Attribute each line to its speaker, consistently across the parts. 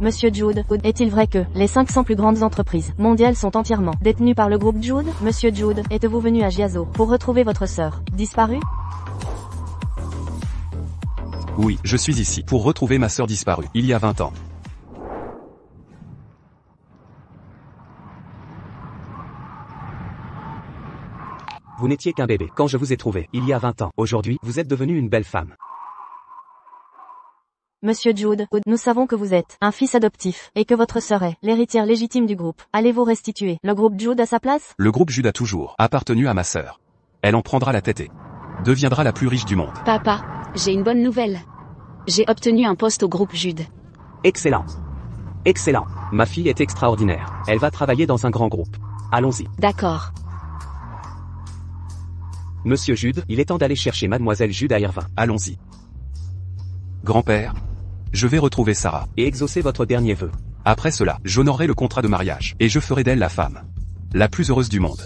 Speaker 1: Monsieur Jude, est-il vrai que les 500 plus grandes entreprises mondiales sont entièrement détenues par le groupe Jude? Monsieur Jude, êtes-vous venu à Giazo pour retrouver votre sœur disparue?
Speaker 2: Oui, je suis ici pour retrouver ma sœur disparue, il y a 20 ans.
Speaker 3: Vous n'étiez qu'un bébé quand je vous ai trouvé, il y a 20 ans. Aujourd'hui, vous êtes devenue une belle femme.
Speaker 1: Monsieur Jude, nous savons que vous êtes un fils adoptif, et que votre sœur est l'héritière légitime du groupe. Allez-vous restituer le groupe Jude à sa place?
Speaker 2: Le groupe Jude a toujours appartenu à ma sœur. Elle en prendra la tête et deviendra la plus riche du monde.
Speaker 4: Papa, j'ai une bonne nouvelle. J'ai obtenu un poste au groupe Jude.
Speaker 3: Excellent. Excellent. Ma fille est extraordinaire. Elle va travailler dans un grand groupe. Allons-y.
Speaker 4: D'accord.
Speaker 3: Monsieur Jude, il est temps d'aller chercher mademoiselle Jude à Irvin.
Speaker 2: Allons-y. Grand-père, je vais retrouver Sarah.
Speaker 3: Et exaucer votre dernier vœu.
Speaker 2: Après cela, j'honorerai le contrat de mariage, et je ferai d'elle la femme la plus heureuse du monde.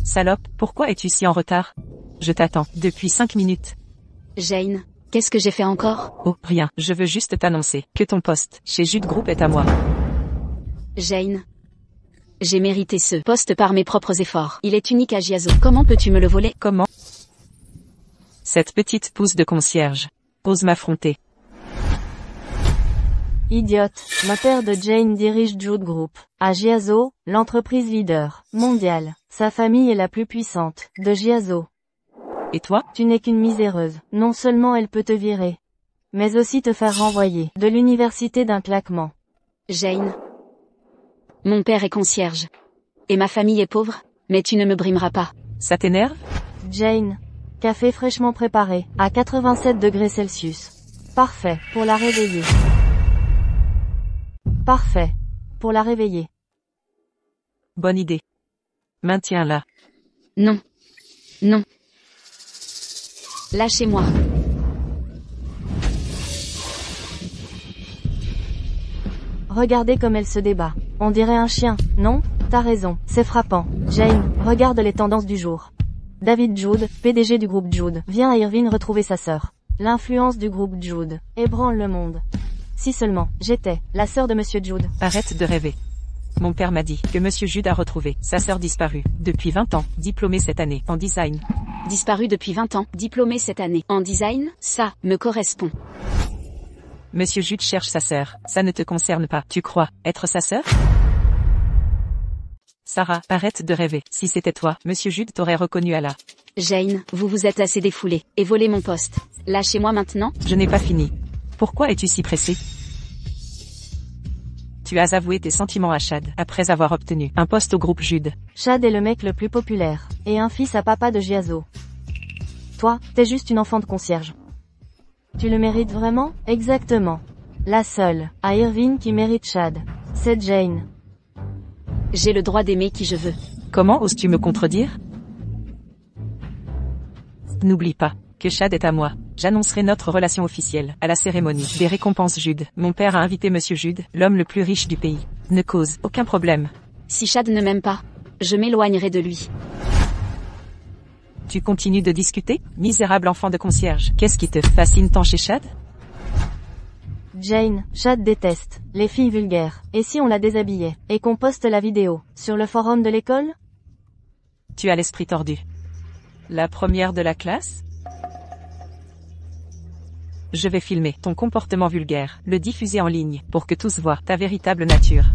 Speaker 5: Salope, pourquoi es-tu si en retard? Je t'attends, depuis 5 minutes.
Speaker 4: Jane, qu'est-ce que j'ai fait encore?
Speaker 5: Oh, rien, je veux juste t'annoncer que ton poste chez Jude Group est à moi.
Speaker 4: Jane. J'ai mérité ce poste par mes propres efforts. Il est unique à Giazo. Comment peux-tu me le voler?
Speaker 5: Comment? Cette petite pousse de concierge ose m'affronter.
Speaker 1: Idiote, le père de Jane dirige Jude Group. À Giazo, l'entreprise leader mondiale. Sa famille est la plus puissante de Giazo.
Speaker 5: Et toi?
Speaker 1: Tu n'es qu'une miséreuse. Non seulement elle peut te virer, mais aussi te faire renvoyer de l'université d'un claquement.
Speaker 4: Jane. Mon père est concierge. Et ma famille est pauvre, mais tu ne me brimeras pas.
Speaker 5: Ça t'énerve?
Speaker 1: Jane. Café fraîchement préparé, à 87 degrés Celsius. Parfait, pour la réveiller. Parfait, pour la réveiller.
Speaker 5: Bonne idée. Maintiens-la.
Speaker 4: Non. Non. Lâchez-moi.
Speaker 1: Regardez comme elle se débat. On dirait un chien, non? T'as raison, c'est frappant. Jane, regarde les tendances du jour. David Jude, PDG du groupe Jude, vient à Irvine retrouver sa sœur. L'influence du groupe Jude ébranle le monde. Si seulement, j'étais la sœur de Monsieur Jude.
Speaker 5: Arrête de rêver. Mon père m'a dit que Monsieur Jude a retrouvé sa sœur disparue, depuis 20 ans, diplômée cette année, en design.
Speaker 4: Disparu depuis 20 ans, diplômé cette année, en design, ça, me correspond.
Speaker 5: Monsieur Jude cherche sa sœur, ça ne te concerne pas, tu crois, être sa sœur? Sarah, arrête de rêver, si c'était toi, Monsieur Jude t'aurait reconnu à la...
Speaker 4: Jane, vous vous êtes assez défoulé, et volé mon poste. Lâchez-moi maintenant.
Speaker 5: Je n'ai pas fini. Pourquoi es-tu si pressé? Tu as avoué tes sentiments à Chad, après avoir obtenu un poste au groupe Jude.
Speaker 1: Chad est le mec le plus populaire, et un fils à papa de Giazo. Toi, t'es juste une enfant de concierge. Tu le mérites vraiment? Exactement. La seule, à Irvine qui mérite Chad, c'est Jane.
Speaker 4: J'ai le droit d'aimer qui je veux.
Speaker 5: Comment oses-tu me contredire? N'oublie pas que Chad est à moi. J'annoncerai notre relation officielle à la cérémonie des récompenses Jude. Mon père a invité Monsieur Jude, l'homme le plus riche du pays. Ne cause aucun problème.
Speaker 4: Si Chad ne m'aime pas, je m'éloignerai de lui.
Speaker 5: Tu continues de discuter, misérable enfant de concierge. Qu'est-ce qui te fascine tant chez Chad?
Speaker 1: Jane, Chad déteste les filles vulgaires. Et si on la déshabillait, et qu'on poste la vidéo sur le forum de l'école?
Speaker 5: Tu as l'esprit tordu. La première de la classe? Je vais filmer ton comportement vulgaire, le diffuser en ligne, pour que tous voient ta véritable nature.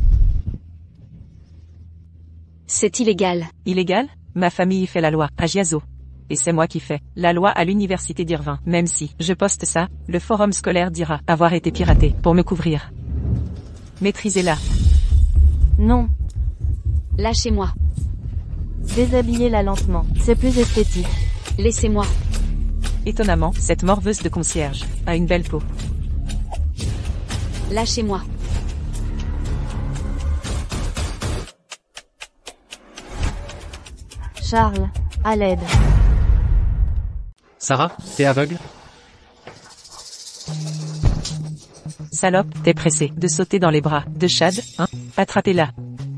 Speaker 4: C'est illégal.
Speaker 5: Illégal? Ma famille fait la loi, à Giazo. Et c'est moi qui fais la loi à l'université d'Irvin. Même si je poste ça, le forum scolaire dira avoir été piraté pour me couvrir. Maîtrisez-la.
Speaker 1: Non.
Speaker 4: Lâchez-moi.
Speaker 1: Déshabillez-la lentement, c'est plus esthétique.
Speaker 4: Laissez-moi.
Speaker 5: Étonnamment, cette morveuse de concierge a une belle peau.
Speaker 4: Lâchez-moi.
Speaker 1: Charles, à l'aide.
Speaker 3: Sarah, t'es aveugle?
Speaker 5: Salope, t'es pressé de sauter dans les bras de Chad, hein? Attrapez-la.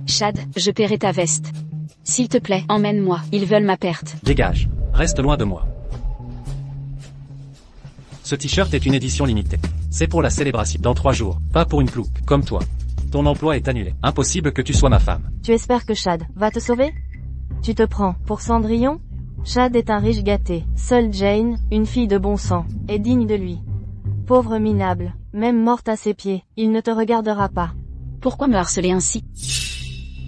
Speaker 4: Chad, je paierai ta veste. S'il te plaît, emmène-moi, ils veulent ma perte.
Speaker 6: Dégage. Reste loin de moi. Ce t-shirt est une édition limitée. C'est pour la célébration. Dans 3 jours. Pas pour une plouque, comme toi. Ton emploi est annulé. Impossible que tu sois ma femme.
Speaker 1: Tu espères que Chad va te sauver? Tu te prends pour Cendrillon? Chad est un riche gâté. Seule Jane, une fille de bon sang, est digne de lui. Pauvre minable, même morte à ses pieds, il ne te regardera pas.
Speaker 4: Pourquoi me harceler ainsi?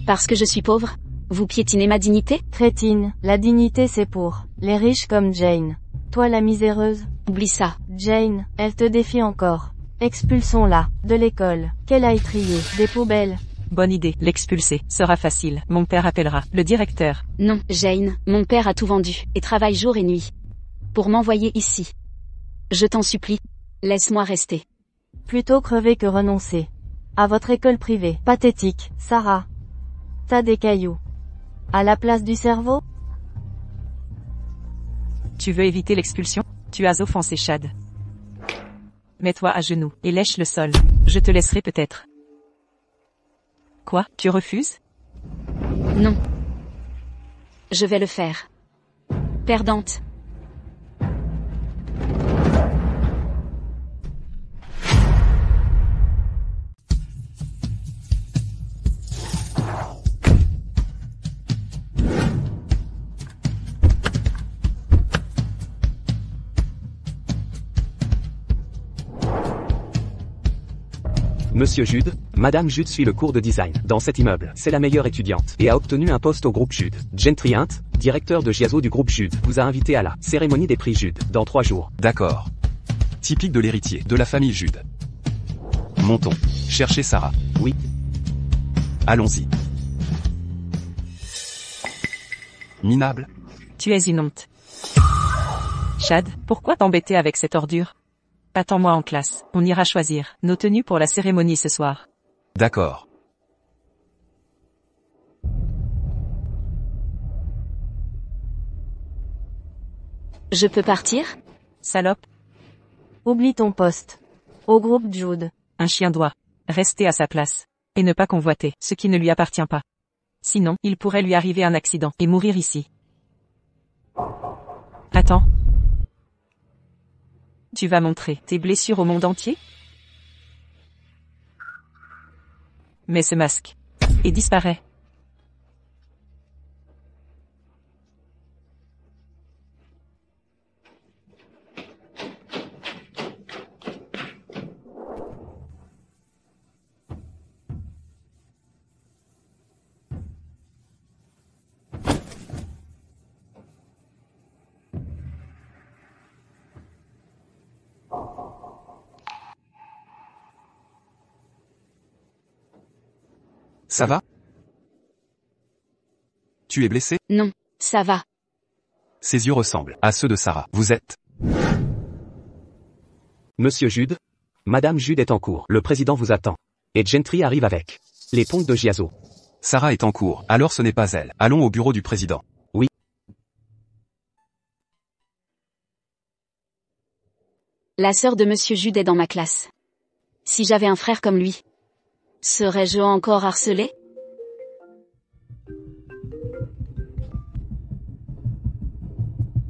Speaker 4: Parce que je suis pauvre? Vous piétinez ma dignité?
Speaker 1: Crétine, la dignité c'est pour les riches comme Jane. Toi la miséreuse?
Speaker 4: Oublie ça.
Speaker 1: Jane, elle te défie encore. Expulsons-la de l'école. Qu'elle aille trier des poubelles.
Speaker 5: Bonne idée, l'expulser sera facile. Mon père appellera le directeur.
Speaker 4: Non, Jane, mon père a tout vendu, et travaille jour et nuit. Pour m'envoyer ici. Je t'en supplie. Laisse-moi rester.
Speaker 1: Plutôt crever que renoncer. À votre école privée. Pathétique, Sarah. T'as des cailloux. À la place du cerveau?
Speaker 5: Tu veux éviter l'expulsion? Tu as offensé Chad. Mets-toi à genoux, et lèche le sol. Je te laisserai peut-être. Quoi? Tu refuses?
Speaker 4: Non. Je vais le faire. Perdante.
Speaker 3: Monsieur Jude, Madame Jude suit le cours de design dans cet immeuble. C'est la meilleure étudiante et a obtenu un poste au groupe Jude. Gentry Hunt, directeur de Giazo du groupe Jude, vous a invité à la cérémonie des prix Jude dans 3 jours.
Speaker 2: D'accord. Typique de l'héritier de la famille Jude. Montons. Cherchez Sarah.
Speaker 3: Oui.
Speaker 2: Allons-y. Minable.
Speaker 5: Tu es une honte. Chad, pourquoi t'embêter avec cette ordure? Attends-moi en classe, on ira choisir nos tenues pour la cérémonie ce soir.
Speaker 2: D'accord.
Speaker 4: Je peux partir?
Speaker 5: Salope,
Speaker 1: Oublie ton poste. Au groupe Jude.
Speaker 5: un chien doit rester à sa place et ne pas convoiter ce qui ne lui appartient pas. Sinon, il pourrait lui arriver un accident et mourir ici. Attends. Tu vas montrer tes blessures au monde entier? Mets ce masque. Et disparaît.
Speaker 2: Ça va? Tu es blessé?
Speaker 4: Non, ça va.
Speaker 2: Ses yeux ressemblent à ceux de Sarah. Vous êtes?
Speaker 3: Monsieur Jude, Madame Jude est en cours. Le président vous attend. Et Gentry arrive avec les pontes de Giazo.
Speaker 2: Sarah est en cours, alors ce n'est pas elle. Allons au bureau du président.
Speaker 3: Oui.
Speaker 4: La sœur de Monsieur Jude est dans ma classe. Si j'avais un frère comme lui, serais-je encore harcelé?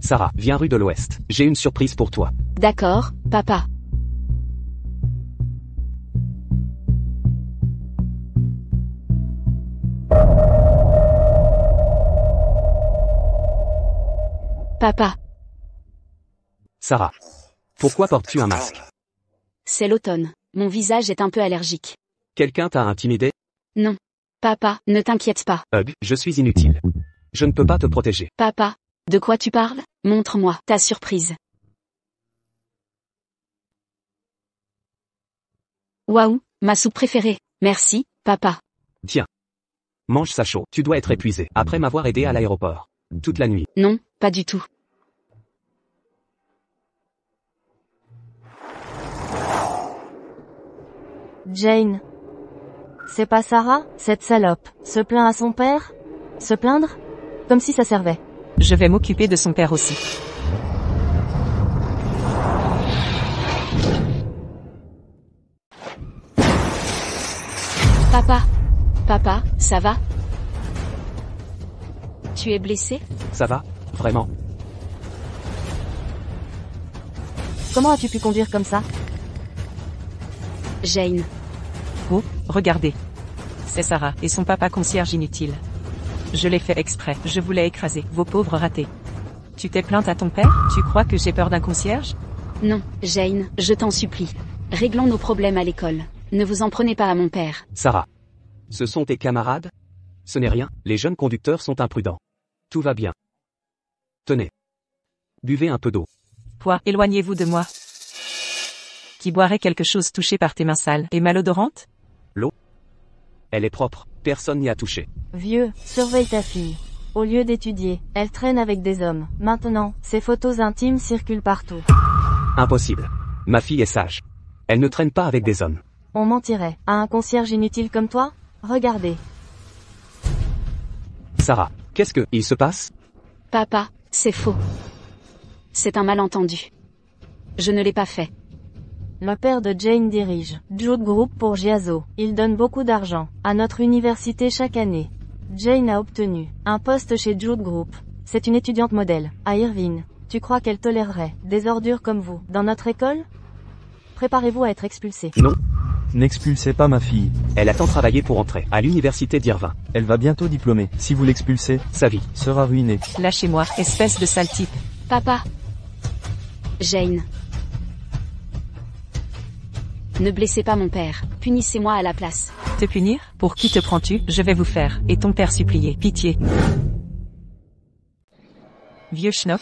Speaker 3: Sarah, viens rue de l'Ouest. J'ai une surprise pour toi.
Speaker 4: D'accord, papa. Papa,
Speaker 3: Sarah, pourquoi portes-tu un masque?
Speaker 4: c'est l'automne. Mon visage est un peu allergique.
Speaker 3: Quelqu'un t'a intimidé?
Speaker 4: Non. Papa, ne t'inquiète pas.
Speaker 3: Hug, je suis inutile. Je ne peux pas te protéger.
Speaker 4: Papa, de quoi tu parles? Montre-moi ta surprise. Waouh, ma soupe préférée. Merci, papa.
Speaker 3: Tiens. Mange ça chaud. Tu dois être épuisé après m'avoir aidé à l'aéroport. Toute la nuit.
Speaker 4: Non, pas du tout.
Speaker 1: Jane. C'est pas Sarah, cette salope, se plaint à son père? Se plaindre? Comme si ça servait.
Speaker 5: Je vais m'occuper de son père aussi.
Speaker 4: Papa, ça va? Tu es blessé?
Speaker 3: Ça va? Vraiment?
Speaker 1: Comment as-tu pu conduire comme ça?
Speaker 4: Jane.
Speaker 5: Oh, regardez. C'est Sarah et son papa concierge inutile. Je l'ai fait exprès, je voulais écraser vos pauvres ratés. Tu t'es plainte à ton père? Tu crois que j'ai peur d'un concierge?
Speaker 4: Non, Jane, je t'en supplie. Réglons nos problèmes à l'école. Ne vous en prenez pas à mon père.
Speaker 3: Sarah. Ce sont tes camarades? Ce n'est rien, les jeunes conducteurs sont imprudents. Tout va bien. Tenez. Buvez un peu d'eau.
Speaker 5: Quoi, éloignez-vous de moi. Qui boirait quelque chose touché par tes mains sales et malodorantes?
Speaker 3: L'eau? Elle est propre, personne n'y a touché.
Speaker 1: Vieux, surveille ta fille. Au lieu d'étudier, elle traîne avec des hommes. Maintenant, ses photos intimes circulent partout.
Speaker 3: Impossible. Ma fille est sage. Elle ne traîne pas avec des hommes.
Speaker 1: On mentirait à un concierge inutile comme toi? Regardez.
Speaker 3: Sarah, qu'est-ce que il se passe?
Speaker 4: Papa, c'est faux. C'est un malentendu. Je ne l'ai pas fait.
Speaker 1: Le père de Jane dirige Jude Group pour Giazo. Il donne beaucoup d'argent à notre université chaque année. Jane a obtenu un poste chez Jude Group. C'est une étudiante modèle à Irvine. Tu crois qu'elle tolérerait des ordures comme vous dans notre école? Préparez-vous à être expulsé.
Speaker 3: Non.
Speaker 7: N'expulsez pas ma fille.
Speaker 3: Elle a tant travaillé pour entrer à l'université d'Irvine.
Speaker 7: Elle va bientôt diplômer. Si vous l'expulsez,
Speaker 3: Sa vie
Speaker 7: sera ruinée.
Speaker 5: Lâchez-moi, espèce de sale type.
Speaker 4: Papa. Jane. Ne blessez pas mon père. Punissez-moi à la place.
Speaker 5: Te punir? Pour qui te prends-tu? Je vais vous faire. Et ton père supplier. Pitié. Vieux schnock.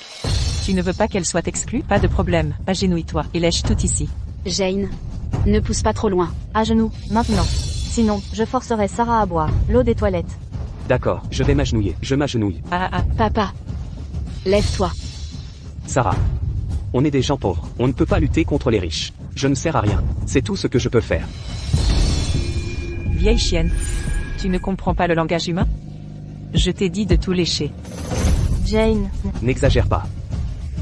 Speaker 5: Tu ne veux pas qu'elle soit exclue? Pas de problème. Agenouille-toi et lèche tout ici.
Speaker 4: Jane. Ne pousse pas trop loin.
Speaker 1: À genoux, maintenant. Sinon, je forcerai Sarah à boire l'eau des toilettes.
Speaker 3: D'accord, je vais m'agenouiller. Je m'agenouille.
Speaker 4: Papa. Lève-toi.
Speaker 3: Sarah. On est des gens pauvres. On ne peut pas lutter contre les riches. Je ne sers à rien. C'est tout ce que je peux faire.
Speaker 5: Vieille chienne. Tu ne comprends pas le langage humain? Je t'ai dit de tout lécher.
Speaker 1: Jane.
Speaker 3: N'exagère pas.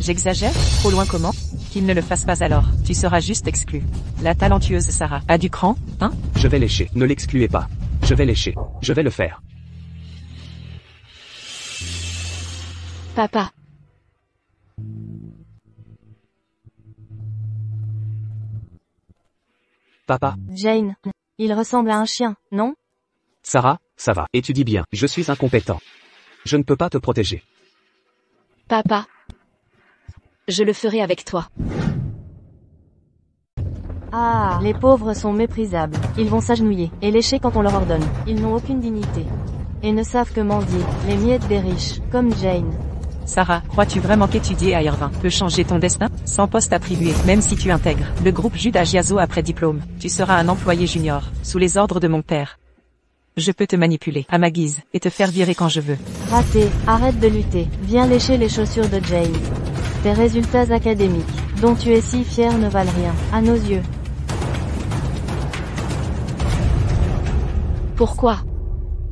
Speaker 5: J'exagère? Trop loin comment? Qu'il ne le fasse pas alors. Tu seras juste exclu. La talentueuse Sarah a du cran, hein?
Speaker 3: Je vais lécher. Ne l'excluez pas. Je vais lécher. Je vais le faire.
Speaker 4: Papa.
Speaker 3: Papa.
Speaker 1: Jane. Il ressemble à un chien, non?
Speaker 3: Sarah, ça va. Étudie bien. Je suis incompétent. Je ne peux pas te protéger.
Speaker 4: Papa. Je le ferai avec toi.
Speaker 1: Ah, les pauvres sont méprisables. Ils vont s'agenouiller et lécher quand on leur ordonne. Ils n'ont aucune dignité. Et ne savent que mendier, les miettes des riches, comme Jane.
Speaker 5: Sarah, crois-tu vraiment qu'étudier à Irvine peut changer ton destin? Sans poste attribué, même si tu intègres le groupe Jude à Giazo après diplôme, tu seras un employé junior, sous les ordres de mon père. Je peux te manipuler, à ma guise, et te faire virer quand je veux.
Speaker 1: Raté, arrête de lutter, viens lécher les chaussures de Jane. Tes résultats académiques, dont tu es si fier, ne valent rien, à nos yeux.
Speaker 4: Pourquoi?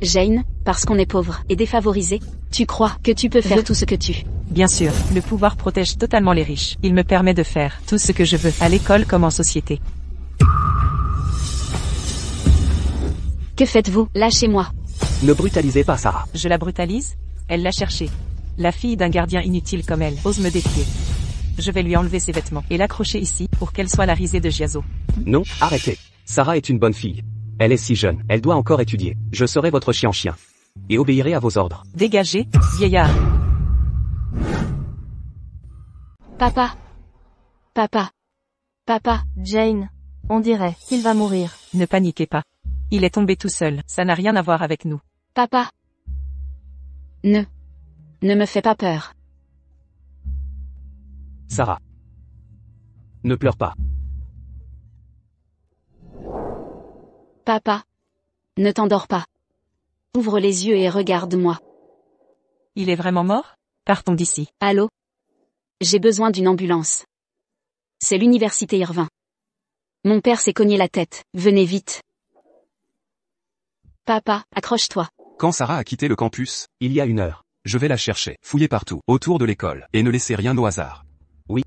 Speaker 4: Jane, parce qu'on est pauvre et défavorisé? Tu crois que tu peux faire tout ce que tu...
Speaker 5: Bien sûr, le pouvoir protège totalement les riches. Il me permet de faire tout ce que je veux, à l'école comme en société.
Speaker 4: Que faites-vous? Lâchez-moi.
Speaker 3: Ne brutalisez pas Sarah.
Speaker 5: Je la brutalise? Elle l'a cherchée. La fille d'un gardien inutile comme elle ose me défier. Je vais lui enlever ses vêtements et l'accrocher ici pour qu'elle soit la risée de Giazo.
Speaker 3: Non, arrêtez. Sarah est une bonne fille. Elle est si jeune, elle doit encore étudier. Je serai votre chien. Et obéirai à vos ordres.
Speaker 5: Dégagez, vieillard.
Speaker 4: Papa. Papa. Papa.
Speaker 1: Jane. On dirait qu'il va mourir.
Speaker 5: Ne paniquez pas. Il est tombé tout seul, ça n'a rien à voir avec nous.
Speaker 4: Papa. Ne me fais pas peur.
Speaker 3: Sarah. Ne pleure pas.
Speaker 4: Papa. Ne t'endors pas. Ouvre les yeux et regarde-moi.
Speaker 5: Il est vraiment mort? Partons d'ici.
Speaker 4: Allô? J'ai besoin d'une ambulance. C'est l'université Irvine. Mon père s'est cogné la tête. Venez vite. Papa, accroche-toi.
Speaker 2: Quand Sarah a quitté le campus,
Speaker 3: Il y a 1 heure.
Speaker 2: je vais la chercher, fouiller partout, autour de l'école, et ne laisser rien au hasard.
Speaker 3: Oui.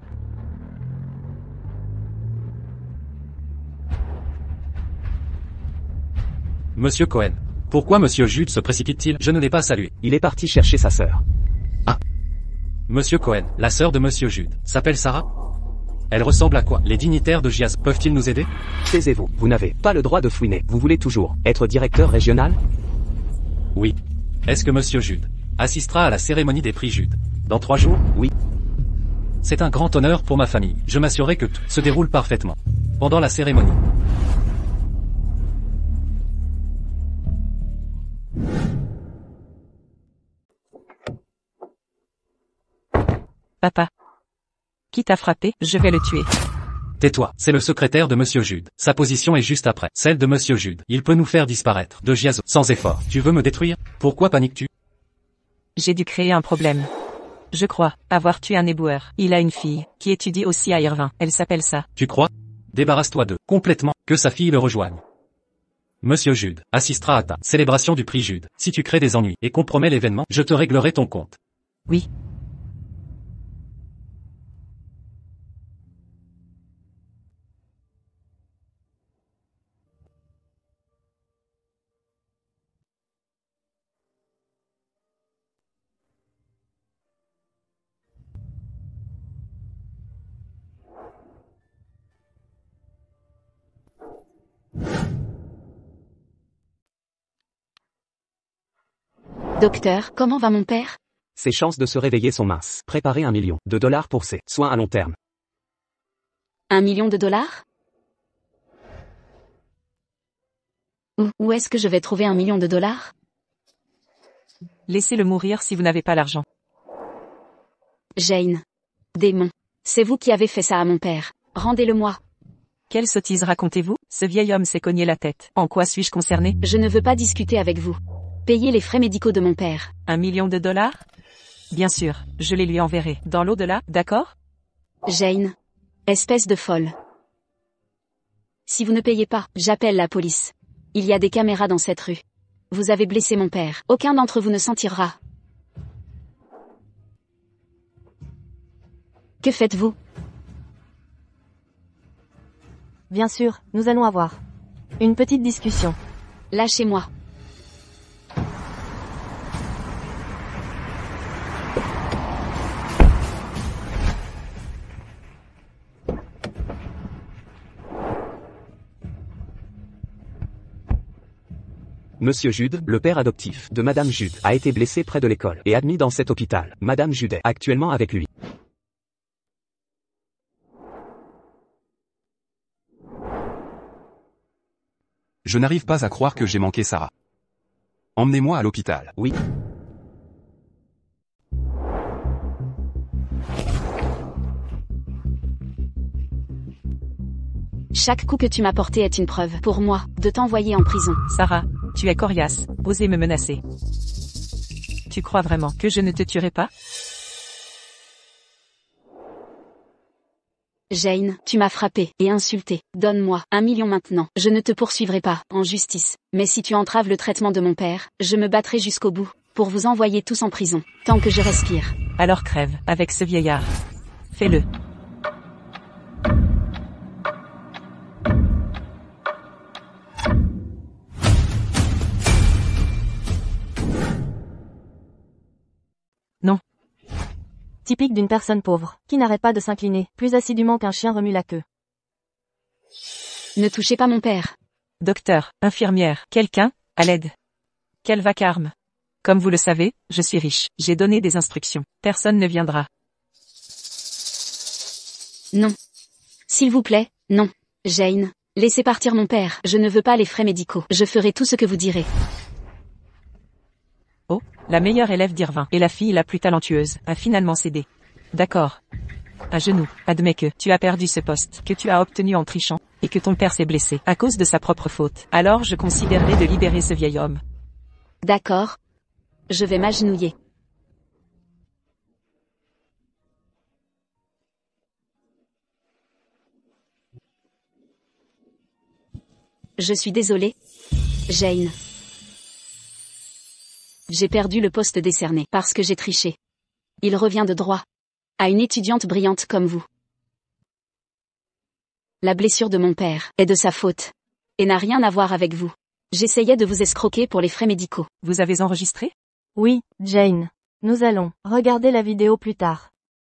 Speaker 6: Monsieur Cohen. Pourquoi monsieur Jude se précipite-t-il? Je ne l'ai pas salué.
Speaker 3: Il est parti chercher sa sœur.
Speaker 6: Monsieur Cohen, la sœur de monsieur Jude, s'appelle Sarah? Elle ressemble à quoi? Les dignitaires de Giaz peuvent-ils nous aider?
Speaker 3: Taisez-vous, vous n'avez pas le droit de fouiner. Vous voulez toujours être directeur régional?
Speaker 6: Oui. Est-ce que monsieur Jude assistera à la cérémonie des prix Jude dans 3 jours?
Speaker 3: Oui.
Speaker 6: C'est un grand honneur pour ma famille. Je m'assurerai que tout se déroule parfaitement pendant la cérémonie.
Speaker 5: Papa. Qui t'a frappé? Je vais le tuer.
Speaker 6: Tais-toi, c'est le secrétaire de monsieur Jude. Sa position est juste après celle de monsieur Jude. Il peut nous faire disparaître de Giazo sans effort. Tu veux me détruire? Pourquoi paniques-tu?
Speaker 5: J'ai dû créer un problème. Je crois avoir tué un éboueur. Il a une fille, qui étudie aussi à Irvin. Elle s'appelle ça.
Speaker 6: Tu crois? Débarrasse-toi d'eux, complètement, que sa fille le rejoigne. Monsieur Jude assistera à ta célébration du prix Jude. Si tu crées des ennuis et compromets l'événement, je te réglerai ton compte.
Speaker 5: Oui.
Speaker 4: Docteur, comment va mon père?
Speaker 3: Ses chances de se réveiller sont minces. Préparez $1 million pour ses soins à long terme.
Speaker 4: $1 million? Où est-ce que je vais trouver $1 million?
Speaker 5: Laissez-le mourir si vous n'avez pas l'argent.
Speaker 4: Jane. Démon. C'est vous qui avez fait ça à mon père. Rendez-le-moi.
Speaker 5: Quelle sottise racontez-vous? Ce vieil homme s'est cogné la tête. En quoi suis-je concerné?
Speaker 4: Je ne veux pas discuter avec vous. Payez les frais médicaux de mon père.
Speaker 5: $1 million? Bien sûr, je les lui enverrai. Dans l'au-delà, d'accord?
Speaker 4: Jane. Espèce de folle. Si vous ne payez pas, j'appelle la police. Il y a des caméras dans cette rue. Vous avez blessé mon père. Aucun d'entre vous ne s'en tirera. Que faites-vous?
Speaker 1: Bien sûr, nous allons avoir une petite discussion.
Speaker 4: Lâchez-moi.
Speaker 3: Monsieur Jude, le père adoptif de Madame Jude, a été blessé près de l'école et admis dans cet hôpital. Madame Jude est actuellement avec lui.
Speaker 2: Je n'arrive pas à croire que j'ai manqué Sarah. Emmenez-moi à l'hôpital.
Speaker 3: Oui.
Speaker 4: Chaque coup que tu m'as porté est une preuve, pour moi, de t'envoyer en prison.
Speaker 5: Sarah, tu es coriace. Osez me menacer. Tu crois vraiment que je ne te tuerai pas?
Speaker 4: Jane, tu m'as frappé et insulté. Donne-moi $1 million maintenant. Je ne te poursuivrai pas en justice. Mais si tu entraves le traitement de mon père, je me battrai jusqu'au bout pour vous envoyer tous en prison, tant que je respire.
Speaker 5: Alors crève, avec ce vieillard. Fais-le. Non.
Speaker 1: Typique d'une personne pauvre, qui n'arrête pas de s'incliner, plus assidûment qu'un chien remue la queue.
Speaker 4: Ne touchez pas mon père.
Speaker 5: Docteur, infirmière, quelqu'un, à l'aide. Quel vacarme. Comme vous le savez, je suis riche. J'ai donné des instructions. Personne ne viendra.
Speaker 4: Non. S'il vous plaît, non. Jane, laissez partir mon père. Je ne veux pas les frais médicaux. Je ferai tout ce que vous direz.
Speaker 5: Oh, la meilleure élève d'Irvin et la fille la plus talentueuse a finalement cédé. D'accord. À genoux, admets que tu as perdu ce poste, que tu as obtenu en trichant, et que ton père s'est blessé à cause de sa propre faute. Alors je considérerais de libérer ce vieil homme.
Speaker 4: D'accord. Je vais m'agenouiller. Je suis désolée. Jane. J'ai perdu le poste décerné parce que j'ai triché. Il revient de droit à une étudiante brillante comme vous. La blessure de mon père est de sa faute et n'a rien à voir avec vous. J'essayais de vous escroquer pour les frais médicaux.
Speaker 5: Vous avez enregistré?
Speaker 1: Oui, Jane. Nous allons regarder la vidéo plus tard.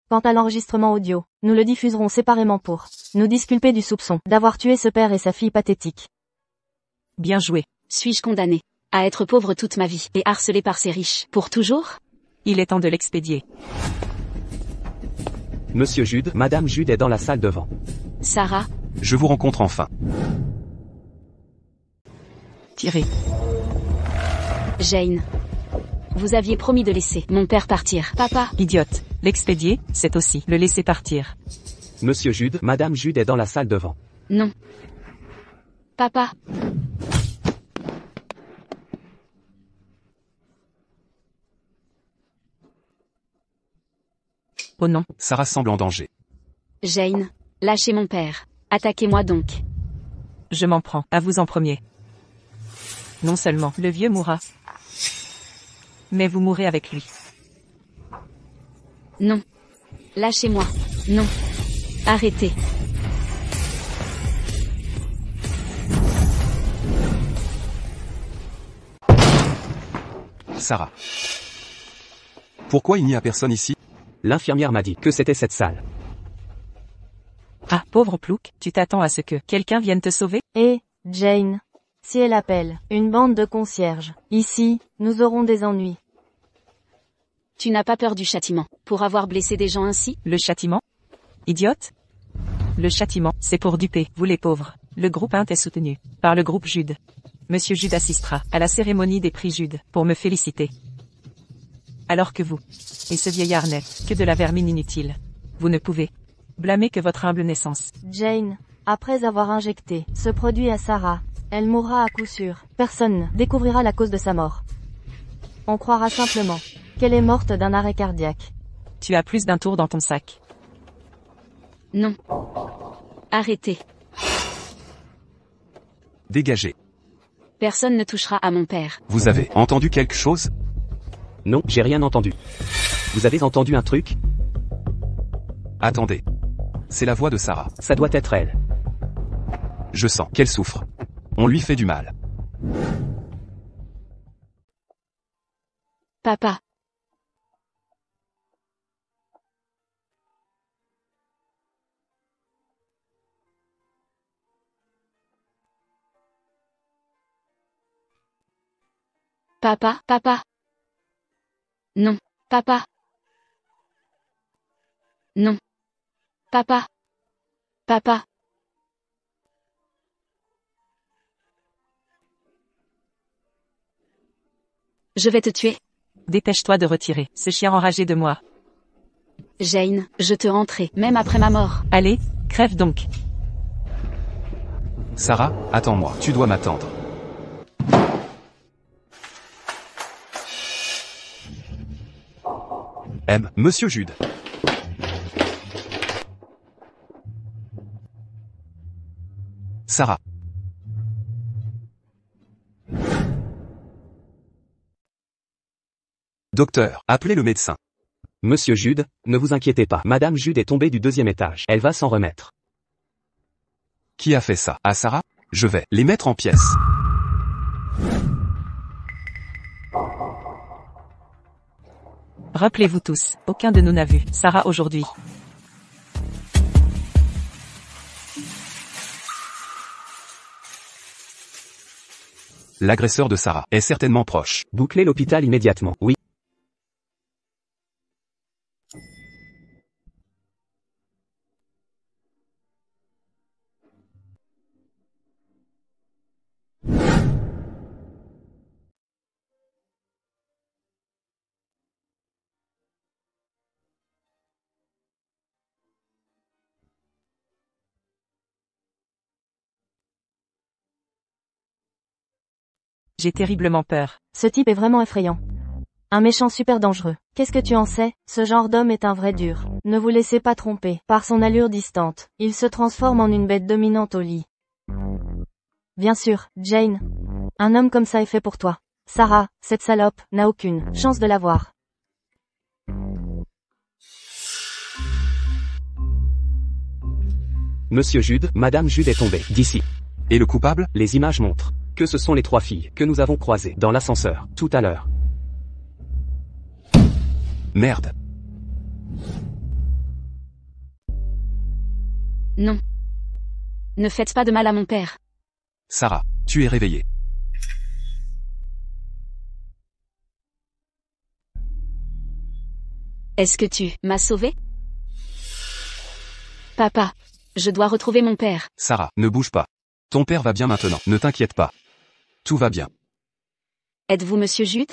Speaker 1: Quant à l'enregistrement audio, nous le diffuserons séparément pour nous disculper du soupçon d'avoir tué ce père et sa fille pathétique.
Speaker 5: Bien joué.
Speaker 4: Suis-je condamné à être pauvre toute ma vie et harcelé par ces riches pour toujours?
Speaker 5: Il est temps de l'expédier.
Speaker 3: Monsieur Jude, Madame Jude est dans la salle devant.
Speaker 4: Sarah,
Speaker 2: Je vous rencontre enfin.
Speaker 5: Tirez.
Speaker 4: Jane. Vous aviez promis de laisser mon père partir. Papa,
Speaker 5: Idiote. L'expédier, c'est aussi le laisser partir.
Speaker 3: Monsieur Jude, Madame Jude est dans la salle devant.
Speaker 4: non. Papa,
Speaker 5: Oh non.
Speaker 2: Sarah semble en danger.
Speaker 4: Jane, lâchez mon père. Attaquez-moi donc.
Speaker 5: Je m'en prends à vous en premier. Non seulement le vieux mourra, mais vous mourrez avec lui.
Speaker 4: Non. Lâchez-moi. Non. Arrêtez.
Speaker 2: Sarah. Pourquoi il n'y a personne ici?
Speaker 3: L'infirmière m'a dit que c'était cette salle.
Speaker 5: Ah, pauvre plouc, tu t'attends à ce que quelqu'un vienne te sauver?
Speaker 1: Et, Jane. Si elle appelle une bande de concierges, ici, nous aurons des ennuis.
Speaker 4: Tu n'as pas peur du châtiment pour avoir blessé des gens ainsi?
Speaker 5: Le châtiment? Idiote? Le châtiment, c'est pour duper, vous les pauvres. Le groupe Int est soutenu par le groupe Jude. Monsieur Jude assistera à la cérémonie des prix Jude pour me féliciter. Alors que vous, et ce vieillard n'est que de la vermine inutile. Vous ne pouvez blâmer que votre humble naissance.
Speaker 1: Jane, après avoir injecté ce produit à Sarah, elle mourra à coup sûr. Personne ne découvrira la cause de sa mort. On croira simplement qu'elle est morte d'un arrêt cardiaque.
Speaker 5: Tu as plus d'un tour dans ton sac.
Speaker 4: Non. Arrêtez.
Speaker 2: Dégagez.
Speaker 4: Personne ne touchera à mon père.
Speaker 2: Vous avez entendu quelque chose?
Speaker 3: Non, j'ai rien entendu. Vous avez entendu un truc?
Speaker 2: Attendez. C'est la voix de Sarah.
Speaker 3: Ça doit être elle.
Speaker 2: Je sens qu'elle souffre. On lui fait du mal.
Speaker 4: Papa. Papa, papa. Non, papa. Non. Papa. Papa. Je vais te tuer.
Speaker 5: Dépêche-toi de retirer ce chien enragé de moi.
Speaker 4: Jane, je te rentrerai, même après ma mort.
Speaker 5: Allez, crève donc.
Speaker 2: Sarah, attends-moi. Tu dois m'attendre. Monsieur Jude. Sarah. Docteur, appelez le médecin.
Speaker 3: Monsieur Jude, ne vous inquiétez pas. Madame Jude est tombée du 2e étage. Elle va s'en remettre.
Speaker 2: Qui a fait ça? À Sarah? Je vais les mettre en pièces.
Speaker 5: Rappelez-vous tous, aucun de nous n'a vu Sarah aujourd'hui.
Speaker 2: L'agresseur de Sarah est certainement proche.
Speaker 3: Bouclez l'hôpital immédiatement. Oui.
Speaker 5: J'ai terriblement peur.
Speaker 1: Ce type est vraiment effrayant. Un méchant super dangereux. Qu'est-ce que tu en sais? Ce genre d'homme est un vrai dur. Ne vous laissez pas tromper par son allure distante. Il se transforme en une bête dominante au lit. Bien sûr, Jane. Un homme comme ça est fait pour toi. Sarah, cette salope, n'a aucune chance de l'avoir.
Speaker 3: Monsieur Jude, Madame Jude est tombée d'ici.
Speaker 2: Et le coupable?
Speaker 3: Les images montrent que ce sont les 3 filles que nous avons croisées dans l'ascenseur, tout à l'heure.
Speaker 2: Merde.
Speaker 4: Non. Ne faites pas de mal à mon père.
Speaker 2: Sarah, tu es réveillée.
Speaker 4: Est-ce que tu m'as sauvé? Papa, je dois retrouver mon père.
Speaker 2: Sarah, ne bouge pas. Ton père va bien maintenant, ne t'inquiète pas. Tout va bien.
Speaker 4: Êtes-vous Monsieur Jude?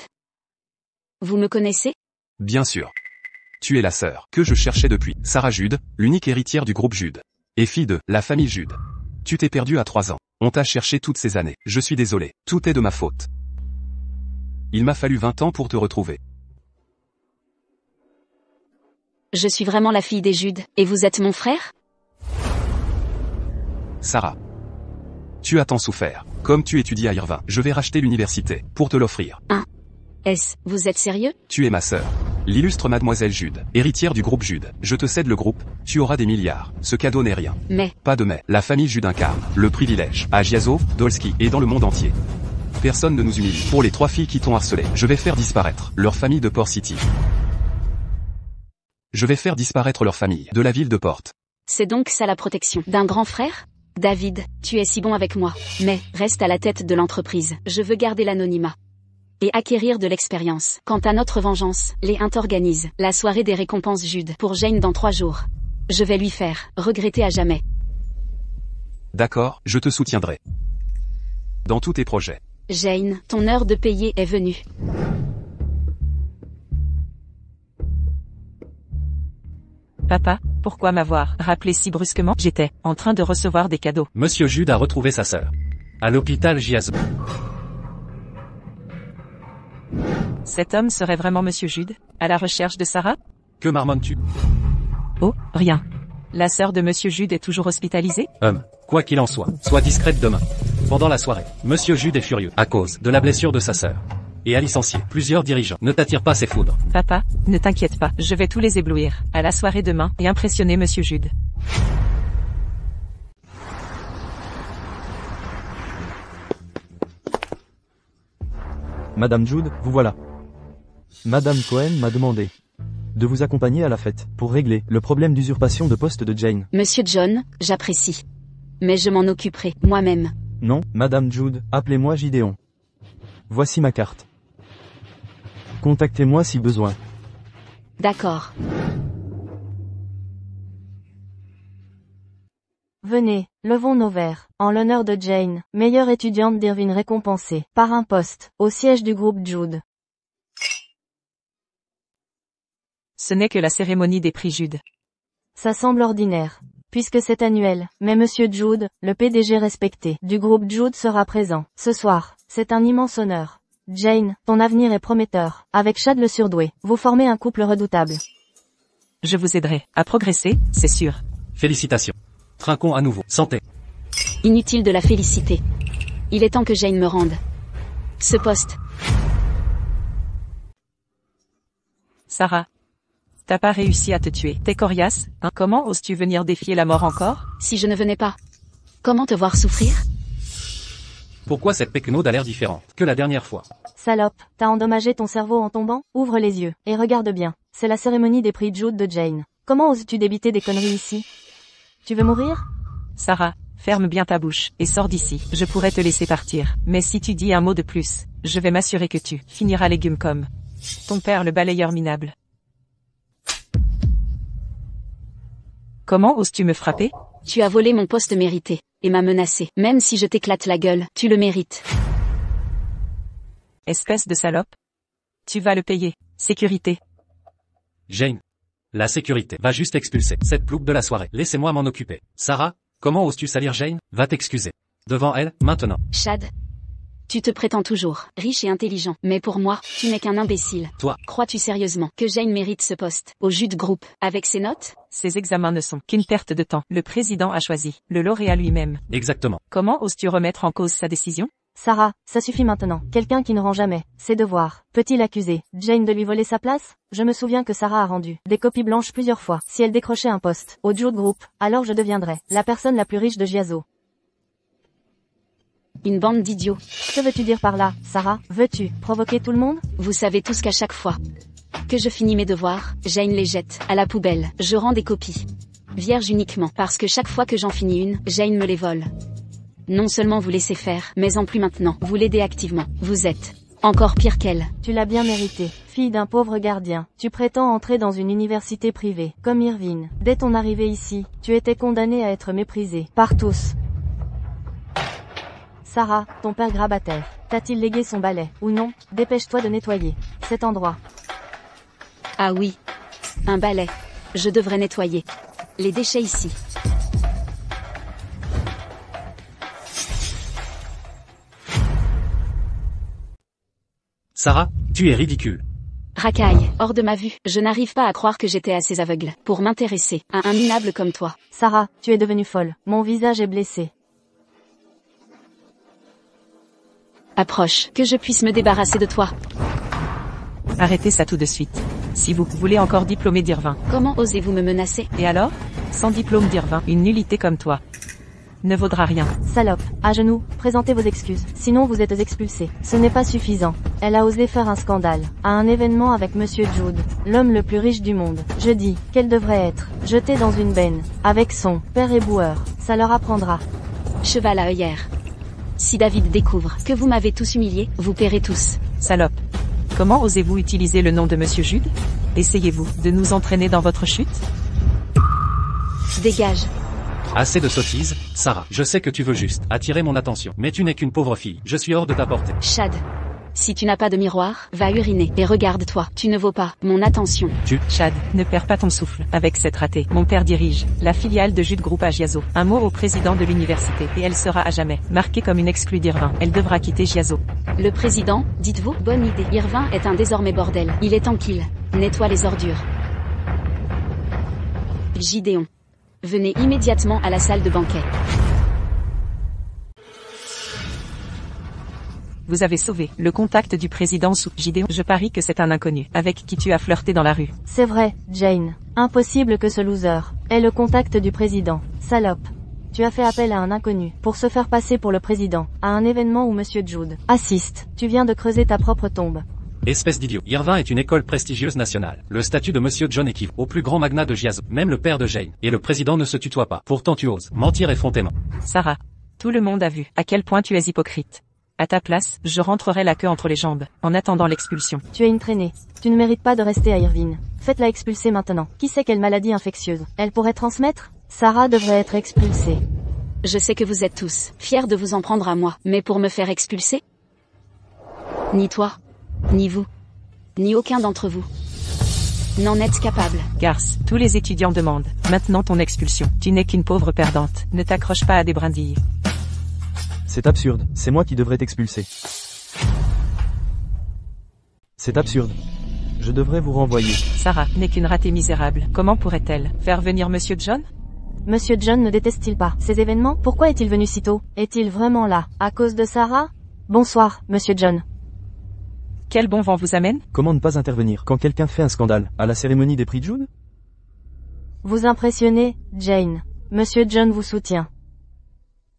Speaker 4: Vous me connaissez?
Speaker 2: Bien sûr. Tu es la sœur que je cherchais depuis. Sarah Jude, l'unique héritière du groupe Jude. Et fille de la famille Jude. Tu t'es perdue à 3 ans. On t'a cherché toutes ces années. Je suis désolé. Tout est de ma faute. Il m'a fallu 20 ans pour te retrouver.
Speaker 4: Je suis vraiment la fille des Jude, et vous êtes mon frère?
Speaker 2: Sarah. Tu as tant souffert. Comme tu étudies à Irvine, je vais racheter l'université, pour te l'offrir.
Speaker 4: Vous êtes sérieux?
Speaker 2: Tu es ma sœur. L'illustre mademoiselle Jude, héritière du groupe Jude. Je te cède le groupe, tu auras des milliards. Ce cadeau n'est rien.
Speaker 4: Mais,
Speaker 2: Pas de mais. La famille Jude incarne le privilège. À Giazo, Dolski et dans le monde entier. Personne ne nous humilie. Pour les 3 filles qui t'ont harcelé, je vais faire disparaître leur famille de Port City. Je vais faire disparaître leur famille de la ville de Porte.
Speaker 4: c'est donc ça la protection d'un grand frère? David, tu es si bon avec moi. Mais, reste à la tête de l'entreprise. Je veux garder l'anonymat. Et acquérir de l'expérience. Quant à notre vengeance, les Hunt organise la soirée des récompenses Jude pour Jane dans 3 jours. Je vais lui faire regretter à jamais.
Speaker 2: D'accord, je te soutiendrai. Dans tous tes projets.
Speaker 4: Jane, ton heure de payer est venue.
Speaker 5: Papa, pourquoi m'avoir rappelé si brusquement? J'étais en train de recevoir des cadeaux.
Speaker 6: Monsieur Jude a retrouvé sa sœur. À l'hôpital Giazo.
Speaker 5: Cet homme serait vraiment Monsieur Jude, à la recherche de Sarah?
Speaker 6: Que marmonnes-tu?
Speaker 5: Oh, rien. La sœur de Monsieur Jude est toujours hospitalisée?
Speaker 6: Quoi qu'il en soit, sois discrète demain. Pendant la soirée, Monsieur Jude est furieux à cause de la blessure de sa sœur. Et a licencié plusieurs dirigeants. Ne t'attire pas ses foudres.
Speaker 5: Papa, ne t'inquiète pas, je vais tous les éblouir, à la soirée demain, et impressionner Monsieur Jude.
Speaker 7: Madame Jude, vous voilà. Madame Cohen m'a demandé de vous accompagner à la fête, pour régler le problème d'usurpation de poste de Jane.
Speaker 4: Monsieur John, j'apprécie. Mais je m'en occuperai, moi-même.
Speaker 7: Non, Madame Jude, appelez-moi Gideon. Voici ma carte. Contactez-moi si besoin.
Speaker 4: D'accord.
Speaker 1: Venez, levons nos verres, en l'honneur de Jane, meilleure étudiante d'Irvine récompensée, par un poste, au siège du groupe Jude.
Speaker 5: Ce n'est que la cérémonie des prix Jude.
Speaker 1: Ça semble ordinaire, puisque c'est annuel, mais Monsieur Jude, le PDG respecté du groupe Jude sera présent, ce soir, c'est un immense honneur. Jane, ton avenir est prometteur, avec Chad le surdoué, vous formez un couple redoutable.
Speaker 5: Je vous aiderai à progresser, c'est sûr.
Speaker 6: Félicitations. Trinquons à nouveau. Santé.
Speaker 4: Inutile de la féliciter. Il est temps que Jane me rende ce poste.
Speaker 5: Sarah. T'as pas réussi à te tuer. T'es coriace, hein? Comment oses-tu venir défier la mort encore?
Speaker 4: Si je ne venais pas, comment te voir souffrir?
Speaker 6: Pourquoi cette pecnode a l'air différente que la dernière fois?
Speaker 1: Salope, t'as endommagé ton cerveau en tombant? Ouvre les yeux, et regarde bien, c'est la cérémonie des prix Jude de Jane. Comment oses-tu débiter des conneries ici? Tu veux mourir?
Speaker 5: Sarah, ferme bien ta bouche, et sors d'ici. Je pourrais te laisser partir, mais si tu dis un mot de plus, je vais m'assurer que tu finiras légume comme ton père le balayeur minable. Comment oses-tu me frapper?
Speaker 4: Tu as volé mon poste mérité, et m'as menacé. Même si je t'éclate la gueule, tu le mérites.
Speaker 5: Espèce de salope. Tu vas le payer. Sécurité.
Speaker 6: Jane. La sécurité va juste expulser cette ploupe de la soirée. Laissez-moi m'en occuper. Sarah, comment oses-tu salir Jane? Va t'excuser. Devant elle, maintenant.
Speaker 4: Chad. Tu te prétends toujours riche et intelligent, mais pour moi, tu n'es qu'un imbécile.
Speaker 6: Toi.
Speaker 4: Crois-tu sérieusement que Jane mérite ce poste au Jude Group, avec ses notes?
Speaker 5: Ces examens ne sont qu'une perte de temps. Le président a choisi le lauréat lui-même.
Speaker 6: Exactement.
Speaker 5: Comment oses-tu remettre en cause sa décision?
Speaker 1: Sarah, ça suffit maintenant. Quelqu'un qui ne rend jamais ses devoirs. Peut-il accuser Jane de lui voler sa place? Je me souviens que Sarah a rendu des copies blanches plusieurs fois. Si elle décrochait un poste au Jude Group, alors je deviendrais la personne la plus riche de Giazo.
Speaker 4: une bande d'idiots.
Speaker 1: Que veux-tu dire par là, Sarah? Veux-tu provoquer tout le monde?
Speaker 4: Vous savez tous qu'à chaque fois que je finis mes devoirs, Jane les jette à la poubelle. Je rends des copies vierges uniquement parce que chaque fois que j'en finis une, Jane me les vole. Non seulement vous laissez faire, mais en plus maintenant, vous l'aidez activement. Vous êtes encore pire qu'elle.
Speaker 1: Tu l'as bien mérité. Fille d'un pauvre gardien, tu prétends entrer dans une université privée, comme Irvine. Dès ton arrivée ici, tu étais condamnée à être méprisée par tous. Sarah, ton père grabataire, t'a-t-il légué son balai, ou non? Dépêche-toi de nettoyer cet endroit.
Speaker 4: Ah oui. Un balai. Je devrais nettoyer les déchets ici.
Speaker 6: Sarah, tu es ridicule.
Speaker 4: Racaille, hors de ma vue, je n'arrive pas à croire que j'étais assez aveugle pour m'intéresser à un minable comme toi.
Speaker 1: Sarah, tu es devenue folle. Mon visage est blessé.
Speaker 4: Approche, que je puisse me débarrasser de toi.
Speaker 5: Arrêtez ça tout de suite. Si vous voulez encore diplômer d'Irvin.
Speaker 4: Comment osez-vous me menacer?
Speaker 5: Et alors? Sans diplôme d'Irvin, une nullité comme toi ne vaudra rien.
Speaker 1: Salope, à genoux, présentez vos excuses, sinon vous êtes expulsé. Ce n'est pas suffisant. Elle a osé faire un scandale, à un événement avec Monsieur Jude, l'homme le plus riche du monde. Je dis, qu'elle devrait être jetée dans une benne, avec son père éboueur. Ça leur apprendra.
Speaker 4: Cheval à œillère. Si David découvre que vous m'avez tous humilié, vous paierez tous.
Speaker 5: Salope. Comment osez-vous utiliser le nom de Monsieur Jude? Essayez-vous de nous entraîner dans votre chute?
Speaker 4: Dégage.
Speaker 6: Assez de sottises, Sarah. Je sais que tu veux juste attirer mon attention, mais tu n'es qu'une pauvre fille. Je suis hors de ta portée.
Speaker 4: Chad. Si tu n'as pas de miroir, va uriner et regarde-toi. Tu ne vaux pas mon attention.
Speaker 5: Chad, ne perds pas ton souffle. Avec cette ratée, mon père dirige la filiale de Jude Group à Giazo. Un mot au président de l'université et elle sera à jamais marquée comme une exclue d'Irvin. Elle devra quitter Giazo.
Speaker 4: Le président, dites-vous? Bonne idée. Irvin est un désormais bordel. Il est temps qu'il nettoie les ordures. Gideon. Venez immédiatement à la salle de banquet.
Speaker 5: Vous avez sauvé le contact du président sous Gideon. Je parie que c'est un inconnu avec qui tu as flirté dans la rue.
Speaker 1: C'est vrai, Jane. Impossible que ce loser ait le contact du président. Salope. Tu as fait appel à un inconnu pour se faire passer pour le président, à un événement où Monsieur Jude assiste. Tu viens de creuser ta propre tombe.
Speaker 6: Espèce d'idiot. Irvin est une école prestigieuse nationale. Le statut de Monsieur John équivaut au plus grand magnat de Giazo. Même le père de Jane et le président ne se tutoient pas. Pourtant tu oses mentir effrontément.
Speaker 5: Sarah. Tout le monde a vu à quel point tu es hypocrite. À ta place, je rentrerai la queue entre les jambes, en attendant l'expulsion.
Speaker 1: Tu es une traînée. Tu ne mérites pas de rester à Irvine. Faites-la expulser maintenant. Qui sait quelle maladie infectieuse elle pourrait transmettre? Sarah devrait être expulsée.
Speaker 4: Je sais que vous êtes tous fiers de vous en prendre à moi, mais pour me faire expulser? Ni toi, ni vous, ni aucun d'entre vous n'en êtes capable.
Speaker 5: Garce, tous les étudiants demandent maintenant ton expulsion. Tu n'es qu'une pauvre perdante. Ne t'accroche pas à des brindilles.
Speaker 7: C'est absurde, c'est moi qui devrais t'expulser. C'est absurde. Je devrais vous renvoyer.
Speaker 5: Sarah n'est qu'une ratée misérable. Comment pourrait-elle faire venir Monsieur John?
Speaker 1: Monsieur John ne déteste-t-il pas ces événements? Pourquoi est-il venu si tôt? Est-il vraiment là à cause de Sarah? Bonsoir, Monsieur John.
Speaker 5: Quel bon vent vous amène?
Speaker 7: Comment ne pas intervenir quand quelqu'un fait un scandale à la cérémonie des prix Jude?
Speaker 1: Vous impressionnez, Jane. Monsieur John vous soutient.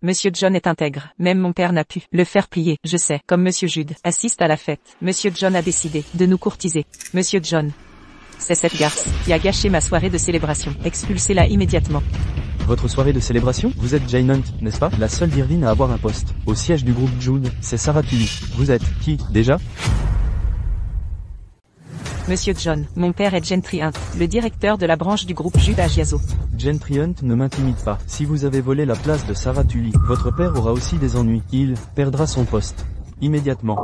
Speaker 5: Monsieur John est intègre. Même mon père n'a pu le faire plier. Je sais, comme Monsieur Jude assiste à la fête. Monsieur John a décidé de nous courtiser. Monsieur John. C'est cette garce qui a gâché ma soirée de célébration. Expulsez-la immédiatement.
Speaker 7: Votre soirée de célébration? Vous êtes Jane Hunt, n'est-ce pas? La seule d'Irvine à avoir un poste au siège du groupe Jude, c'est Sarah Tully. Vous êtes qui, déjà?
Speaker 5: Monsieur John, mon père est Gentry Hunt, le directeur de la branche du groupe Jude à Giazo.
Speaker 7: Gentry Hunt ne m'intimide pas. Si vous avez volé la place de Sarah Tully, votre père aura aussi des ennuis. Il perdra son poste. Immédiatement.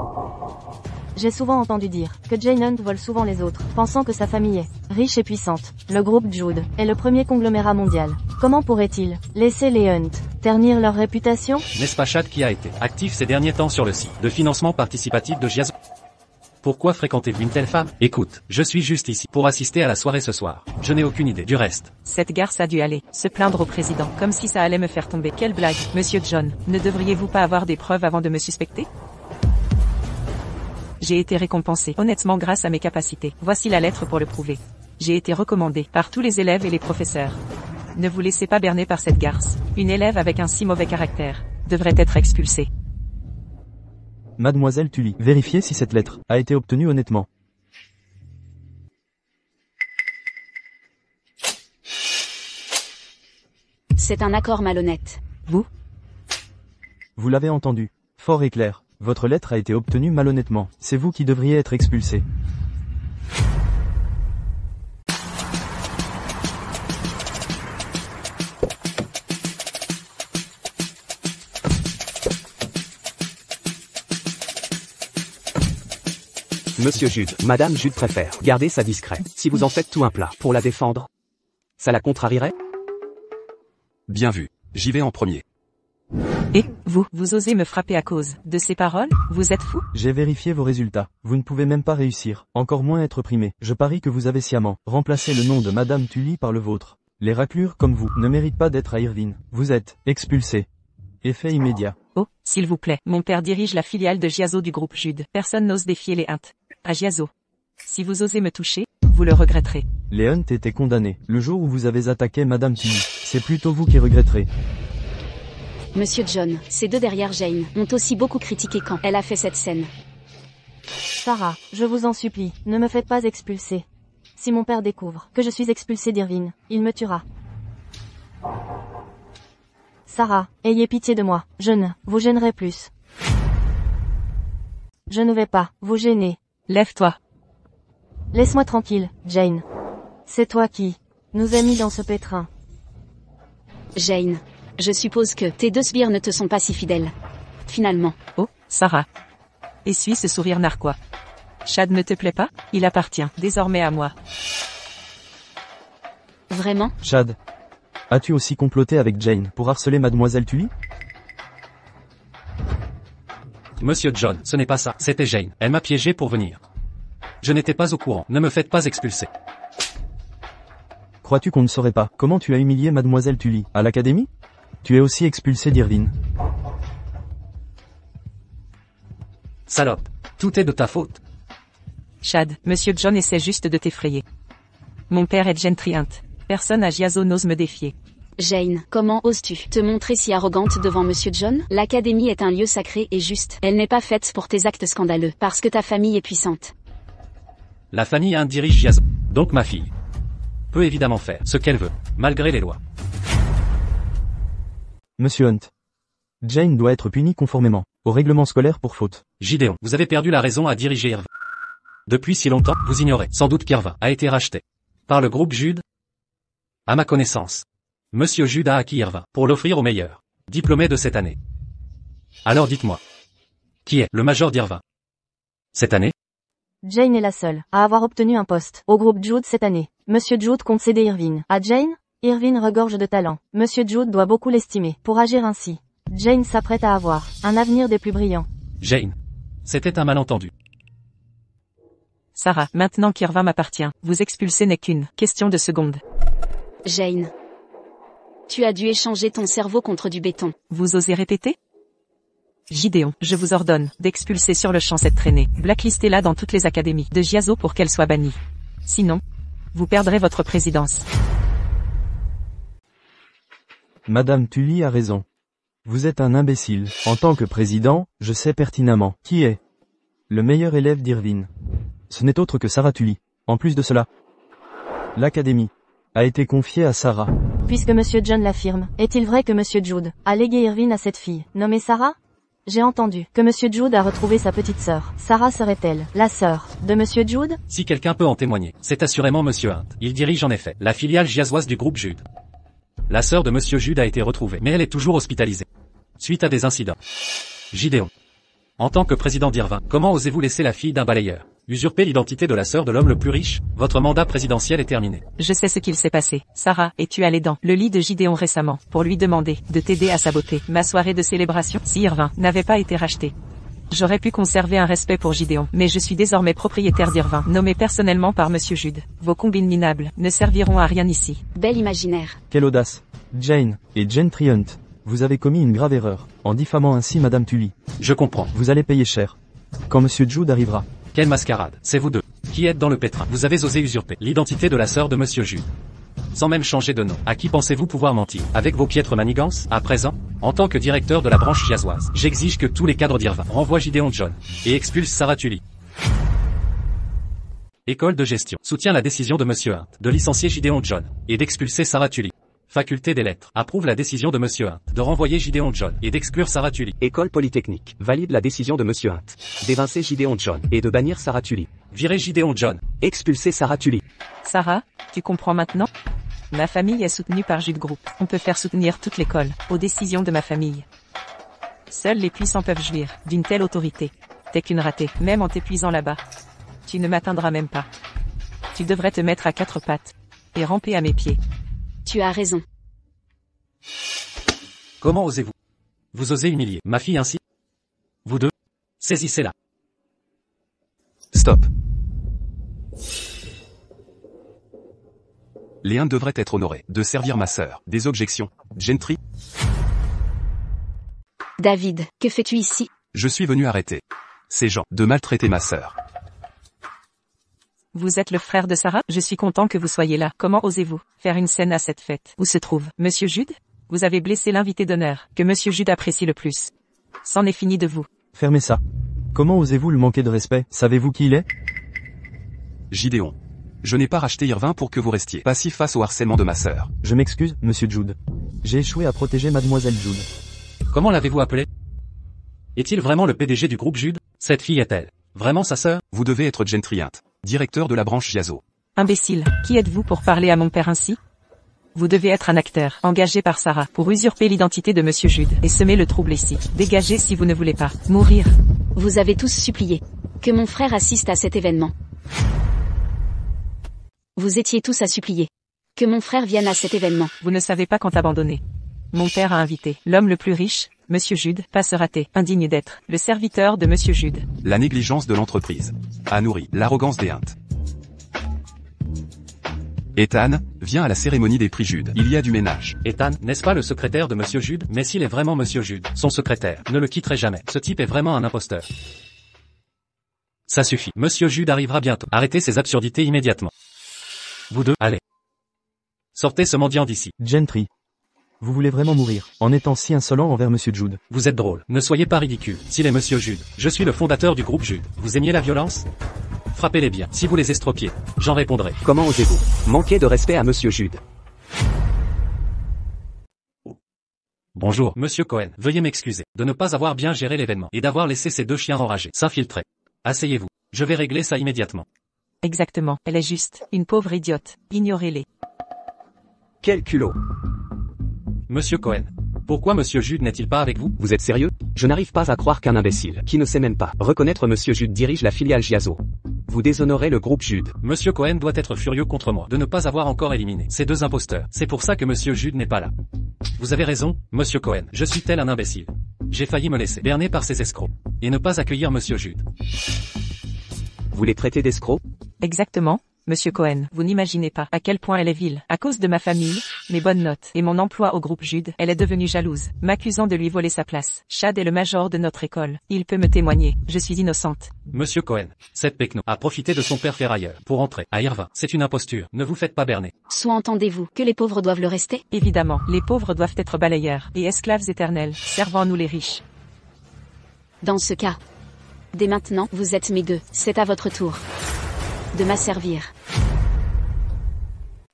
Speaker 1: J'ai souvent entendu dire que Jane Hunt vole souvent les autres, pensant que sa famille est riche et puissante. Le groupe Jude est le premier conglomérat mondial. Comment pourrait-il laisser les Hunt ternir leur réputation?
Speaker 6: N'est-ce pas Chad qui a été actif ces derniers temps sur le site de financement participatif de Giazo? Pourquoi fréquentez-vous une telle femme? Écoute, je suis juste ici pour assister à la soirée ce soir. Je n'ai aucune idée du reste.
Speaker 5: Cette garce a dû aller se plaindre au président, comme si ça allait me faire tomber. Quelle blague. Monsieur John, ne devriez-vous pas avoir des preuves avant de me suspecter? J'ai été récompensé, honnêtement grâce à mes capacités. Voici la lettre pour le prouver. J'ai été recommandé par tous les élèves et les professeurs. Ne vous laissez pas berner par cette garce. Une élève avec un si mauvais caractère devrait être expulsée.
Speaker 7: Mademoiselle Tully, vérifiez si cette lettre a été obtenue honnêtement.
Speaker 4: C'est un accord malhonnête.
Speaker 7: Vous l'avez entendu. Fort et clair. Votre lettre a été obtenue malhonnêtement. C'est vous qui devriez être expulsé.
Speaker 3: Monsieur Jude, Madame Jude préfère garder ça discret. Si vous en faites tout un plat pour la défendre, ça la contrarierait?
Speaker 2: Bien vu. J'y vais en premier.
Speaker 5: Et, vous osez me frapper à cause de ces paroles? Vous êtes fou?
Speaker 7: J'ai vérifié vos résultats. Vous ne pouvez même pas réussir, encore moins être primé. Je parie que vous avez sciemment remplacé le nom de Madame Tully par le vôtre. Les raclures comme vous ne méritent pas d'être à Irvine. Vous êtes expulsé. Effet immédiat.
Speaker 5: Oh, s'il vous plaît. Mon père dirige la filiale de Giazo du groupe Jude. Personne n'ose défier les Hunt. À Giazo. Si vous osez me toucher, vous le regretterez.
Speaker 7: Les Hunt étaient condamnés le jour où vous avez attaqué Madame Tully. C'est plutôt vous qui regretterez.
Speaker 4: Monsieur John, ces deux derrière Jane, ont aussi beaucoup critiqué quand elle a fait cette scène.
Speaker 1: Sarah, je vous en supplie, ne me faites pas expulser. Si mon père découvre que je suis expulsée d'Irvine, il me tuera. Sarah, ayez pitié de moi, je ne vous gênerai plus. Je ne vais pas vous gêner.
Speaker 5: Lève-toi.
Speaker 1: Laisse-moi tranquille, Jane. C'est toi qui nous a mis dans ce pétrin.
Speaker 4: Jane, je suppose que tes deux sbires ne te sont pas si fidèles. Finalement.
Speaker 5: Oh, Sarah. Essuie ce sourire narquois. Chad ne te plaît pas? Il appartient désormais à moi.
Speaker 4: Vraiment?
Speaker 7: Chad, as-tu aussi comploté avec Jane pour harceler Mademoiselle Tully?
Speaker 6: Monsieur John, ce n'est pas ça, c'était Jane. Elle m'a piégé pour venir. Je n'étais pas au courant, ne me faites pas expulser.
Speaker 7: Crois-tu qu'on ne saurait pas comment tu as humilié Mademoiselle Tully à l'académie? Tu es aussi expulsé d'Irvine.
Speaker 6: Salope, tout est de ta faute.
Speaker 5: Chad, Monsieur John essaie juste de t'effrayer. Mon père est Gentry Hunt. Personne à Giazo n'ose me défier.
Speaker 4: Jane, comment oses-tu te montrer si arrogante devant Monsieur John? L'académie est un lieu sacré et juste. Elle n'est pas faite pour tes actes scandaleux, parce que ta famille est puissante.
Speaker 6: La famille Hunt dirige Giazo. Donc ma fille peut évidemment faire ce qu'elle veut, malgré les lois.
Speaker 7: Monsieur Hunt, Jane doit être punie conformément au règlement scolaire pour faute.
Speaker 6: Gideon, vous avez perdu la raison à diriger Irvine. Depuis si longtemps, vous ignorez sans doute qu'Irvine a été racheté par le groupe Jude. À ma connaissance, Monsieur Jude a acquis Irvine pour l'offrir aux meilleurs diplômés de cette année. Alors dites-moi, qui est le major d'Irvine cette année?
Speaker 1: Jane est la seule à avoir obtenu un poste au groupe Jude cette année. Monsieur Jude compte céder Irvine à Jane? Irvine regorge de talent. Monsieur Jude doit beaucoup l'estimer pour agir ainsi. Jane s'apprête à avoir un avenir des plus brillants.
Speaker 6: Jane, c'était un malentendu.
Speaker 5: Sarah, maintenant qu'Irvine m'appartient, vous expulser n'est qu'une question de seconde.
Speaker 4: Jane, tu as dû échanger ton cerveau contre du béton.
Speaker 5: Vous osez répéter? Gideon, je vous ordonne d'expulser sur le champ cette traînée. Blacklistez-la dans toutes les académies de Giazo pour qu'elle soit bannie. Sinon, vous perdrez votre présidence.
Speaker 7: Madame Tully a raison. Vous êtes un imbécile. En tant que président, je sais pertinemment qui est le meilleur élève d'Irvine. Ce n'est autre que Sarah Tully. En plus de cela, l'académie a été confiée à Sarah.
Speaker 1: Puisque Monsieur John l'affirme, est-il vrai que Monsieur Jude a légué Irvine à cette fille, nommée Sarah? J'ai entendu que Monsieur Jude a retrouvé sa petite sœur. Sarah serait-elle la sœur de Monsieur Jude?
Speaker 6: Si quelqu'un peut en témoigner, c'est assurément Monsieur Hunt. Il dirige en effet la filiale giazoise du groupe Jude. La sœur de Monsieur Jude a été retrouvée, mais elle est toujours hospitalisée suite à des incidents. Gideon, en tant que président d'Irvine, comment osez-vous laisser la fille d'un balayeur usurper l'identité de la sœur de l'homme le plus riche? Votre mandat présidentiel est terminé.
Speaker 5: Je sais ce qu'il s'est passé. Sarah, es-tu allée dans le lit de Gideon récemment pour lui demander de t'aider à saboter ma soirée de célébration? Si Irvine n'avait pas été racheté, j'aurais pu conserver un respect pour Gideon, mais je suis désormais propriétaire d'Irvine, nommé personnellement par Monsieur Jude. Vos combines minables ne serviront à rien ici.
Speaker 4: Bel imaginaire.
Speaker 7: Quelle audace. Jane et Gentry Hunt, vous avez commis une grave erreur en diffamant ainsi Madame Tully.
Speaker 6: Je comprends.
Speaker 7: Vous allez payer cher quand Monsieur Jude arrivera.
Speaker 6: Quelle mascarade, c'est vous deux qui êtes dans le pétrin. Vous avez osé usurper l'identité de la sœur de Monsieur Jude. sans même changer de nom. À qui pensez-vous pouvoir mentir? Avec vos piètres manigances? À présent, en tant que directeur de la branche giazoise, j'exige que tous les cadres d'Irvin renvoient Gideon John et expulsent Sarah Tully. École de gestion soutient la décision de Monsieur Hunt de licencier Gideon John et d'expulser Sarah Tully. Faculté des lettres approuve la décision de Monsieur Hunt de renvoyer Gideon John et d'exclure Sarah Tully.
Speaker 3: École polytechnique valide la décision de Monsieur Hunt d'évincer Gideon John et de bannir Sarah Tully.
Speaker 6: Virer Gideon John.
Speaker 3: Expulser Sarah Tully.
Speaker 5: Sarah, tu comprends maintenant? Ma famille est soutenue par Jude Group. On peut faire soutenir toute l'école aux décisions de ma famille. Seuls les puissants peuvent jouir d'une telle autorité. T'es qu'une ratée, même en t'épuisant là-bas. Tu ne m'atteindras même pas. Tu devrais te mettre à quatre pattes et ramper à mes pieds.
Speaker 4: Tu as raison.
Speaker 6: Comment osez-vous? Vous osez humilier ma fille ainsi? Vous deux? Saisissez-la.
Speaker 2: Stop. Les Hunt devraient être honorés de servir ma sœur. Des objections? Gentry?
Speaker 4: David, que fais-tu ici?
Speaker 2: Je suis venu arrêter ces gens de maltraiter ma sœur.
Speaker 5: Vous êtes le frère de Sarah? Je suis content que vous soyez là. Comment osez-vous faire une scène à cette fête? Où se trouve Monsieur Jude? Vous avez blessé l'invité d'honneur, que Monsieur Jude apprécie le plus. C'en est fini de vous.
Speaker 7: Fermez ça. Comment osez-vous le manquer de respect? Savez-vous qui il est?
Speaker 2: Gideon. Je n'ai pas racheté Irvin pour que vous restiez passif face au harcèlement de ma sœur.
Speaker 7: Je m'excuse, Monsieur Jude. J'ai échoué à protéger Mademoiselle Jude.
Speaker 6: Comment l'avez-vous appelé? Est-il vraiment le PDG du groupe Jude? Cette fille est-elle vraiment sa sœur?
Speaker 2: Vous devez être Gentry Hunt, directeur de la branche Giazo.
Speaker 5: Imbécile, qui êtes-vous pour parler à mon père ainsi? Vous devez être un acteur, engagé par Sarah, pour usurper l'identité de Monsieur Jude, et semer le trouble ici. Dégagez si vous ne voulez pas mourir.
Speaker 4: Vous avez tous supplié que mon frère assiste à cet événement. Vous étiez tous à supplier que mon frère vienne à cet événement.
Speaker 5: Vous ne savez pas quand abandonner. Mon père a invité l'homme le plus riche, Monsieur Jude, pas se rater, indigne d'être le serviteur de Monsieur Jude.
Speaker 2: La négligence de l'entreprise a nourri l'arrogance des Hunt. Ethan, viens à la cérémonie des prix Jude. Il y a du ménage.
Speaker 6: Ethan, n'est-ce pas le secrétaire de Monsieur Jude? Mais s'il est vraiment Monsieur Jude, son secrétaire ne le quitterait jamais. Ce type est vraiment un imposteur. Ça suffit. Monsieur Jude arrivera bientôt. Arrêtez ces absurdités immédiatement. Vous deux, allez. Sortez ce mendiant d'ici.
Speaker 7: Gentry. Vous voulez vraiment mourir, en étant si insolent envers Monsieur Jude.
Speaker 6: Vous êtes drôle. Ne soyez pas ridicule. S'il est Monsieur Jude, je suis le fondateur du groupe Jude. Vous aimiez la violence? Frappez-les bien. Si vous les estropiez, j'en répondrai.
Speaker 3: Comment osez-vous manquer de respect à Monsieur Jude?
Speaker 6: Bonjour, Monsieur Cohen. Veuillez m'excuser de ne pas avoir bien géré l'événement et d'avoir laissé ces deux chiens enragés s'infiltrer. Asseyez-vous. Je vais régler ça immédiatement.
Speaker 5: Exactement, elle est juste une pauvre idiote. Ignorez-les.
Speaker 3: Quel culot!
Speaker 6: Monsieur Cohen, pourquoi Monsieur Jude n'est-il pas avec vous?
Speaker 3: Vous êtes sérieux? Je n'arrive pas à croire qu'un imbécile, qui ne sait même pas reconnaître Monsieur Jude dirige la filiale Giazo. Vous déshonorez le groupe Jude.
Speaker 6: Monsieur Cohen doit être furieux contre moi de ne pas avoir encore éliminé ces deux imposteurs. C'est pour ça que Monsieur Jude n'est pas là. Vous avez raison, Monsieur Cohen. Je suis tel un imbécile. J'ai failli me laisser berner par ces escrocs et ne pas accueillir Monsieur Jude.
Speaker 3: Vous les traitez d'escrocs?
Speaker 5: Exactement, Monsieur Cohen. Vous n'imaginez pas à quel point elle est vile. À cause de ma famille, mes bonnes notes et mon emploi au groupe Jude, elle est devenue jalouse, m'accusant de lui voler sa place. Chad est le major de notre école. Il peut me témoigner. Je suis innocente.
Speaker 6: Monsieur Cohen, cette Pecno a profité de son père ferrailleur pour entrer à Irvin. C'est une imposture. Ne vous faites pas berner.
Speaker 4: Soit entendez-vous que les pauvres doivent le rester?
Speaker 5: Évidemment, les pauvres doivent être balayeurs et esclaves éternels, servant nous les riches.
Speaker 4: Dans ce cas, dès maintenant, vous êtes mes deux. C'est à votre tour de m'asservir.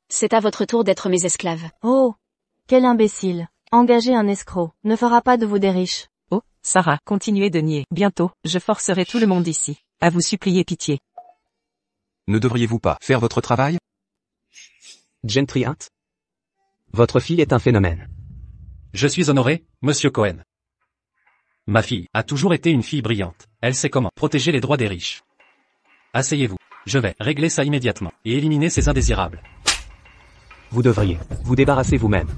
Speaker 4: C'est à votre tour d'être mes esclaves.
Speaker 1: Oh! Quel imbécile! Engager un escroc ne fera pas de vous des riches.
Speaker 5: Oh, Sarah, continuez de nier. Bientôt, je forcerai tout le monde ici à vous supplier pitié.
Speaker 2: Ne devriez-vous pas faire votre travail?
Speaker 3: Gentry Hunt? Votre fille est un phénomène.
Speaker 6: Je suis honoré, Monsieur Cohen. Ma fille a toujours été une fille brillante. Elle sait comment protéger les droits des riches. Asseyez-vous. Je vais régler ça immédiatement et éliminer ces indésirables.
Speaker 3: Vous devriez vous débarrasser vous-même.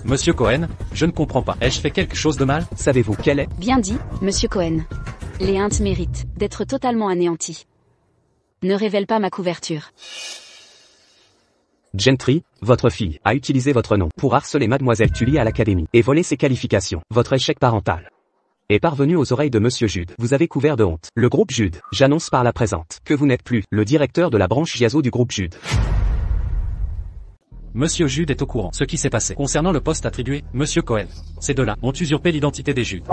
Speaker 6: Monsieur Cohen, je ne comprends pas. Ai-je fait quelque chose de mal?
Speaker 3: Savez-vous quel est?
Speaker 4: Bien dit, Monsieur Cohen. Les Hunt méritent d'être totalement anéantis. Ne révèle pas ma couverture.
Speaker 3: Gentry, votre fille a utilisé votre nom pour harceler Mademoiselle Tully à l'académie et voler ses qualifications. Votre échec parental est parvenu aux oreilles de Monsieur Jude. Vous avez couvert de honte le groupe Jude. J'annonce par la présente que vous n'êtes plus le directeur de la branche Giazo du groupe Jude.
Speaker 6: Monsieur Jude est au courant. Ce qui s'est passé. Concernant le poste attribué, Monsieur Cohen. Ces deux-là ont usurpé l'identité des Jude.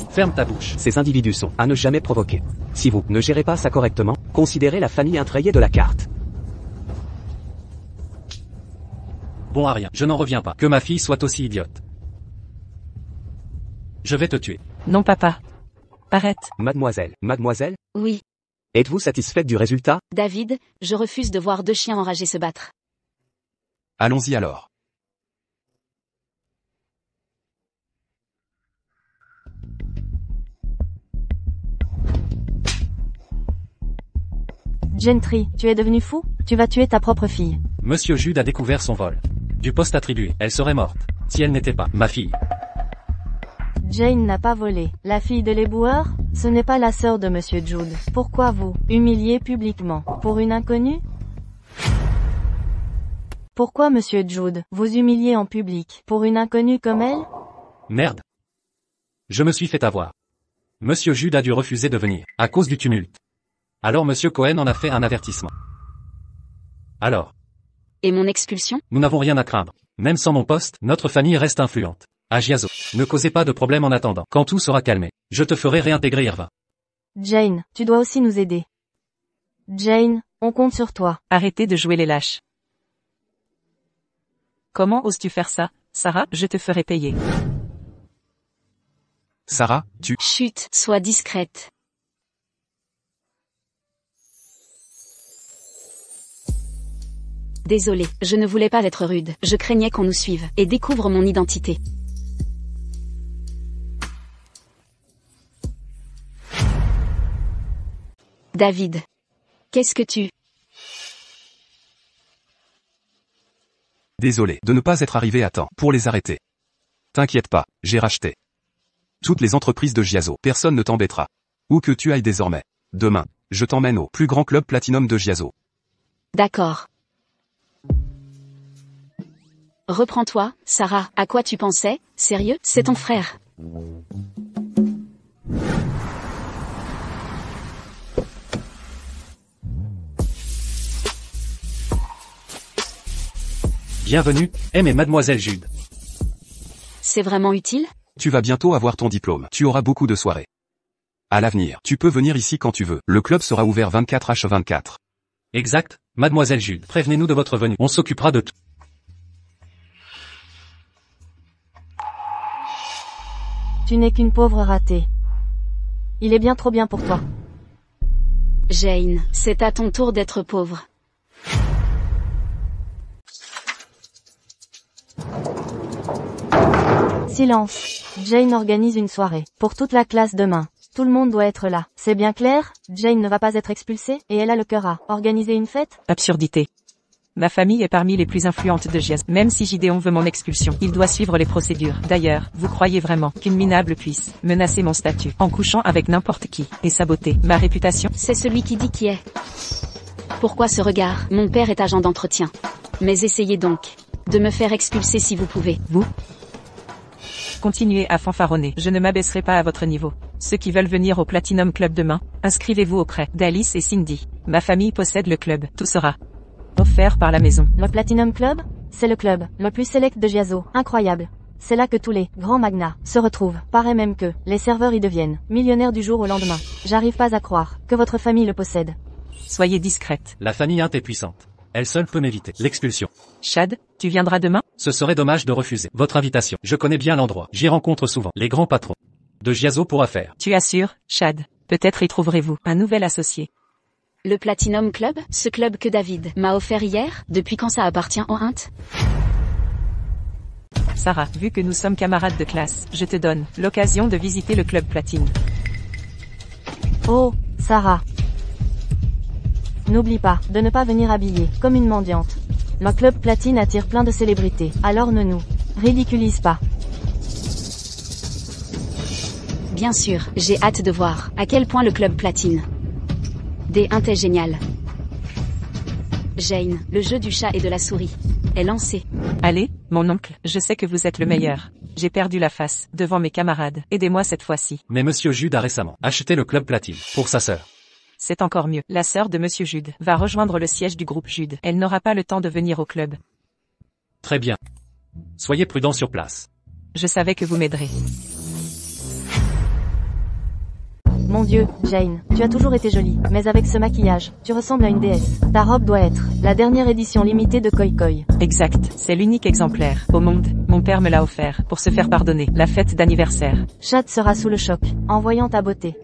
Speaker 6: Ferme ta bouche.
Speaker 3: Ces individus sont à ne jamais provoquer. Si vous ne gérez pas ça correctement, considérez la famille intrayée de la carte.
Speaker 6: Bon à rien, je n'en reviens pas. Que ma fille soit aussi idiote. Je vais te tuer.
Speaker 5: Non papa. Arrête.
Speaker 3: Mademoiselle,
Speaker 4: Oui,
Speaker 3: êtes-vous satisfaite du résultat?
Speaker 4: David, je refuse de voir deux chiens enragés se battre.
Speaker 2: Allons-y alors.
Speaker 1: Gentry, tu es devenu fou? Tu vas tuer ta propre fille.
Speaker 6: Monsieur Jude a découvert son vol. Du poste attribué, elle serait morte. Si elle n'était pas ma fille.
Speaker 1: Jane n'a pas volé. La fille de l'éboueur? Ce n'est pas la sœur de Monsieur Jude. Pourquoi vous humilier publiquement? Pour une inconnue? Pourquoi Monsieur Jude vous humiliez en public? Pour une inconnue comme elle?
Speaker 6: Merde. Je me suis fait avoir. Monsieur Jude a dû refuser de venir, à cause du tumulte. Alors Monsieur Cohen en a fait un avertissement. Alors,
Speaker 4: Et mon expulsion?
Speaker 6: nous n'avons rien à craindre. Même sans mon poste, notre famille reste influente. À Giazo, ne causez pas de problème en attendant. Quand tout sera calmé, je te ferai réintégrer Irva.
Speaker 1: Jane, tu dois aussi nous aider. Jane, on compte sur toi.
Speaker 5: Arrêtez de jouer les lâches. Comment oses-tu faire ça, Sarah? Je te ferai payer.
Speaker 2: Sarah, tu...
Speaker 4: Chut, sois discrète. Désolée, je ne voulais pas être rude. Je craignais qu'on nous suive et découvre mon identité. David. Qu'est-ce que tu...
Speaker 2: Désolé de ne pas être arrivé à temps pour les arrêter. T'inquiète pas, j'ai racheté toutes les entreprises de Giazo. Personne ne t'embêtera. Où que tu ailles désormais. Demain, je t'emmène au plus grand club Platinum de Giazo.
Speaker 4: D'accord. Reprends-toi, Sarah. À quoi tu pensais? Sérieux? C'est ton frère.
Speaker 6: Bienvenue, M et Mademoiselle Jude.
Speaker 4: C'est vraiment utile?
Speaker 2: Tu vas bientôt avoir ton diplôme. Tu auras beaucoup de soirées. À l'avenir, tu peux venir ici quand tu veux. Le club sera ouvert 24h24.
Speaker 6: Exact, Mademoiselle Jude. Prévenez-nous de votre venue. On s'occupera de tout.
Speaker 1: Tu n'es qu'une pauvre ratée. Il est bien trop bien pour toi.
Speaker 4: Jane, c'est à ton tour d'être pauvre.
Speaker 1: Silence. Jane organise une soirée. Pour toute la classe demain. Tout le monde doit être là. C'est bien clair? Jane ne va pas être expulsée, et elle a le cœur à organiser une fête?
Speaker 5: Absurdité. Ma famille est parmi les plus influentes de Giazo. Même si Gideon veut mon expulsion, il doit suivre les procédures. D'ailleurs, vous croyez vraiment qu'une minable puisse menacer mon statut en couchant avec n'importe qui et saboter ma réputation?
Speaker 4: C'est celui qui dit qui est. Pourquoi ce regard? Mon père est agent d'entretien. Mais essayez donc de me faire expulser si vous pouvez.
Speaker 5: Vous? Continuez à fanfaronner. Je ne m'abaisserai pas à votre niveau. Ceux qui veulent venir au Platinum Club demain, inscrivez-vous auprès d'Alice et Cindy. Ma famille possède le club. Tout sera offert par la maison.
Speaker 1: Le Platinum Club? C'est le club le plus select de Giazo. Incroyable. C'est là que tous les grands magnats se retrouvent. Paraît même que les serveurs y deviennent millionnaires du jour au lendemain. J'arrive pas à croire que votre famille le possède.
Speaker 5: Soyez discrète.
Speaker 6: La famille Int est puissante. Elle seule peut m'éviter l'expulsion.
Speaker 5: Chad, tu viendras demain?
Speaker 6: Ce serait dommage de refuser votre invitation. Je connais bien l'endroit. J'y rencontre souvent les grands patrons de Giazo pour affaires.
Speaker 5: Tu assures, Chad? Peut-être y trouverez-vous un nouvel associé.
Speaker 4: Le Platinum Club? Ce club que David m'a offert hier? Depuis quand ça appartient au Int?
Speaker 5: Sarah, vu que nous sommes camarades de classe, je te donne l'occasion de visiter le club Platine.
Speaker 1: Oh, Sarah. N'oublie pas de ne pas venir habillée comme une mendiante. Le club Platine attire plein de célébrités, alors ne nous ridiculise pas.
Speaker 4: Bien sûr, j'ai hâte de voir à quel point le club Platine des Int est génial. Jane, le jeu du chat et de la souris est lancé.
Speaker 5: Allez, mon oncle, je sais que vous êtes le meilleur. J'ai perdu la face devant mes camarades. Aidez-moi cette fois-ci.
Speaker 6: Mais Monsieur Jude a récemment acheté le club Platine pour sa sœur.
Speaker 5: C'est encore mieux. La sœur de Monsieur Jude va rejoindre le siège du groupe Jude. Elle n'aura pas le temps de venir au club.
Speaker 6: Très bien. Soyez prudent sur place.
Speaker 5: Je savais que vous m'aiderez.
Speaker 1: Mon Dieu, Jane, tu as toujours été jolie, mais avec ce maquillage, tu ressembles à une déesse. Ta robe doit être la dernière édition limitée de Koi Koi.
Speaker 5: Exact, c'est l'unique exemplaire au monde. Mon père me l'a offert pour se faire pardonner la fête d'anniversaire.
Speaker 1: Chad sera sous le choc, en voyant ta beauté.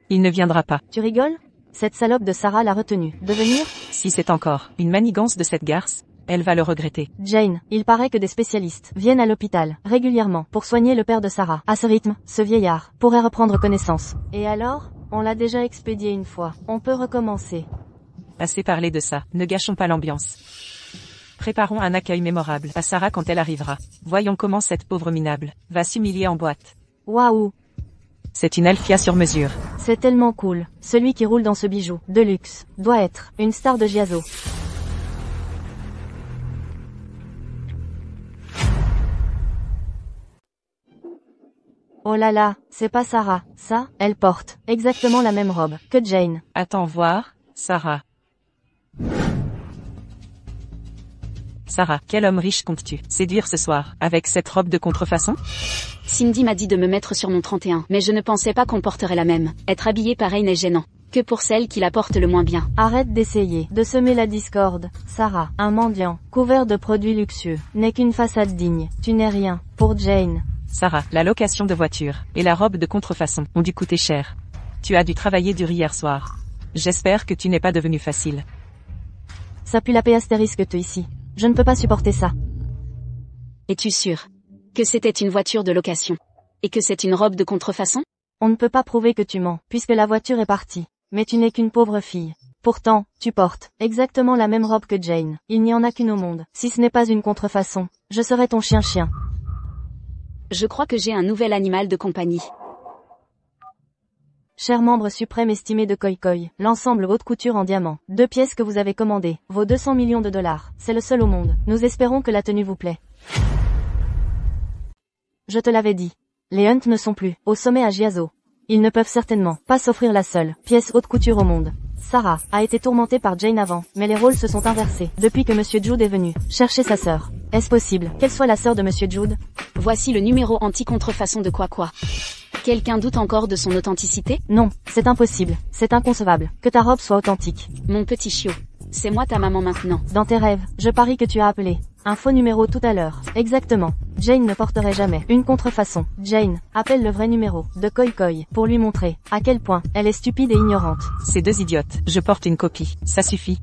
Speaker 5: Il ne viendra pas.
Speaker 1: Tu rigoles? Cette salope de Sarah l'a retenu. De venir?
Speaker 5: Si c'est encore une manigance de cette garce, elle va le regretter.
Speaker 1: Jane, il paraît que des spécialistes viennent à l'hôpital, régulièrement, pour soigner le père de Sarah. À ce rythme, ce vieillard pourrait reprendre connaissance. Et alors? On l'a déjà expédié une fois. On peut recommencer.
Speaker 5: Assez parlé de ça, ne gâchons pas l'ambiance. Préparons un accueil mémorable à Sarah quand elle arrivera. Voyons comment cette pauvre minable va s'humilier en boîte.
Speaker 1: Waouh!
Speaker 5: C'est une Alfia sur mesure.
Speaker 1: C'est tellement cool. Celui qui roule dans ce bijou, de luxe, doit être une star de Giazo. Oh là là, c'est pas Sarah, ça, elle porte exactement la même robe que Jane.
Speaker 5: Attends voir, Sarah. Sarah, quel homme riche comptes-tu séduire ce soir, avec cette robe de contrefaçon?
Speaker 4: Cindy m'a dit de me mettre sur mon 31, mais je ne pensais pas qu'on porterait la même. Être habillée pareil n'est gênant que pour celle qui la porte le moins bien.
Speaker 1: Arrête d'essayer de semer la discorde. Sarah, un mendiant, couvert de produits luxueux, n'est qu'une façade digne. Tu n'es rien, pour Jane.
Speaker 5: Sarah, la location de voiture et la robe de contrefaçon ont dû coûter cher. Tu as dû travailler dur hier soir. J'espère que tu n'es pas devenu facile.
Speaker 1: Ça pue la paix astérisque te ici. Je ne peux pas supporter ça.
Speaker 4: Es-tu sûr que c'était une voiture de location? Et que c'est une robe de contrefaçon?
Speaker 1: On ne peut pas prouver que tu mens, puisque la voiture est partie. Mais tu n'es qu'une pauvre fille. Pourtant, tu portes exactement la même robe que Jane. Il n'y en a qu'une au monde. Si ce n'est pas une contrefaçon, je serai ton chien-chien.
Speaker 4: Je crois que j'ai un nouvel animal de compagnie.
Speaker 1: Cher membre suprême estimé de Koi Koi, l'ensemble haute couture en diamant, 2 pièces que vous avez commandées, vaut 200 millions de dollars. C'est le seul au monde. Nous espérons que la tenue vous plaît. Je te l'avais dit. Les Hunt ne sont plus au sommet à Giazo. Ils ne peuvent certainement pas s'offrir la seule pièce haute couture au monde. Sarah a été tourmentée par Jane avant, mais les rôles se sont inversés depuis que Monsieur Jude est venu chercher sa sœur. Est-ce possible qu'elle soit la sœur de Monsieur Jude?
Speaker 4: Voici le numéro anti-contrefaçon de quoi. Quelqu'un doute encore de son authenticité?
Speaker 1: Non, c'est impossible, c'est inconcevable, que ta robe soit authentique.
Speaker 4: Mon petit chiot, c'est moi ta maman maintenant.
Speaker 1: Dans tes rêves, je parie que tu as appelé un faux numéro tout à l'heure. Exactement. Jane ne porterait jamais une contrefaçon. Jane, appelle le vrai numéro de Koi Koi pour lui montrer à quel point elle est stupide et ignorante.
Speaker 5: Ces deux idiotes, je porte une copie, ça suffit.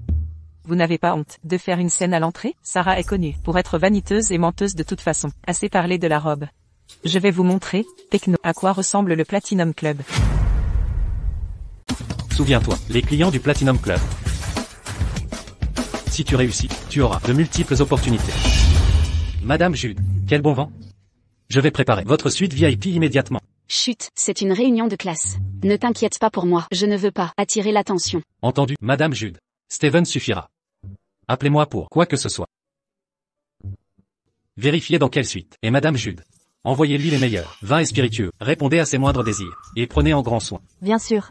Speaker 5: Vous n'avez pas honte de faire une scène à l'entrée? Sarah est connue pour être vaniteuse et menteuse de toute façon. Assez parlé de la robe. Je vais vous montrer, techno, à quoi ressemble le Platinum Club.
Speaker 6: Souviens-toi, les clients du Platinum Club. Si tu réussis, tu auras de multiples opportunités. Madame Jude, quel bon vent. Je vais préparer votre suite VIP immédiatement.
Speaker 4: Chut, c'est une réunion de classe. Ne t'inquiète pas pour moi, je ne veux pas attirer l'attention.
Speaker 6: Entendu, Madame Jude. Steven suffira. Appelez-moi pour quoi que ce soit. Vérifiez dans quelle suite. Et Madame Jude. Envoyez-lui les meilleurs vins et spiritueux. Répondez à ses moindres désirs. Et prenez en grand soin.
Speaker 1: Bien sûr.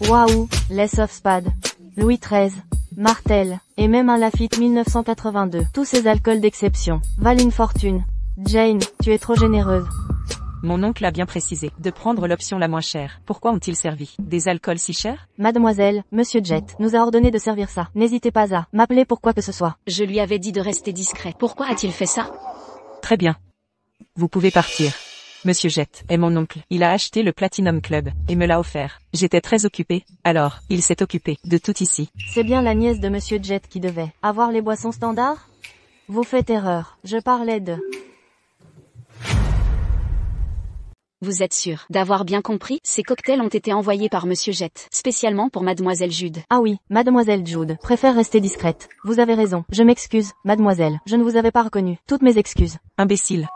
Speaker 1: Waouh, Les of Spade, Louis XIII, Martel, et même un Lafite 1982. Tous ces alcools d'exception valent une fortune. Jane, tu es trop généreuse.
Speaker 5: Mon oncle a bien précisé de prendre l'option la moins chère. Pourquoi ont-ils servi des alcools si chers?
Speaker 1: Mademoiselle, Monsieur Jet nous a ordonné de servir ça. N'hésitez pas à m'appeler pour quoi que ce soit.
Speaker 4: Je lui avais dit de rester discret. Pourquoi a-t-il fait ça?
Speaker 5: Très bien. Vous pouvez partir. Monsieur Jet est mon oncle. Il a acheté le Platinum Club et me l'a offert. J'étais très occupé, alors il s'est occupé de tout ici.
Speaker 1: C'est bien la nièce de Monsieur Jet qui devait avoir les boissons standards? Vous faites erreur. Je parlais de...
Speaker 4: Vous êtes sûr d'avoir bien compris? Ces cocktails ont été envoyés par Monsieur Jet, spécialement pour Mademoiselle Jude.
Speaker 1: Ah oui, Mademoiselle Jude préfère rester discrète. Vous avez raison. Je m'excuse, Mademoiselle. Je ne vous avais pas reconnu. Toutes mes excuses.
Speaker 5: Imbécile.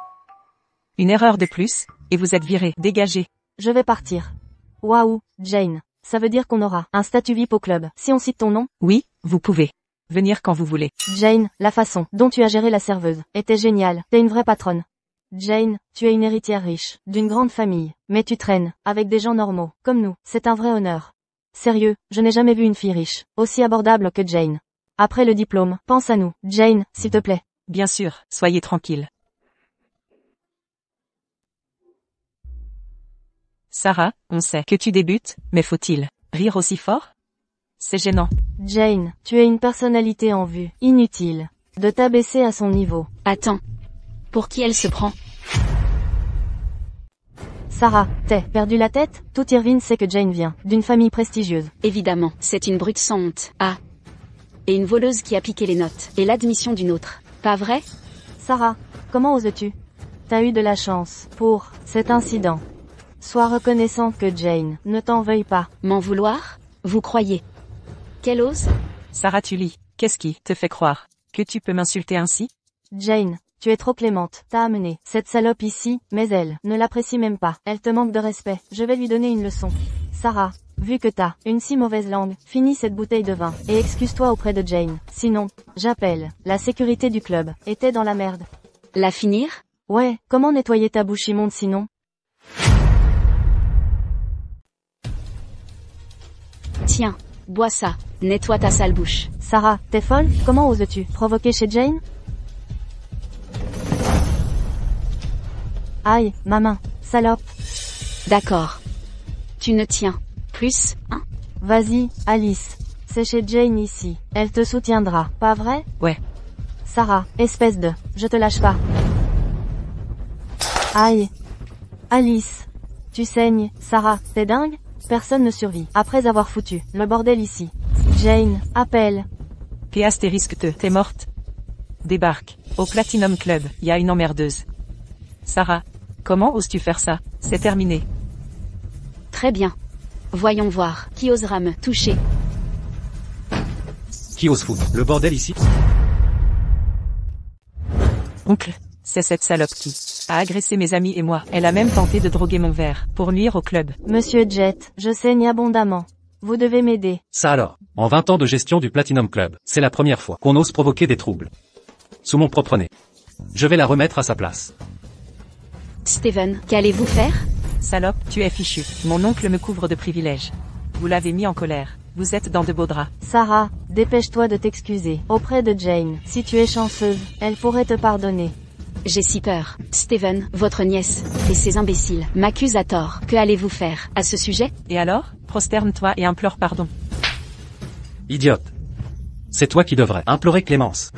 Speaker 5: Une erreur de plus, et vous êtes viré, dégagé.
Speaker 1: Je vais partir. Waouh, Jane. Ça veut dire qu'on aura un statut VIP au club. Si on cite ton nom?
Speaker 5: Oui, vous pouvez. Venir quand vous voulez.
Speaker 1: Jane, la façon dont tu as géré la serveuse était géniale. T'es une vraie patronne. Jane, tu es une héritière riche, d'une grande famille, mais tu traînes, avec des gens normaux, comme nous, c'est un vrai honneur. Sérieux, je n'ai jamais vu une fille riche, aussi abordable que Jane. Après le diplôme, pense à nous, Jane, s'il te plaît.
Speaker 5: Bien sûr, soyez tranquille. Sarah, on sait que tu débutes, mais faut-il rire aussi fort? C'est gênant.
Speaker 1: Jane, tu es une personnalité en vue, inutile de t'abaisser à son niveau.
Speaker 4: Attends. Pour qui elle se prend?
Speaker 1: Sarah, t'es perdu la tête? Tout Irvine sait que Jane vient d'une famille prestigieuse.
Speaker 4: Évidemment, c'est une brute sans honte. Ah. Et une voleuse qui a piqué les notes. Et l'admission d'une autre. Pas vrai?
Speaker 1: Sarah, comment oses-tu? T'as eu de la chance pour cet incident. Sois reconnaissant que Jane ne t'en veuille pas.
Speaker 4: M'en vouloir? Vous croyez? Quelle ose?
Speaker 5: Sarah Tully, qu'est-ce qui te fait croire que tu peux m'insulter ainsi?
Speaker 1: Jane, tu es trop clémente. T'as amené cette salope ici, mais elle ne l'apprécie même pas. Elle te manque de respect. Je vais lui donner une leçon. Sarah, vu que t'as une si mauvaise langue, finis cette bouteille de vin et excuse-toi auprès de Jane. Sinon, j'appelle la sécurité du club. Et t'es dans la merde.
Speaker 4: La finir?
Speaker 1: Ouais, comment nettoyer ta bouche immonde sinon?
Speaker 4: Tiens, bois ça. Nettoie ta sale bouche.
Speaker 1: Sarah, t'es folle? Comment oses-tu provoquer chez Jane? Aïe, ma main, salope.
Speaker 4: D'accord. Tu ne tiens plus, hein?
Speaker 1: Vas-y, Alice. C'est chez Jane ici. Elle te soutiendra, pas vrai?
Speaker 5: Ouais.
Speaker 1: Sarah, espèce de... Je te lâche pas. Aïe. Alice. Tu saignes, Sarah, t'es dingue? Personne ne survit, après avoir foutu le bordel ici. Jane, appelle.
Speaker 5: P astérisque t'es morte. Débarque. Au Platinum Club, y a une emmerdeuse. Sarah, comment oses-tu faire ça? C'est terminé.
Speaker 4: Très bien. Voyons voir, qui osera me toucher?
Speaker 6: Qui ose foutre le bordel ici?
Speaker 5: Oncle, c'est cette salope qui a agressé mes amis et moi. Elle a même tenté de droguer mon verre, pour nuire au club.
Speaker 1: Monsieur Jet, je saigne abondamment. Vous devez m'aider.
Speaker 6: Ça alors, en 20 ans de gestion du Platinum Club, c'est la première fois qu'on ose provoquer des troubles. Sous mon propre nez. Je vais la remettre à sa place.
Speaker 4: Steven, qu'allez-vous faire?
Speaker 5: Salope, tu es fichu. Mon oncle me couvre de privilèges. Vous l'avez mis en colère. Vous êtes dans de beaux draps.
Speaker 1: Sarah, dépêche-toi de t'excuser auprès de Jane. Si tu es chanceuse, elle pourrait te pardonner.
Speaker 4: J'ai si peur. Steven, votre nièce, et ces imbéciles, m'accusent à tort. Que allez-vous faire à ce sujet?
Speaker 5: Et alors? Prosterne-toi et implore pardon.
Speaker 6: Idiote. C'est toi qui devrais implorer clémence.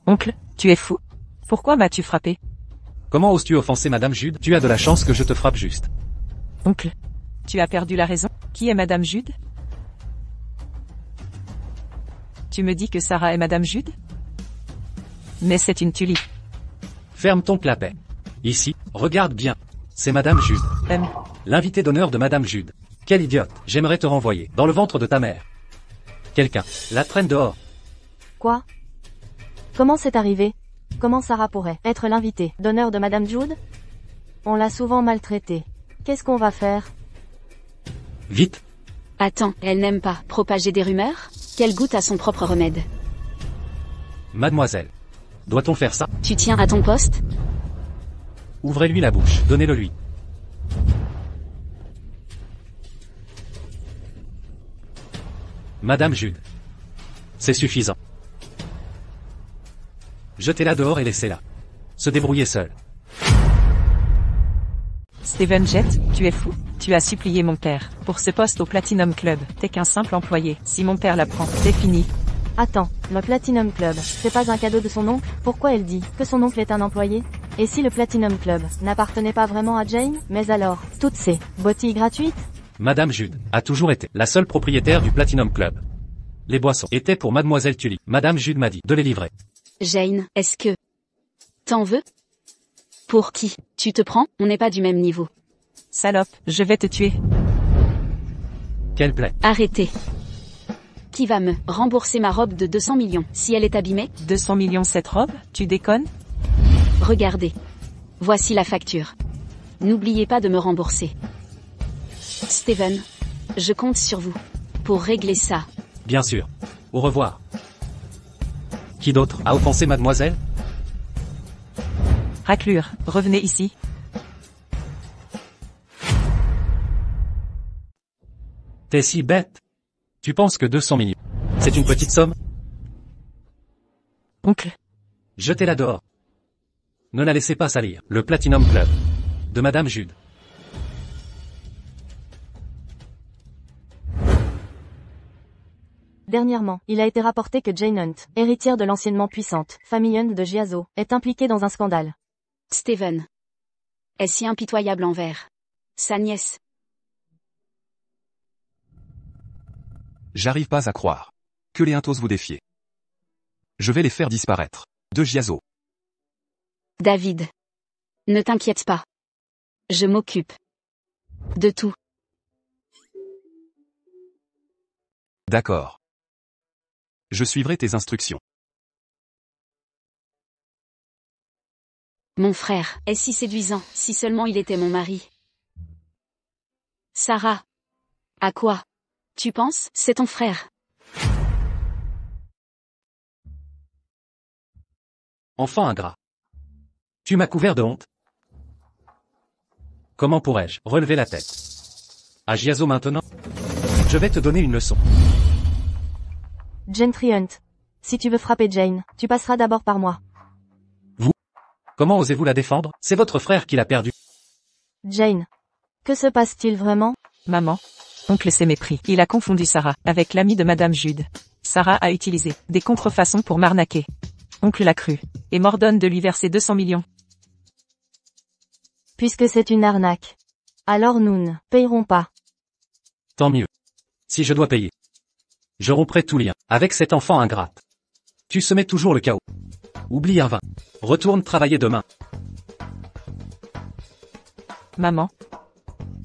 Speaker 5: Oncle, tu es fou. Pourquoi m'as-tu frappé?
Speaker 6: Comment oses-tu offenser Madame Jude? Tu as de la chance que je te frappe juste.
Speaker 5: Oncle, tu as perdu la raison. Qui est Madame Jude? Tu me dis que Sarah est Madame Jude? Mais c'est une Tully.
Speaker 6: Ferme ton clapet. Ici, regarde bien. C'est Madame Jude. L'invité d'honneur de Madame Jude. Quelle idiote. J'aimerais te renvoyer dans le ventre de ta mère. Quelqu'un la traîne dehors.
Speaker 1: Quoi? Comment c'est arrivé? Comment Sarah pourrait être l'invitée d'honneur de Madame Jude? On l'a souvent maltraitée. Qu'est-ce qu'on va faire?
Speaker 6: Vite.
Speaker 4: Attends, elle n'aime pas propager des rumeurs? Qu'elle goûte à son propre remède.
Speaker 6: Mademoiselle. Doit-on faire ça?
Speaker 4: Tu tiens à ton poste?
Speaker 6: Ouvrez-lui la bouche. Donnez-le lui. Madame Jude. C'est suffisant. Jetez-la dehors et laissez-la se débrouiller seule.
Speaker 5: Steven Jet, tu es fou? Tu as supplié mon père pour ce poste au Platinum Club. T'es qu'un simple employé. Si mon père l'apprend, c'est fini.
Speaker 1: Attends, le Platinum Club, c'est pas un cadeau de son oncle? Pourquoi elle dit que son oncle est un employé? Et si le Platinum Club n'appartenait pas vraiment à Jane? Mais alors, toutes ces bottilles gratuites?
Speaker 6: Madame Jude a toujours été la seule propriétaire du Platinum Club. Les boissons étaient pour Mademoiselle Tully. Madame Jude m'a dit de les livrer.
Speaker 4: Jane, est-ce que... T'en veux? Pour qui tu te prends? On n'est pas du même niveau.
Speaker 5: Salope, je vais te tuer.
Speaker 6: Quelle plaie.
Speaker 4: Arrêtez. Qui va me rembourser ma robe de 200 millions si elle est abîmée?
Speaker 5: 200 millions cette robe? Tu déconnes?
Speaker 4: Regardez. Voici la facture. N'oubliez pas de me rembourser. Steven, je compte sur vous pour régler ça.
Speaker 6: Bien sûr. Au revoir. Qui d'autre a offensé mademoiselle?
Speaker 5: Raclure, revenez ici.
Speaker 6: T'es si bête. Tu penses que 200 millions, c'est une petite somme?
Speaker 5: Oncle.
Speaker 6: Jetez-la dehors. Ne la laissez pas salir. Le Platinum Club. De Madame Jude.
Speaker 1: Dernièrement, il a été rapporté que Jane Hunt, héritière de l'anciennement puissante famille Hunt de Giazo, est impliquée dans un scandale.
Speaker 4: Steven. Est si impitoyable envers sa nièce.
Speaker 2: J'arrive pas à croire. Que les Huntos vous défiez. Je vais les faire disparaître. De Giazo.
Speaker 4: David. Ne t'inquiète pas. Je m'occupe de tout.
Speaker 2: D'accord. Je suivrai tes instructions.
Speaker 4: Mon frère est si séduisant, si seulement il était mon mari. Sarah. À quoi tu penses? C'est ton frère.
Speaker 6: Enfant ingrat. Tu m'as couvert de honte. Comment pourrais-je relever la tête? À Giazo maintenant? Je vais te donner une leçon.
Speaker 1: Gentry Hunt. Si tu veux frapper Jane, tu passeras d'abord par moi.
Speaker 6: Comment osez-vous la défendre? C'est votre frère qui l'a perdue.
Speaker 1: Jane. Que se passe-t-il vraiment?
Speaker 5: Maman. Oncle s'est mépris. Il a confondu Sarah avec l'ami de Madame Jude. Sarah a utilisé des contrefaçons pour m'arnaquer. Oncle l'a cru et m'ordonne de lui verser 200 millions.
Speaker 1: Puisque c'est une arnaque. Alors nous ne payerons pas.
Speaker 6: Tant mieux. Si je dois payer, je romprai tout lien avec cet enfant ingrate. Tu semais toujours le chaos. Oublie Irvin. Retourne travailler demain.
Speaker 5: Maman.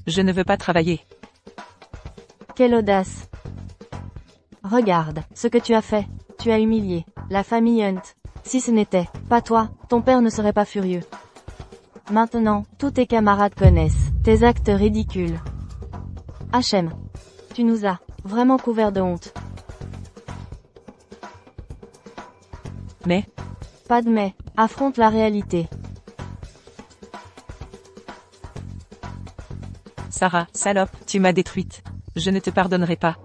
Speaker 5: Je ne veux pas travailler.
Speaker 1: Quelle audace. Regarde ce que tu as fait. Tu as humilié la famille Hunt. Si ce n'était pas toi, ton père ne serait pas furieux. Maintenant, tous tes camarades connaissent tes actes ridicules. Hachem. Tu nous as vraiment couverts de honte.
Speaker 5: Mais,
Speaker 1: Pas de mais. Affronte la réalité.
Speaker 5: Sarah, salope, tu m'as détruite. Je ne te pardonnerai pas.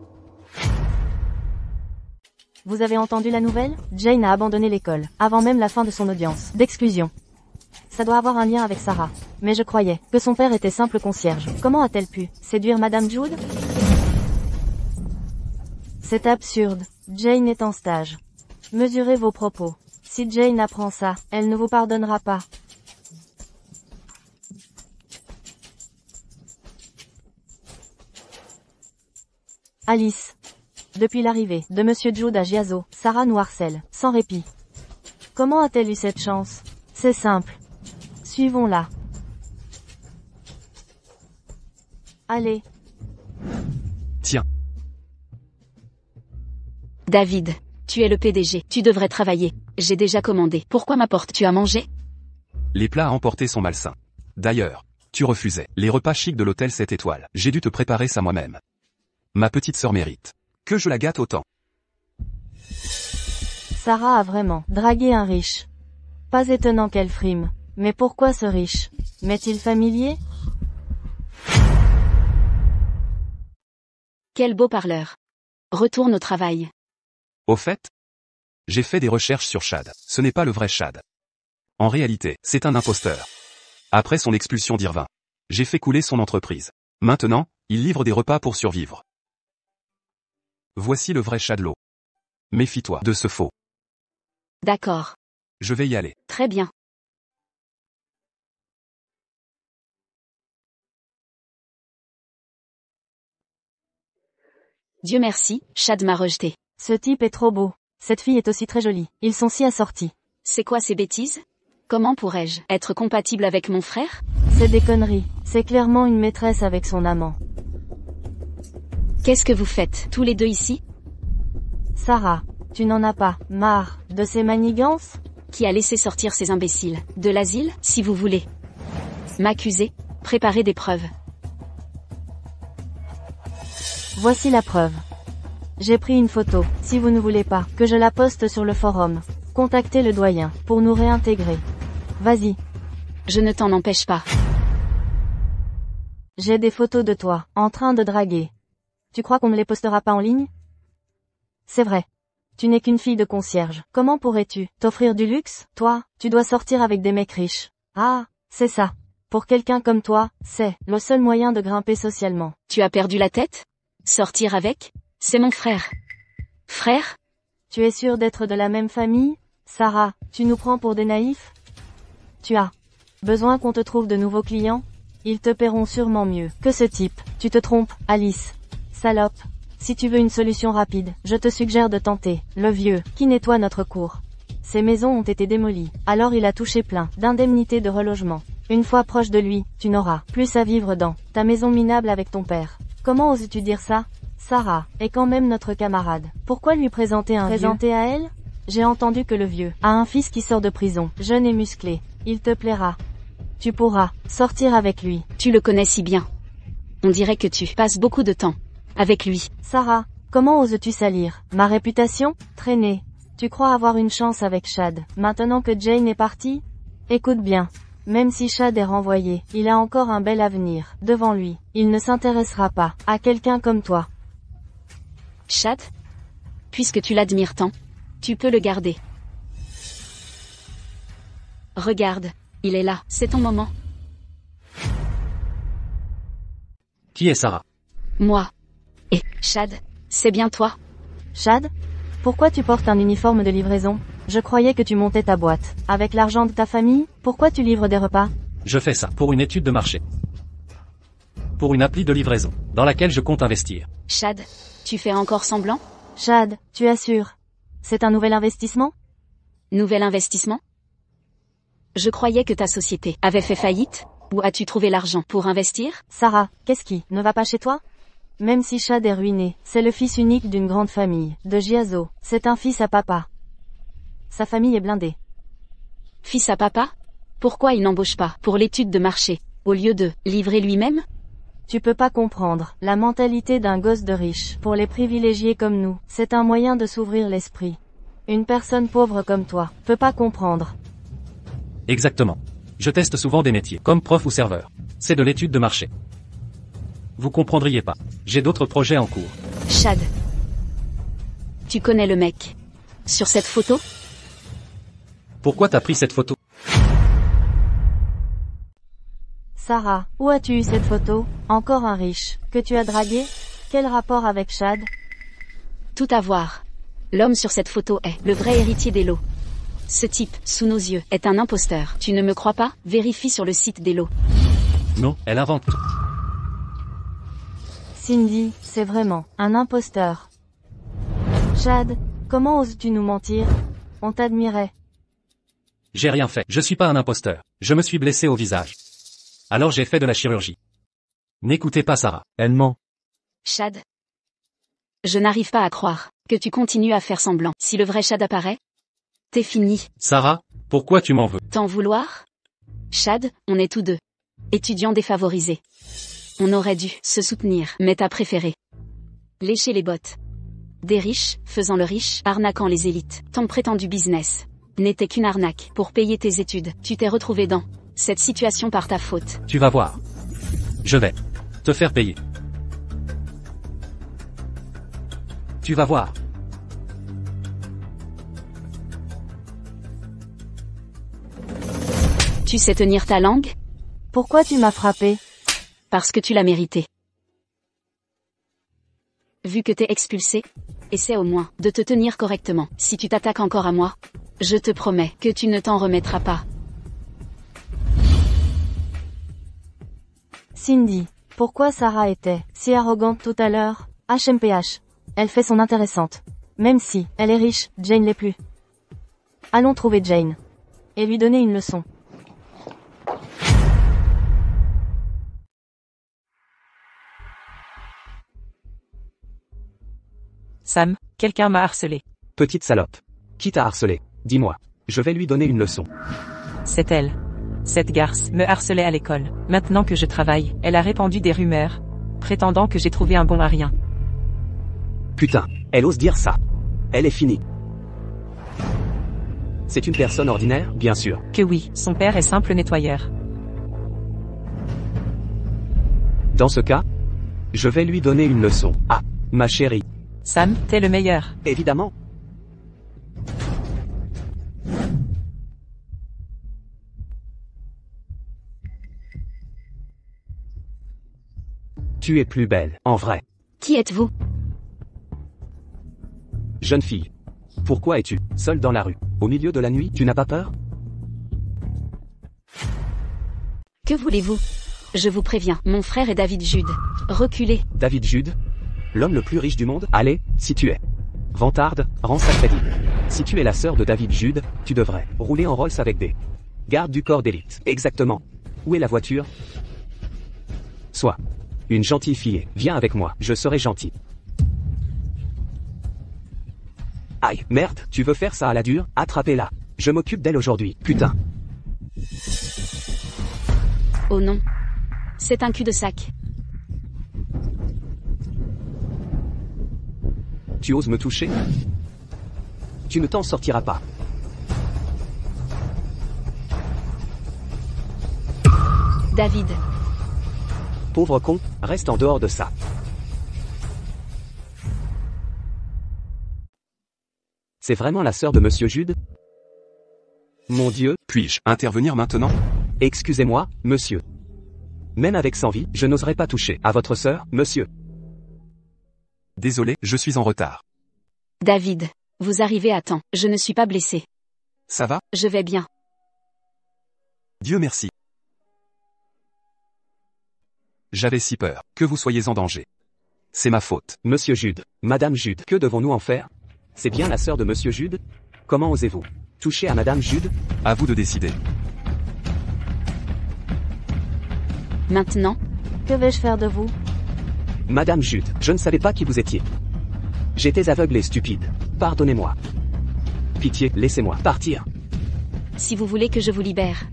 Speaker 1: Vous avez entendu la nouvelle? Jane a abandonné l'école, avant même la fin de son audience d'exclusion. Ça doit avoir un lien avec Sarah. Mais je croyais que son père était simple concierge. Comment a-t-elle pu séduire Madame Jude? C'est absurde. Jane est en stage. Mesurez vos propos. Si Jane apprend ça, elle ne vous pardonnera pas. Alice. Depuis l'arrivée de Monsieur Jude à Giazo, Sarah nous harcèle, sans répit. Comment a-t-elle eu cette chance? C'est simple. Suivons-la. Allez.
Speaker 2: Tiens.
Speaker 4: David. Tu es le PDG. Tu devrais travailler. J'ai déjà commandé. Pourquoi m'apportes-tu à manger?
Speaker 2: Les plats à emporter sont malsains. D'ailleurs, tu refusais les repas chics de l'hôtel 7 étoiles. J'ai dû te préparer ça moi-même. Ma petite sœur mérite que je la gâte autant.
Speaker 1: Sarah a vraiment dragué un riche. Pas étonnant qu'elle frime. Mais pourquoi ce riche? M'est-il familier?
Speaker 4: Quel beau parleur. Retourne au travail.
Speaker 2: Au fait, j'ai fait des recherches sur Chad. Ce n'est pas le vrai Chad. En réalité, c'est un imposteur. Après son expulsion d'Irvin, j'ai fait couler son entreprise. Maintenant, il livre des repas pour survivre. Voici le vrai Chadlo. Méfie-toi de ce faux.
Speaker 4: D'accord.
Speaker 2: Je vais y aller.
Speaker 4: Très bien. Dieu merci, Chad m'a rejeté.
Speaker 1: Ce type est trop beau. Cette fille est aussi très jolie. Ils sont si assortis.
Speaker 4: C'est quoi ces bêtises? Comment pourrais-je être compatible avec mon frère?
Speaker 1: C'est des conneries. C'est clairement une maîtresse avec son amant.
Speaker 4: Qu'est-ce que vous faites, tous les deux ici?
Speaker 1: Sarah, tu n'en as pas marre de ces manigances?
Speaker 4: Qui a laissé sortir ces imbéciles? De l'asile, si vous voulez. M'accuser? Préparez des preuves.
Speaker 1: Voici la preuve. J'ai pris une photo. Si vous ne voulez pas que je la poste sur le forum, contactez le doyen pour nous réintégrer. Vas-y.
Speaker 4: Je ne t'en empêche pas.
Speaker 1: J'ai des photos de toi, en train de draguer. Tu crois qu'on ne les postera pas en ligne? C'est vrai. Tu n'es qu'une fille de concierge. Comment pourrais-tu t'offrir du luxe? Toi, tu dois sortir avec des mecs riches. Ah, c'est ça. Pour quelqu'un comme toi, c'est le seul moyen de grimper socialement.
Speaker 4: Tu as perdu la tête? Sortir avec? C'est mon frère. Frère?
Speaker 1: Tu es sûre d'être de la même famille? Sarah, tu nous prends pour des naïfs? Tu as besoin qu'on te trouve de nouveaux clients? Ils te paieront sûrement mieux que ce type. Tu te trompes, Alice. Salope. Si tu veux une solution rapide, je te suggère de tenter le vieux qui nettoie notre cour. Ces maisons ont été démolies, alors il a touché plein d'indemnités de relogement. Une fois proche de lui, tu n'auras plus à vivre dans ta maison minable avec ton père. Comment oses-tu dire ça? Sarah est quand même notre camarade. Pourquoi lui présenter un vieux à elle? J'ai entendu que le vieux a un fils qui sort de prison, jeune et musclé. Il te plaira. Tu pourras sortir avec lui.
Speaker 4: Tu le connais si bien. On dirait que tu passes beaucoup de temps avec lui.
Speaker 1: Sarah, comment oses-tu salir ma réputation? Traîner. Tu crois avoir une chance avec Chad, maintenant que Jane est partie? Écoute bien. Même si Chad est renvoyé, il a encore un bel avenir devant lui. Il ne s'intéressera pas à quelqu'un comme toi.
Speaker 4: Chad? Puisque tu l'admires tant, tu peux le garder. Regarde, il est là, c'est ton moment.
Speaker 6: Qui est Sarah?
Speaker 4: Moi. Et, Chad, c'est bien toi?
Speaker 1: Chad? Pourquoi tu portes un uniforme de livraison? Je croyais que tu montais ta boîte. Avec l'argent de ta famille, pourquoi tu livres des repas?
Speaker 6: Je fais ça pour une étude de marché. Pour une appli de livraison, dans laquelle je compte investir.
Speaker 4: Chad, tu fais encore semblant?
Speaker 1: Chad, tu assures. C'est un nouvel investissement?
Speaker 4: Nouvel investissement? Je croyais que ta société avait fait faillite. Où as-tu trouvé l'argent pour investir?
Speaker 1: Sarah, qu'est-ce qui ne va pas chez toi? Même si Chad est ruiné, c'est le fils unique d'une grande famille, de Giazo. C'est un fils à papa. Sa famille est blindée.
Speaker 4: Fils à papa? Pourquoi il n'embauche pas pour l'étude de marché, au lieu de livrer lui-même?
Speaker 1: Tu peux pas comprendre la mentalité d'un gosse de riche. Pour les privilégiés comme nous, c'est un moyen de s'ouvrir l'esprit. Une personne pauvre comme toi peut pas comprendre.
Speaker 6: Exactement. Je teste souvent des métiers, comme prof ou serveur. C'est de l'étude de marché. Vous comprendriez pas. J'ai d'autres projets en cours.
Speaker 4: Chad. Tu connais le mec. Sur cette photo?
Speaker 6: Pourquoi t'as pris cette photo?
Speaker 1: Sarah, où as-tu eu cette photo? Encore un riche, que tu as dragué? Quel rapport avec Chad?
Speaker 4: Tout à voir. L'homme sur cette photo est le vrai héritier d'Elo. Ce type, sous nos yeux, est un imposteur. Tu ne me crois pas? Vérifie sur le site d'Elo.
Speaker 6: Non, elle invente tout.
Speaker 1: Cindy, c'est vraiment un imposteur. Chad, comment oses-tu nous mentir? On t'admirait.
Speaker 6: J'ai rien fait. Je suis pas un imposteur. Je me suis blessé au visage. Alors j'ai fait de la chirurgie. N'écoutez pas Sarah.
Speaker 7: Elle ment.
Speaker 4: Chad. Je n'arrive pas à croire que tu continues à faire semblant. Si le vrai Chad apparaît, t'es fini.
Speaker 6: Sarah, pourquoi tu m'en veux?
Speaker 4: T'en vouloir? Chad, on est tous deux étudiants défavorisés. On aurait dû se soutenir, mais t'as préféré lécher les bottes des riches, faisant le riche, arnaquant les élites. Ton prétendu business n'était qu'une arnaque pour payer tes études. Tu t'es retrouvé dans cette situation par ta faute.
Speaker 6: Tu vas voir. Je vais te faire payer. Tu vas voir.
Speaker 4: Tu sais tenir ta langue?
Speaker 1: Pourquoi tu m'as frappé?
Speaker 4: Parce que tu l'as mérité. Vu que t'es expulsé, essaie au moins de te tenir correctement. Si tu t'attaques encore à moi, je te promets que tu ne t'en remettras pas.
Speaker 1: Cindy, pourquoi Sarah était si arrogante tout à l'heure? HMPH. Elle fait son intéressante. Même si elle est riche, Jane l'est plus. Allons trouver Jane. Et lui donner une leçon.
Speaker 5: Sam, quelqu'un m'a harcelé.
Speaker 3: Petite salope. Qui t'a harcelé? Dis-moi. Je vais lui donner une leçon.
Speaker 5: C'est elle. Cette garce me harcelait à l'école. Maintenant que je travaille, elle a répandu des rumeurs, prétendant que j'ai trouvé un bon à rien.
Speaker 3: Putain, elle ose dire ça. Elle est finie. C'est une personne ordinaire, bien sûr.
Speaker 5: Que oui, son père est simple nettoyeur.
Speaker 3: Dans ce cas, je vais lui donner une leçon. Ah, ma chérie.
Speaker 5: Sam, t'es le meilleur.
Speaker 3: Évidemment. Tu es plus belle, en vrai.
Speaker 4: Qui êtes-vous?
Speaker 3: Jeune fille. Pourquoi es-tu seule dans la rue? Au milieu de la nuit, tu n'as pas peur?
Speaker 4: Que voulez-vous? Je vous préviens, mon frère est David Jude. Reculez.
Speaker 3: David Jude? L'homme le plus riche du monde? Allez, si tu es vantarde, rends ça crédible. Si tu es la sœur de David Jude, tu devrais rouler en Rolls avec des gardes du corps d'élite. Exactement. Où est la voiture? Sois une gentille fille. Viens avec moi, je serai gentil. Aïe, merde, tu veux faire ça à la dure? Attrapez-la. Je m'occupe d'elle aujourd'hui, putain.
Speaker 4: Oh non. C'est un cul-de-sac.
Speaker 3: Tu oses me toucher? Tu ne t'en sortiras pas.
Speaker 4: David.
Speaker 3: Pauvre con, reste en dehors de ça. C'est vraiment la sœur de Monsieur Jude? Mon Dieu.
Speaker 2: Puis-je intervenir maintenant?
Speaker 3: Excusez-moi, monsieur. Même avec 100 vies, je n'oserais pas toucher à votre sœur, monsieur.
Speaker 2: Désolé, je suis en retard.
Speaker 4: David. Vous arrivez à temps. Je ne suis pas blessé.
Speaker 2: Ça va?
Speaker 4: Je vais bien.
Speaker 2: Dieu merci. J'avais si peur que vous soyez en danger. C'est ma faute.
Speaker 3: Monsieur Jude, Madame Jude, que devons-nous en faire? C'est bien la sœur de Monsieur Jude? Comment osez-vous toucher à Madame Jude?
Speaker 2: À vous de décider.
Speaker 4: Maintenant?
Speaker 1: Que vais-je faire de vous?
Speaker 3: Madame Jude, je ne savais pas qui vous étiez. J'étais aveugle et stupide. Pardonnez-moi. Pitié, laissez-moi partir.
Speaker 4: Si vous voulez que je vous libère.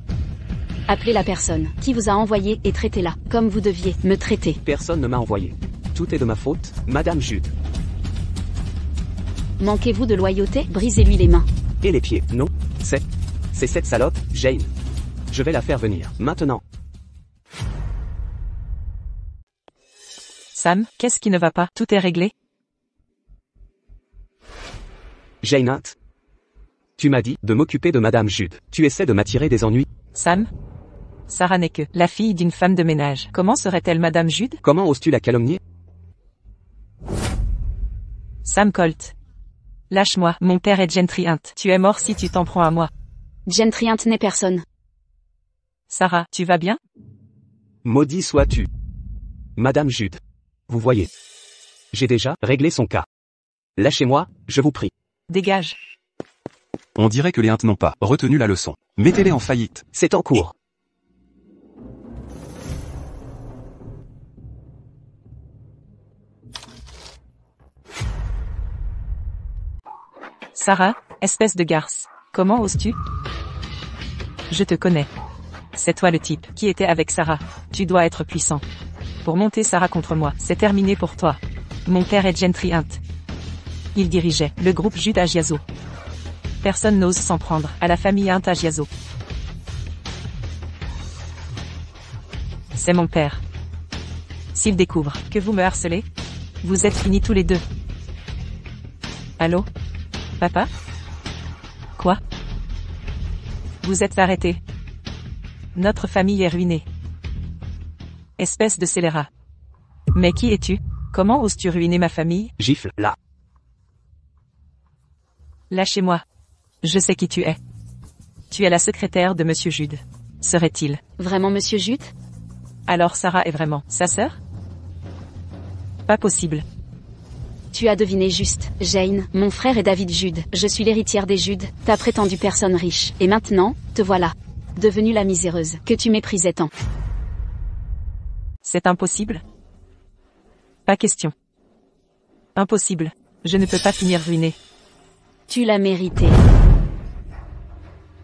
Speaker 4: Appelez la personne qui vous a envoyé et traitez-la comme vous deviez me traiter.
Speaker 3: Personne ne m'a envoyé. Tout est de ma faute, Madame Jude.
Speaker 4: Manquez-vous de loyauté? Brisez-lui les mains.
Speaker 3: Et les pieds, non? C'est cette salope, Jane. Je vais la faire venir, maintenant.
Speaker 5: Sam, qu'est-ce qui ne va pas? Tout est réglé?
Speaker 3: Jane Hunt. Tu m'as dit de m'occuper de Madame Jude. Tu essaies de m'attirer des ennuis?
Speaker 5: Sam? Sarah n'est que la fille d'une femme de ménage. Comment serait-elle Madame Jude?
Speaker 3: Comment oses-tu la calomnier?
Speaker 5: Sam Colt. Lâche-moi, mon père est Gentry Hunt. Tu es mort si tu t'en prends à moi.
Speaker 4: Gentry Hunt n'est personne.
Speaker 5: Sarah, tu vas bien?
Speaker 3: Maudit sois-tu. Madame Jude. Vous voyez. J'ai déjà réglé son cas. Lâchez-moi, je vous prie.
Speaker 5: Dégage.
Speaker 2: On dirait que les Hunt n'ont pas retenu la leçon. Mettez-les en faillite.
Speaker 3: C'est en cours.
Speaker 5: Sarah, espèce de garce. Comment oses-tu? Je te connais. C'est toi le type qui était avec Sarah. Tu dois être puissant. Pour monter Sarah contre moi, c'est terminé pour toi. Mon père est Gentry Hunt. Il dirigeait le groupe Jude à Giazo. Personne n'ose s'en prendre à la famille Hunt à Giazo. C'est mon père. S'il découvre que vous me harcelez, vous êtes finis tous les deux. Allô? Papa? Quoi? Vous êtes arrêté. Notre famille est ruinée. Espèce de scélérat. Mais qui es-tu? Comment oses-tu ruiner ma famille?
Speaker 3: Gifle, là.
Speaker 5: Lâchez-moi. Je sais qui tu es. Tu es la secrétaire de Monsieur Jude. Serait-il?
Speaker 4: Vraiment Monsieur Jude?
Speaker 5: Alors Sarah est vraiment sa sœur? Pas possible.
Speaker 4: Tu as deviné juste, Jane. Mon frère est David Jude. Je suis l'héritière des Jude, ta prétendue personne riche. Et maintenant, te voilà. Devenue la miséreuse que tu méprisais tant.
Speaker 5: C'est impossible? Pas question. Impossible. Je ne peux pas finir ruiné.
Speaker 4: Tu l'as mérité.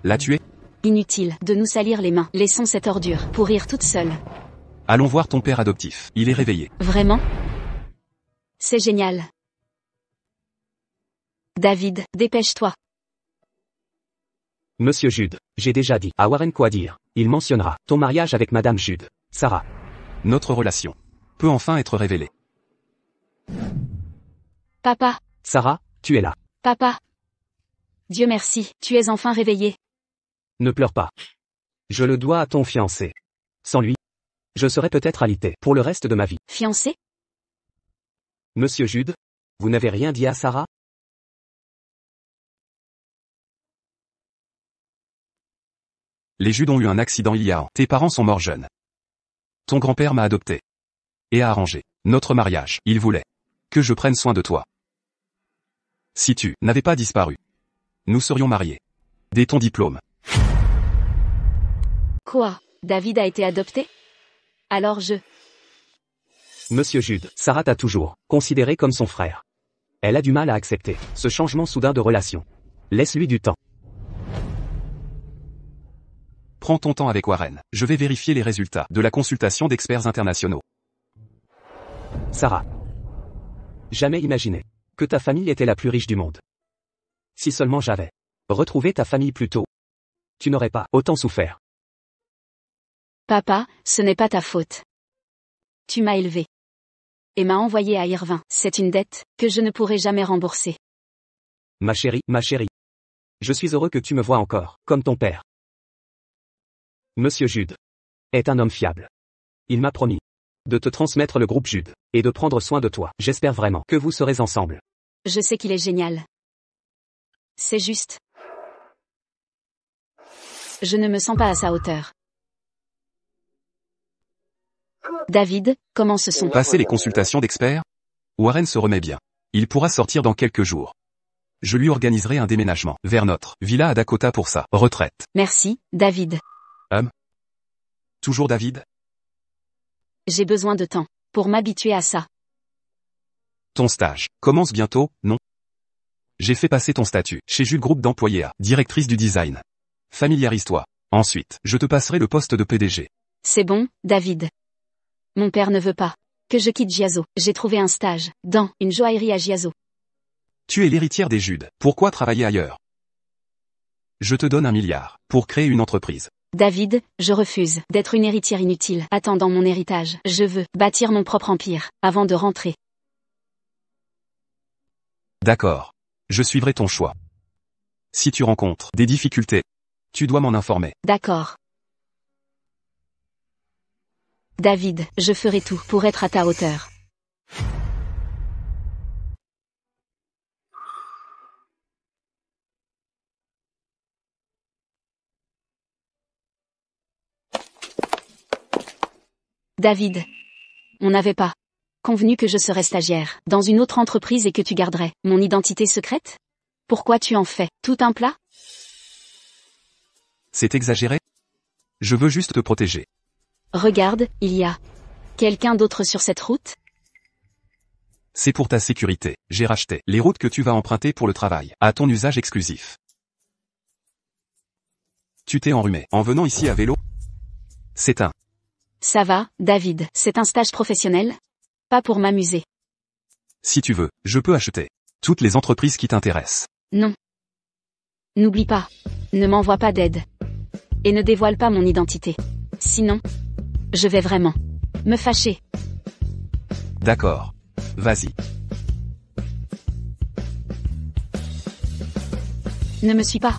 Speaker 2: La tuer?
Speaker 4: Inutile de nous salir les mains. Laissons cette ordure pourrir toute seule.
Speaker 2: Allons voir ton père adoptif. Il est réveillé.
Speaker 4: Vraiment? C'est génial. David, dépêche-toi.
Speaker 3: Monsieur Jude, j'ai déjà dit à Warren quoi dire. Il mentionnera ton mariage avec Madame Jude. Sarah.
Speaker 2: Notre relation peut enfin être révélée.
Speaker 4: Papa,
Speaker 3: Sarah, tu es là.
Speaker 4: papa. Dieu merci, tu es enfin réveillé.
Speaker 3: Ne pleure pas. Je le dois à ton fiancé. Sans lui, je serais peut-être alité pour le reste de ma vie.
Speaker 4: Fiancé?
Speaker 3: Monsieur Jude, vous n'avez rien dit à Sarah?
Speaker 2: Les Jude ont eu un accident il y a un an. Tes parents sont morts jeunes. Ton grand-père m'a adopté. Et a arrangé notre mariage. Il voulait que je prenne soin de toi. Si tu n'avais pas disparu, nous serions mariés. Dès ton diplôme.
Speaker 4: Quoi? David a été adopté? Alors
Speaker 3: Monsieur Jude, Sarah t'a toujours considéré comme son frère. Elle a du mal à accepter ce changement soudain de relation. Laisse-lui du temps.
Speaker 2: Prends ton temps avec Warren. Je vais vérifier les résultats de la consultation d'experts internationaux.
Speaker 3: Sarah. Jamais imaginé que ta famille était la plus riche du monde. Si seulement j'avais retrouvé ta famille plus tôt, tu n'aurais pas autant souffert.
Speaker 4: Papa, ce n'est pas ta faute. Tu m'as élevé. Et m'as envoyé à Irving. C'est une dette que je ne pourrai jamais rembourser.
Speaker 3: Ma chérie, je suis heureux que tu me vois encore, comme ton père. Monsieur Jude est un homme fiable. Il m'a promis de te transmettre le groupe Jude et de prendre soin de toi. J'espère vraiment que vous serez ensemble.
Speaker 4: Je sais qu'il est génial. C'est juste. Je ne me sens pas à sa hauteur. David, comment se sont...
Speaker 2: Passer les consultations d'experts? Warren se remet bien. Il pourra sortir dans quelques jours. Je lui organiserai un déménagement vers notre villa à Dakota pour sa retraite.
Speaker 4: Merci, David.
Speaker 2: Toujours David?
Speaker 4: J'ai besoin de temps pour m'habituer à ça.
Speaker 2: Ton stage commence bientôt, non? J'ai fait passer ton statut chez Jude Group d'employé à directrice du design. Familiarise-toi. Ensuite, je te passerai le poste de PDG.
Speaker 4: C'est bon, David. Mon père ne veut pas que je quitte Giazo. J'ai trouvé un stage dans une joaillerie à Giazo.
Speaker 2: Tu es l'héritière des Jude. Pourquoi travailler ailleurs? Je te donne 1 milliard pour créer une entreprise.
Speaker 4: David, je refuse d'être une héritière inutile attendant mon héritage. Je veux bâtir mon propre empire avant de rentrer.
Speaker 2: D'accord. Je suivrai ton choix. Si tu rencontres des difficultés, tu dois m'en informer.
Speaker 4: D'accord. David, je ferai tout pour être à ta hauteur. David, on n'avait pas convenu que je serais stagiaire dans une autre entreprise et que tu garderais mon identité secrète? Pourquoi tu en fais tout un plat?
Speaker 2: C'est exagéré? Je veux juste te protéger.
Speaker 4: Regarde, il y a quelqu'un d'autre sur cette route?
Speaker 2: C'est pour ta sécurité. J'ai racheté les routes que tu vas emprunter pour le travail, à ton usage exclusif. Tu t'es enrhumé en venant ici à vélo? C'est un...
Speaker 4: Ça va, David, c'est un stage professionnel? Pas pour m'amuser.
Speaker 2: Si tu veux, je peux acheter toutes les entreprises qui t'intéressent.
Speaker 4: Non. N'oublie pas. Ne m'envoie pas d'aide. Et ne dévoile pas mon identité. Sinon, je vais vraiment me fâcher.
Speaker 2: D'accord. Vas-y.
Speaker 4: Ne me suis pas.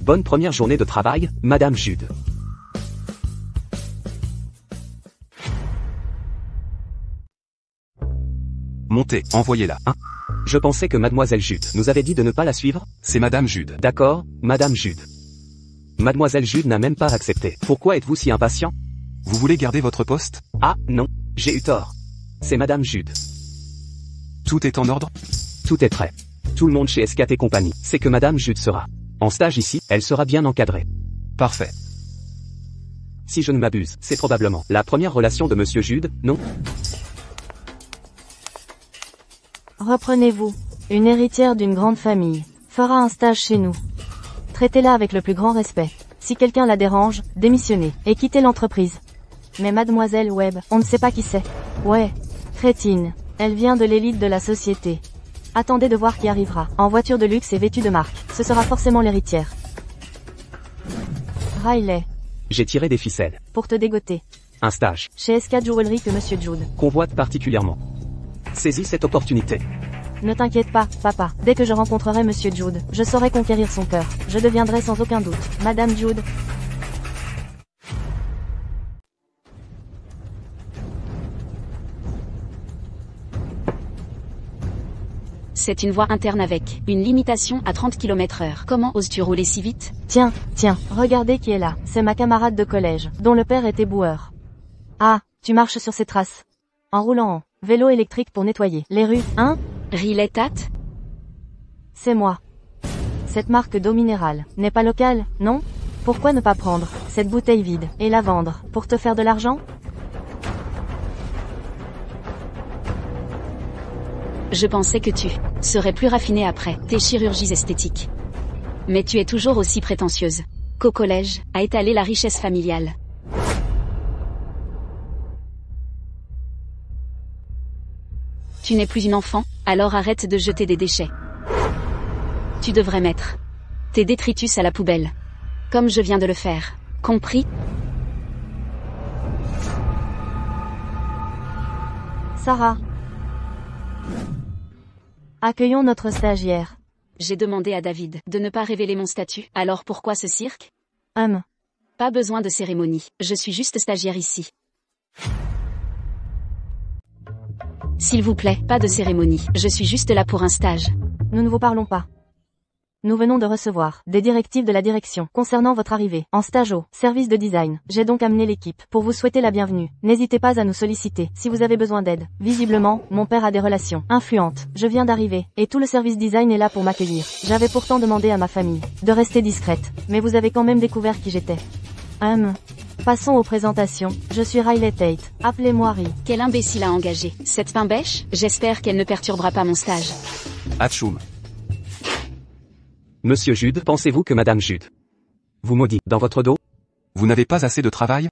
Speaker 3: Bonne première journée de travail, Madame Jude.
Speaker 2: Montez, envoyez-la.
Speaker 3: Je pensais que Mademoiselle Jude nous avait dit de ne pas la suivre.
Speaker 2: C'est Madame Jude.
Speaker 3: D'accord, Madame Jude. Mademoiselle Jude n'a même pas accepté. Pourquoi êtes-vous si impatient?
Speaker 2: Vous voulez garder votre poste?
Speaker 3: Ah, non, j'ai eu tort. C'est Madame Jude.
Speaker 2: Tout est en ordre?
Speaker 3: Tout est prêt. Tout le monde chez SKT Compagnie sait que Madame Jude sera en stage ici, elle sera bien encadrée.
Speaker 2: Parfait.
Speaker 3: Si je ne m'abuse, c'est probablement la première relation de Monsieur Jude, non?
Speaker 1: Reprenez-vous. Une héritière d'une grande famille fera un stage chez nous. Traitez-la avec le plus grand respect. Si quelqu'un la dérange, démissionnez et quittez l'entreprise. Mais Mademoiselle Webb, on ne sait pas qui c'est. Ouais. Crétine. Elle vient de l'élite de la société. Attendez de voir qui arrivera. En voiture de luxe et vêtue de marque. Ce sera forcément l'héritière. Riley.
Speaker 3: J'ai tiré des ficelles.
Speaker 1: Pour te dégoter.
Speaker 3: Un stage.
Speaker 1: Chez SK Jewelry que Monsieur Jude.
Speaker 3: Convoite particulièrement. Saisis cette opportunité.
Speaker 1: Ne t'inquiète pas, papa. Dès que je rencontrerai Monsieur Jude, je saurai conquérir son cœur. Je deviendrai sans aucun doute Madame Jude.
Speaker 4: C'est une voie interne avec une limitation à 30 km/h. Comment oses-tu rouler si vite?
Speaker 1: Tiens, regardez qui est là. C'est ma camarade de collège, dont le père était boueur. Ah, tu marches sur ses traces. En roulant en vélo électrique pour nettoyer les rues, hein?
Speaker 4: Riley Tat?
Speaker 1: C'est moi. Cette marque d'eau minérale n'est pas locale, non? Pourquoi ne pas prendre cette bouteille vide et la vendre pour te faire de l'argent?
Speaker 4: Je pensais que tu serais plus raffiné après tes chirurgies esthétiques. Mais tu es toujours aussi prétentieuse qu'au collège, à étaler la richesse familiale. Tu n'es plus une enfant, alors arrête de jeter des déchets. Tu devrais mettre tes détritus à la poubelle. Comme je viens de le faire. Compris?
Speaker 1: Sarah. Accueillons notre stagiaire.
Speaker 4: J'ai demandé à David de ne pas révéler mon statut, alors pourquoi ce cirque? Pas besoin de cérémonie, je suis juste stagiaire ici. S'il vous plaît, pas de cérémonie, je suis juste là pour un stage.
Speaker 1: Nous ne vous parlons pas. Nous venons de recevoir des directives de la direction concernant votre arrivée en stage au service de design. J'ai donc amené l'équipe pour vous souhaiter la bienvenue. N'hésitez pas à nous solliciter si vous avez besoin d'aide. Visiblement, mon père a des relations influentes. Je viens d'arriver et tout le service design est là pour m'accueillir. J'avais pourtant demandé à ma famille de rester discrète, mais vous avez quand même découvert qui j'étais. Passons aux présentations. Je suis Riley Tate. Appelez-moi Ri.
Speaker 4: Quel imbécile a engagé cette pain bêche? J'espère qu'elle ne perturbera pas mon stage.
Speaker 2: Atchoum.
Speaker 3: Monsieur Jude, pensez-vous que Madame Jude vous maudit dans votre dos?
Speaker 2: Vous n'avez pas assez de travail?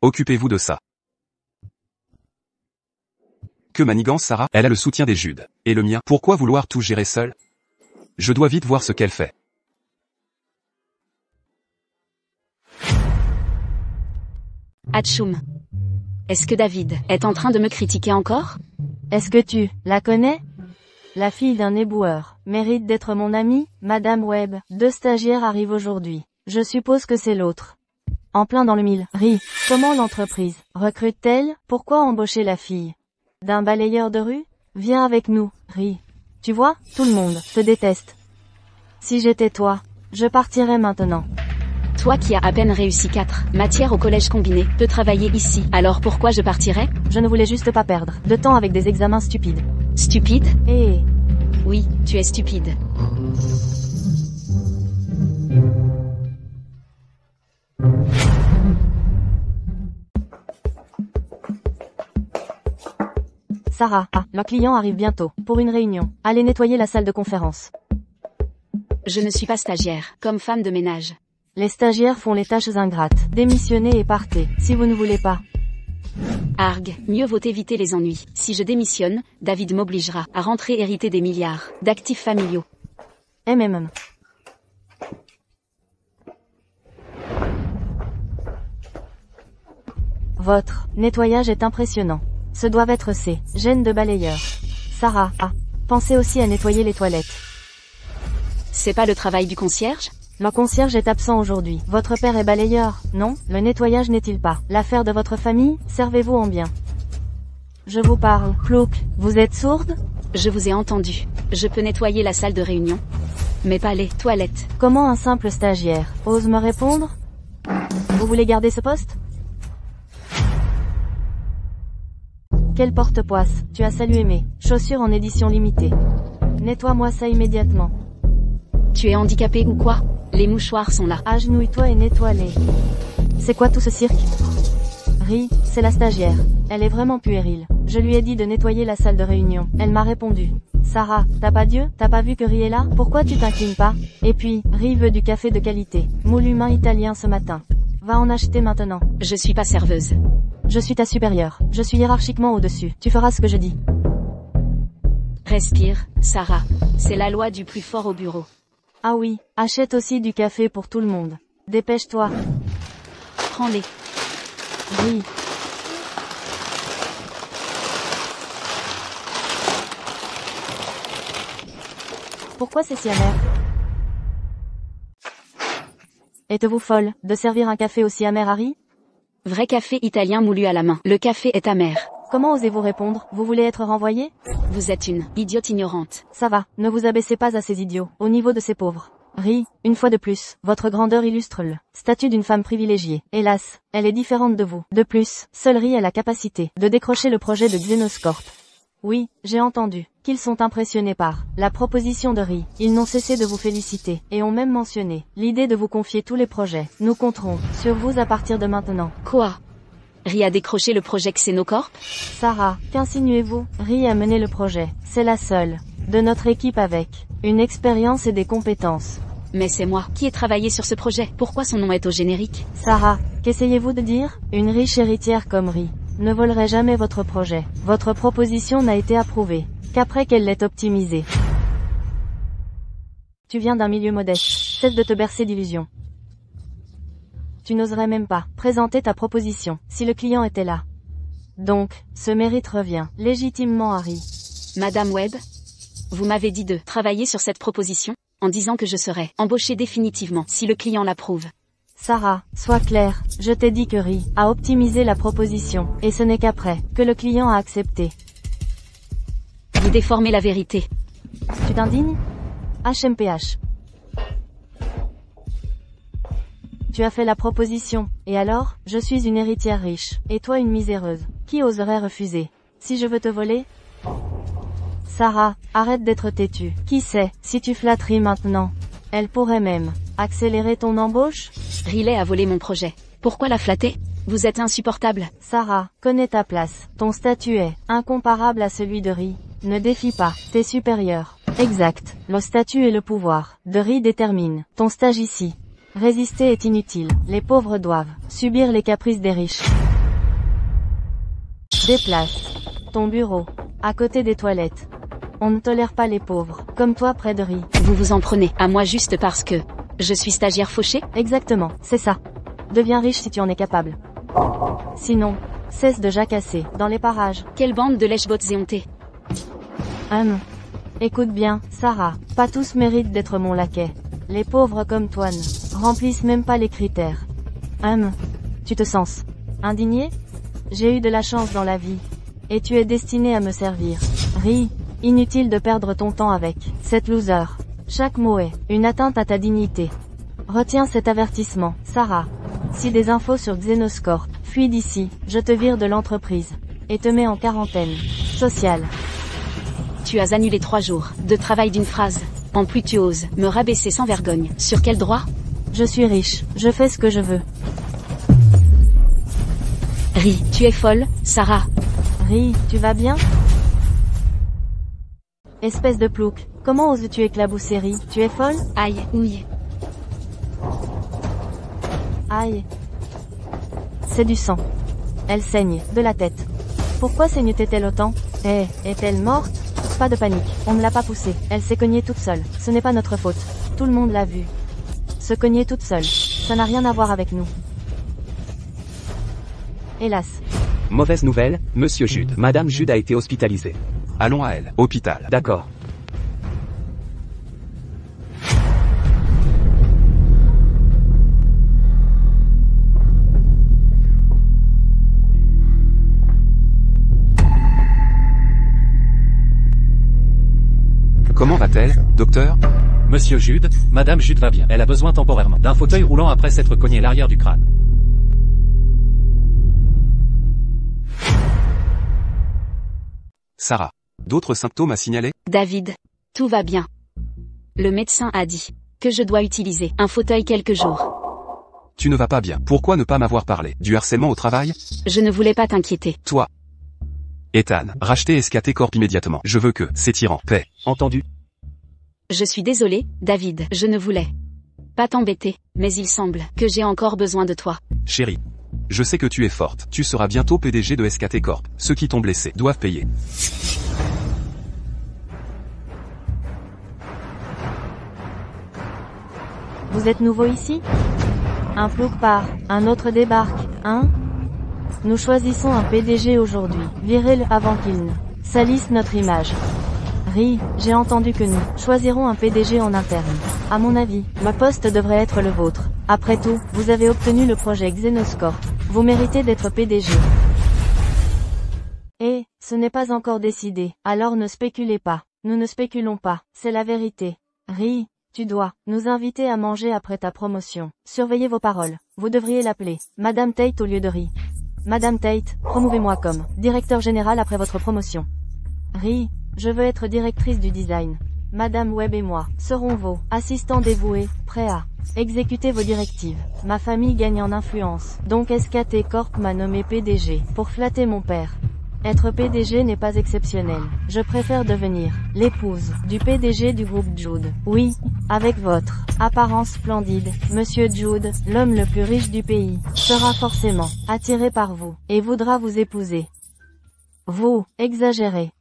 Speaker 2: Occupez-vous de ça. Que manigance Sarah? Elle a le soutien des Judes. Et le mien? Pourquoi vouloir tout gérer seul? Je dois vite voir ce qu'elle fait.
Speaker 4: Atchoum. Est-ce que David est en train de me critiquer encore?
Speaker 1: Est-ce que tu la connais? La fille d'un éboueur mérite d'être mon amie, Madame Webb. 2 stagiaires arrivent aujourd'hui. Je suppose que c'est l'autre. En plein dans le mille. Ri. Comment l'entreprise recrute-t-elle? Pourquoi embaucher la fille d'un balayeur de rue? Viens avec nous, Ri. Tu vois, tout le monde te déteste. Si j'étais toi, je partirais maintenant.
Speaker 4: Toi qui as à peine réussi 4 matières au collège combiné, peux travailler ici. Alors pourquoi je partirais?
Speaker 1: Je ne voulais juste pas perdre de temps avec des examens stupides.
Speaker 4: Stupide?
Speaker 1: Eh.
Speaker 4: Oui, tu es stupide.
Speaker 1: Sarah, le client arrive bientôt, pour une réunion. Allez nettoyer la salle de conférence.
Speaker 4: Je ne suis pas stagiaire, comme femme de ménage.
Speaker 1: Les stagiaires font les tâches ingrates. Démissionnez et partez, si vous ne voulez pas.
Speaker 4: Arg, mieux vaut éviter les ennuis. Si je démissionne, David m'obligera à rentrer hériter des milliards d'actifs familiaux.
Speaker 1: Votre nettoyage est impressionnant. Ce doivent être ces gènes de balayeur. Sarah, pensez aussi à nettoyer les toilettes.
Speaker 4: C'est pas le travail du concierge?
Speaker 1: Le concierge est absent aujourd'hui. Votre père est balayeur, non? Le nettoyage n'est-il pas l'affaire de votre famille? Servez-vous en bien. Je vous parle. Plouc, vous êtes sourde?
Speaker 4: Je vous ai entendu. Je peux nettoyer la salle de réunion, mais pas les toilettes.
Speaker 1: Comment un simple stagiaire ose me répondre? Vous voulez garder ce poste? Quel porte-poisse, tu as salué mes chaussures en édition limitée. Nettoie-moi ça immédiatement.
Speaker 4: Tu es handicapé ou quoi? Les mouchoirs sont là.
Speaker 1: Agenouille-toi et nettoie-les. C'est quoi tout ce cirque? Ri, c'est la stagiaire. Elle est vraiment puérile. Je lui ai dit de nettoyer la salle de réunion. Elle m'a répondu. Sarah, t'as pas Dieu? T'as pas vu que Ri est là? Pourquoi tu t'inclines pas? Et puis, Ri veut du café de qualité. Moule humain italien ce matin. Va en acheter maintenant.
Speaker 4: Je suis pas serveuse.
Speaker 1: Je suis ta supérieure. Je suis hiérarchiquement au-dessus. Tu feras ce que je dis.
Speaker 4: Respire, Sarah. C'est la loi du plus fort au bureau.
Speaker 1: Ah oui, achète aussi du café pour tout le monde. Dépêche-toi.
Speaker 4: Prends-les.
Speaker 1: Ris. Pourquoi c'est si amer? Êtes-vous folle, de servir un café aussi amer à Ri?
Speaker 4: Vrai café italien moulu à la main. Le café est amer.
Speaker 1: Comment osez-vous répondre? Vous voulez être renvoyé?
Speaker 4: Vous êtes une idiote ignorante.
Speaker 1: Ça va, ne vous abaissez pas à ces idiots, au niveau de ces pauvres. Ri, une fois de plus, votre grandeur illustre le statut d'une femme privilégiée. Hélas, elle est différente de vous. De plus, seule Ri a la capacité de décrocher le projet de Xenoscorp. Oui, j'ai entendu qu'ils sont impressionnés par la proposition de Ri. Ils n'ont cessé de vous féliciter, et ont même mentionné l'idée de vous confier tous les projets. Nous compterons sur vous à partir de maintenant.
Speaker 4: Quoi? Ri a décroché le projet Xenocorp?
Speaker 1: Sarah, qu'insinuez-vous? Ri a mené le projet. C'est la seule de notre équipe avec une expérience et des compétences.
Speaker 4: Mais c'est moi qui ai travaillé sur ce projet. Pourquoi son nom est au générique?
Speaker 1: Sarah, qu'essayez-vous de dire? Une riche héritière comme Ri ne volerait jamais votre projet. Votre proposition n'a été approuvée qu'après qu'elle l'ait optimisée. Tu viens d'un milieu modeste. Cesse de te bercer d'illusions. Tu n'oserais même pas présenter ta proposition si le client était là. Donc, ce mérite revient légitimement à Ri.
Speaker 4: Madame Webb, vous m'avez dit de travailler sur cette proposition, en disant que je serais embauchée définitivement si le client l'approuve.
Speaker 1: Sarah, sois claire, je t'ai dit que Ri a optimisé la proposition, et ce n'est qu'après que le client a accepté.
Speaker 4: Vous déformez la vérité.
Speaker 1: Tu t'indignes? HMPH. Tu as fait la proposition, et alors, je suis une héritière riche, et toi une miséreuse. Qui oserait refuser? Si je veux te voler? Sarah, arrête d'être têtue. Qui sait, si tu flatteries maintenant, elle pourrait même accélérer ton embauche?
Speaker 4: Riley a volé mon projet. Pourquoi la flatter? Vous êtes insupportable.
Speaker 1: Sarah, connais ta place. Ton statut est incomparable à celui de Ri. Ne défie pas tes supérieurs. Exact. Le statut et le pouvoir de Ri déterminent ton stage ici. Résister est inutile. Les pauvres doivent subir les caprices des riches. Déplace ton bureau à côté des toilettes. On ne tolère pas les pauvres, comme toi près de Ri.
Speaker 4: Vous vous en prenez à moi juste parce que je suis stagiaire fauchée?
Speaker 1: Exactement, c'est ça. Deviens riche si tu en es capable. Sinon, cesse de jacasser dans les parages.
Speaker 4: Quelle bande de lèche-bottes éhontées.
Speaker 1: Écoute bien, Sarah, pas tous méritent d'être mon laquais. Les pauvres comme toi ne remplissent même pas les critères. Tu te sens indigné? J'ai eu de la chance dans la vie. Et tu es destiné à me servir. Ri, inutile de perdre ton temps avec cette loser. Chaque mot est une atteinte à ta dignité. Retiens cet avertissement, Sarah. Si des infos sur Xenoscorp, fuis d'ici, je te vire de l'entreprise. Et te mets en quarantaine sociale.
Speaker 4: Tu as annulé 3 jours de travail d'une phrase. En plus tu oses me rabaisser sans vergogne. Sur quel droit?
Speaker 1: Je suis riche, je fais ce que je veux.
Speaker 4: Ri, tu es folle, Sarah.
Speaker 1: Ri, tu vas bien? Espèce de plouc, comment oses-tu éclabousser Ri? Tu es folle?
Speaker 4: Aïe, ouille.
Speaker 1: Aïe. C'est du sang. Elle saigne, de la tête. Pourquoi saigne-t-elle autant? Est-elle morte? Pas de panique, on ne l'a pas poussée. Elle s'est cognée toute seule. Ce n'est pas notre faute. Tout le monde l'a vue. Se cogner toute seule. Ça n'a rien à voir avec nous. Hélas.
Speaker 3: Mauvaise nouvelle, Monsieur Jude. Madame Jude a été hospitalisée.
Speaker 2: Allons à elle. Hôpital.
Speaker 3: D'accord.
Speaker 2: Comment va-t-elle, docteur?
Speaker 6: Monsieur Jude, Madame Jude va bien. Elle a besoin temporairement d'un fauteuil roulant après s'être cogné l'arrière du crâne.
Speaker 2: Sarah. D'autres symptômes à signaler?
Speaker 4: David. Tout va bien. Le médecin a dit que je dois utiliser un fauteuil quelques jours.
Speaker 2: Tu ne vas pas bien. Pourquoi ne pas m'avoir parlé? Du harcèlement au travail?
Speaker 4: Je ne voulais pas t'inquiéter.
Speaker 2: Toi. Ethan, rachetez SKT Corp immédiatement. Je veux que ces tyrans paient.
Speaker 3: Entendu.
Speaker 4: Je suis désolé, David. Je ne voulais pas t'embêter, mais il semble que j'ai encore besoin de toi.
Speaker 2: Chérie. Je sais que tu es forte. Tu seras bientôt PDG de SKT Corp. Ceux qui t'ont blessé doivent payer.
Speaker 1: vous êtes nouveau ici? Un plouc part, un autre débarque, hein? Nous choisissons un PDG aujourd'hui, virez-le avant qu'il ne salisse notre image. J'ai entendu que nous choisirons un PDG en interne. À mon avis, le poste devrait être le vôtre. Après tout, vous avez obtenu le projet Xenoscorp. Vous méritez d'être PDG. Et, ce n'est pas encore décidé, alors ne spéculez pas. Nous ne spéculons pas, c'est la vérité. Tu dois nous inviter à manger après ta promotion. Surveillez vos paroles. Vous devriez l'appeler Madame Tate au lieu de Madame Tate, promouvez-moi comme directeur général après votre promotion. Je veux être directrice du design. Madame Webb et moi serons vos assistants dévoués, prêts à exécuter vos directives. Ma famille gagne en influence, donc SKT Corp m'a nommé PDG pour flatter mon père. Être PDG n'est pas exceptionnel. Je préfère devenir l'épouse du PDG du groupe Jude. Oui, avec votre apparence splendide, Monsieur Jude, l'homme le plus riche du pays, sera forcément attiré par vous et voudra vous épouser. Vous exagérez.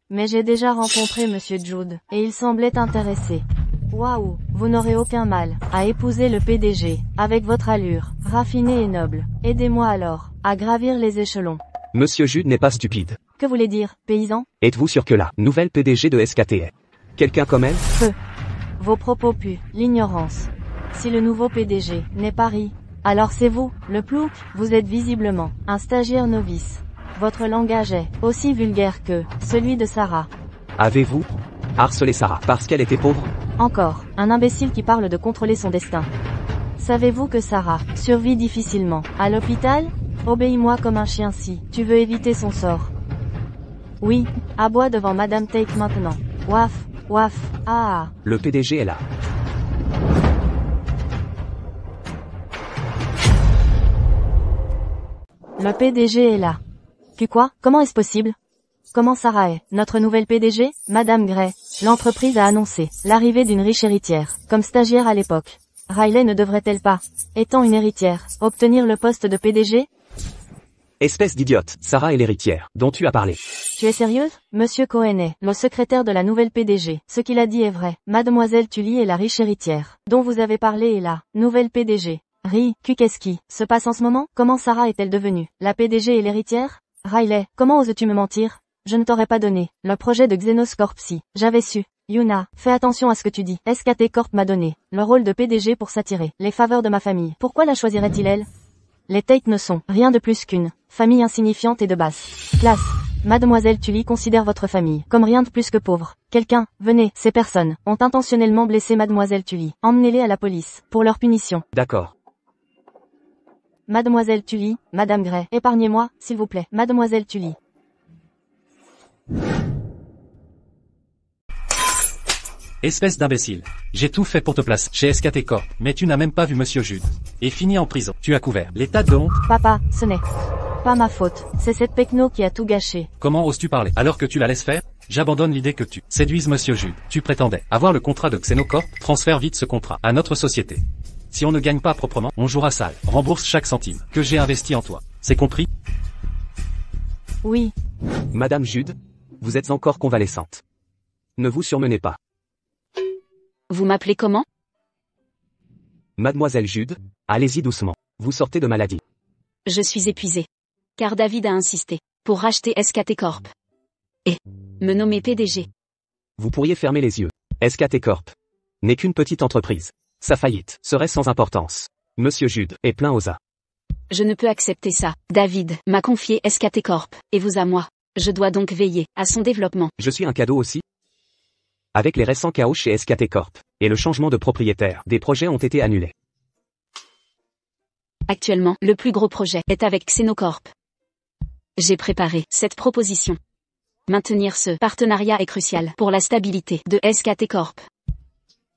Speaker 1: Mais j'ai déjà rencontré Monsieur Jude, et il semblait intéressé. Waouh, vous n'aurez aucun mal à épouser le PDG, avec votre allure raffinée et noble. Aidez-moi alors à gravir les échelons.
Speaker 3: Monsieur Jude n'est pas stupide.
Speaker 1: Que voulez dire, paysan?
Speaker 3: Êtes-vous sûr que la nouvelle PDG de SKT est quelqu'un comme elle?
Speaker 1: Vos propos puent l'ignorance. Si le nouveau PDG n'est pas alors c'est vous, le plouc, vous êtes visiblement un stagiaire novice. Votre langage est aussi vulgaire que celui de Sarah.
Speaker 3: Avez-vous harcelé Sarah parce qu'elle était pauvre?
Speaker 1: Encore, un imbécile qui parle de contrôler son destin. Savez-vous que Sarah survit difficilement à l'hôpital? Obéis-moi comme un chien si tu veux éviter son sort. Oui, aboie devant Madame Tate maintenant. Waf, waf, ah.
Speaker 3: Le PDG est là.
Speaker 1: Le PDG est là. Puis quoi? Comment est-ce possible? Comment Sarah est notre nouvelle PDG? Madame Gray, l'entreprise a annoncé l'arrivée d'une riche héritière, comme stagiaire à l'époque. Riley ne devrait-elle pas, étant une héritière, obtenir le poste de PDG?
Speaker 3: Espèce d'idiote, Sarah est l'héritière, dont tu as parlé.
Speaker 1: Tu es sérieuse? Monsieur Cohen est le secrétaire de la nouvelle PDG. Ce qu'il a dit est vrai. Mademoiselle Tully est la riche héritière, dont vous avez parlé est la nouvelle PDG. Qu'est-ce qui se passe en ce moment? Comment Sarah est-elle devenue la PDG et l'héritière? Riley, comment oses-tu me mentir? Je ne t'aurais pas donné le projet de Xenoscorp si j'avais su. Yuna, fais attention à ce que tu dis. SKT Corp m'a donné le rôle de PDG pour s'attirer les faveurs de ma famille. Pourquoi la choisirait-il elle? Les Tate ne sont rien de plus qu'une famille insignifiante et de basse classe. Mademoiselle Tully considère votre famille comme rien de plus que pauvre. Quelqu'un, venez, ces personnes ont intentionnellement blessé Mademoiselle Tully. Emmenez-les à la police pour leur punition.
Speaker 3: D'accord.
Speaker 1: Mademoiselle Tully, Madame Gray, épargnez-moi, s'il vous plaît. Mademoiselle Tully.
Speaker 6: Espèce d'imbécile. J'ai tout fait pour te placer chez SKT Corp, mais tu n'as même pas vu Monsieur Jude. Et fini en prison. Tu as couvert l'état de honte.
Speaker 1: Papa, ce n'est pas ma faute. C'est cette pecno qui a tout gâché.
Speaker 6: Comment oses-tu parler alors que tu la laisses faire? J'abandonne l'idée que tu séduises Monsieur Jude. Tu prétendais avoir le contrat de Xenocorp, transfère vite ce contrat à notre société. Si on ne gagne pas proprement, on jouera sale. Rembourse chaque centime que j'ai investi en toi. C'est compris?
Speaker 1: Oui.
Speaker 3: Madame Jude, vous êtes encore convalescente. Ne vous surmenez pas.
Speaker 4: Vous m'appelez comment?
Speaker 3: Mademoiselle Jude, allez-y doucement. Vous sortez de maladie.
Speaker 4: Je suis épuisée. Car David a insisté pour racheter SKT Corp. Et me nommer PDG.
Speaker 3: Vous pourriez fermer les yeux. SKT Corp n'est qu'une petite entreprise. Sa faillite serait sans importance. Monsieur Jude est plein aux as.
Speaker 4: Je ne peux accepter ça. David m'a confié SKT Corp, et vous à moi. Je dois donc veiller à son développement.
Speaker 3: Je suis un cadeau aussi. Avec les récents chaos chez SKT Corp, et le changement de propriétaire, des projets ont été annulés.
Speaker 4: Actuellement, le plus gros projet est avec Xenocorp. J'ai préparé cette proposition. Maintenir ce partenariat est crucial pour la stabilité de SKT Corp.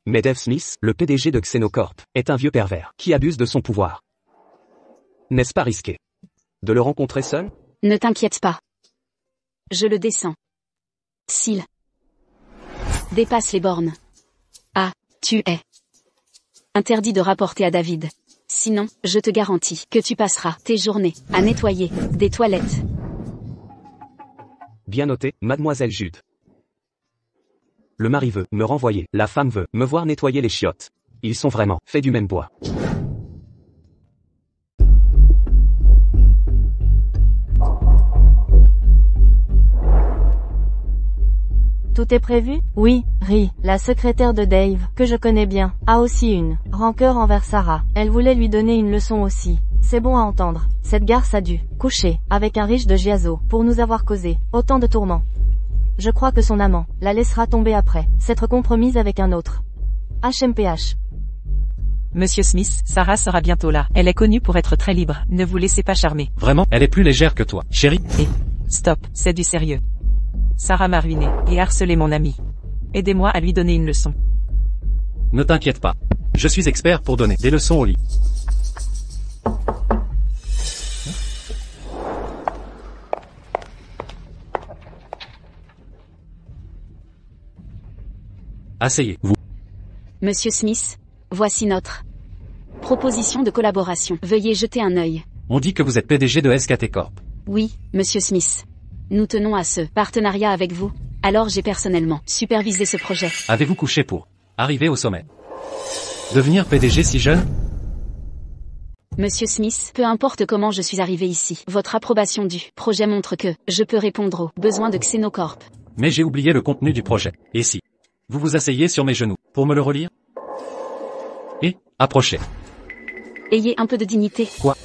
Speaker 3: Mais Dave Smith, le PDG de Xenocorp, est un vieux pervers qui abuse de son pouvoir. N'est-ce pas risqué de le rencontrer seul?
Speaker 4: Ne t'inquiète pas. Je le descends. S'il dépasse les bornes. Ah, tu es interdit de rapporter à David. Sinon, je te garantis que tu passeras tes journées à nettoyer des toilettes.
Speaker 3: Bien noté, Mademoiselle Jude. Le mari veut me renvoyer, la femme veut me voir nettoyer les chiottes. Ils sont vraiment faits du même bois.
Speaker 1: Tout est prévu? Oui, Ri, la secrétaire de Dave, que je connais bien, a aussi une rancœur envers Sarah. Elle voulait lui donner une leçon aussi. C'est bon à entendre. Cette garce a dû coucher avec un riche de Giazo pour nous avoir causé autant de tourments. Je crois que son amant la laissera tomber après s'être compromise avec un autre. HMPH.
Speaker 5: Monsieur Smith, Sarah sera bientôt là. Elle est connue pour être très libre. Ne vous laissez pas charmer.
Speaker 6: Vraiment, elle est plus légère que toi, chérie.
Speaker 5: Et, stop, c'est du sérieux. Sarah m'a ruiné et harcelé mon ami. Aidez-moi à lui donner une leçon.
Speaker 6: Ne t'inquiète pas. Je suis expert pour donner des leçons au lit. Asseyez-vous.
Speaker 4: Monsieur Smith, voici notre proposition de collaboration. Veuillez jeter un œil.
Speaker 6: On dit que vous êtes PDG de SKT Corp.
Speaker 4: Oui, Monsieur Smith. Nous tenons à ce partenariat avec vous, alors j'ai personnellement supervisé ce projet.
Speaker 6: Avez-vous couché pour arriver au sommet? Devenir PDG si jeune?
Speaker 4: Monsieur Smith, peu importe comment je suis arrivé ici, votre approbation du projet montre que je peux répondre aux besoins de Xenocorp.
Speaker 6: Mais j'ai oublié le contenu du projet. Et si vous vous asseyez sur mes genoux pour me le relire? Et approchez.
Speaker 4: Ayez un peu de dignité.
Speaker 6: Quoi?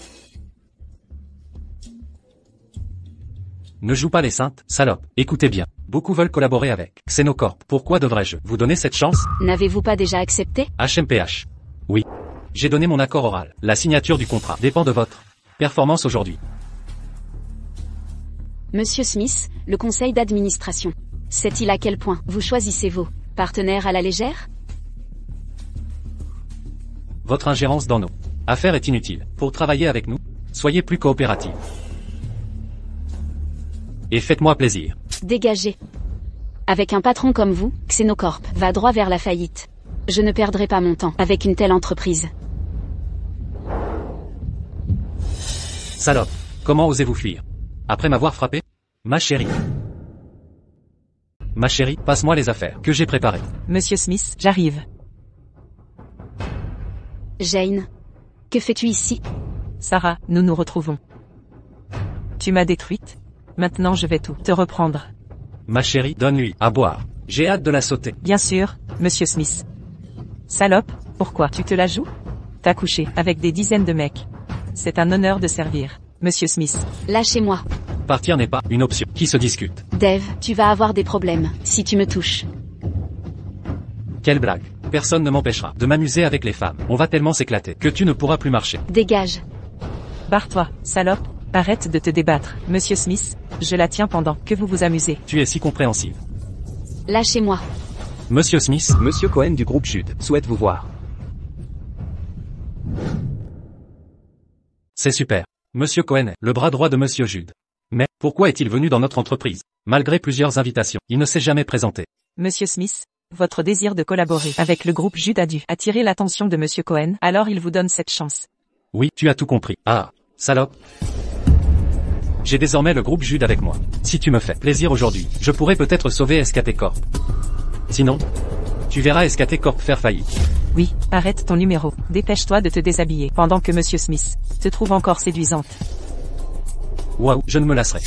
Speaker 6: Ne joue pas les saintes, salope. Écoutez bien. Beaucoup veulent collaborer avec Xenocorp. Pourquoi devrais-je vous donner cette chance?
Speaker 4: N'avez-vous pas déjà accepté?
Speaker 6: HMPH. Oui. J'ai donné mon accord oral. La signature du contrat dépend de votre performance aujourd'hui.
Speaker 4: Monsieur Smith, le conseil d'administration. Sait-il à quel point vous choisissez vos partenaires à la légère?
Speaker 6: Votre ingérence dans nos affaires est inutile. Pour travailler avec nous, soyez plus coopératifs. Et faites-moi plaisir.
Speaker 4: Dégagez. Avec un patron comme vous, Xenocorp va droit vers la faillite. Je ne perdrai pas mon temps avec une telle entreprise.
Speaker 6: Salope, comment osez-vous fuir? Après m'avoir frappé? Ma chérie. Ma chérie, passe-moi les affaires que j'ai préparées.
Speaker 5: Monsieur Smith, j'arrive.
Speaker 4: Jane. Que fais-tu ici?
Speaker 5: Sarah, nous nous retrouvons. Tu m'as détruite? Maintenant je vais tout te reprendre.
Speaker 6: Ma chérie, donne-lui à boire. J'ai hâte de la sauter.
Speaker 5: Bien sûr, Monsieur Smith. Salope, pourquoi tu te la joues? T'as couché avec des dizaines de mecs. C'est un honneur de servir, Monsieur Smith.
Speaker 4: Lâchez-moi.
Speaker 6: Partir n'est pas une option qui se discute.
Speaker 4: Dave, tu vas avoir des problèmes si tu me touches.
Speaker 6: Quelle blague. Personne ne m'empêchera de m'amuser avec les femmes. On va tellement s'éclater que tu ne pourras plus marcher.
Speaker 4: Dégage.
Speaker 5: Barre-toi, salope. Arrête de te débattre, Monsieur Smith. Je la tiens pendant que vous vous amusez.
Speaker 6: Tu es si compréhensive.
Speaker 4: Lâchez-moi.
Speaker 6: Monsieur Smith.
Speaker 3: Monsieur Cohen du groupe Jude souhaite vous voir.
Speaker 6: C'est super. Monsieur Cohen est le bras droit de Monsieur Jude. Mais, pourquoi est-il venu dans notre entreprise? Malgré plusieurs invitations, il ne s'est jamais présenté.
Speaker 5: Monsieur Smith, votre désir de collaborer avec le groupe Jude a dû attirer l'attention de Monsieur Cohen, alors il vous donne cette chance.
Speaker 6: Oui, tu as tout compris. Ah, salope. J'ai désormais le groupe Jude avec moi. Si tu me fais plaisir aujourd'hui, je pourrais peut-être sauver SKT Corp. Sinon, tu verras SKT Corp faire faillite.
Speaker 5: Oui, arrête ton numéro. Dépêche-toi de te déshabiller pendant que Monsieur Smith te trouve encore séduisante.
Speaker 6: Waouh, je ne me lasserai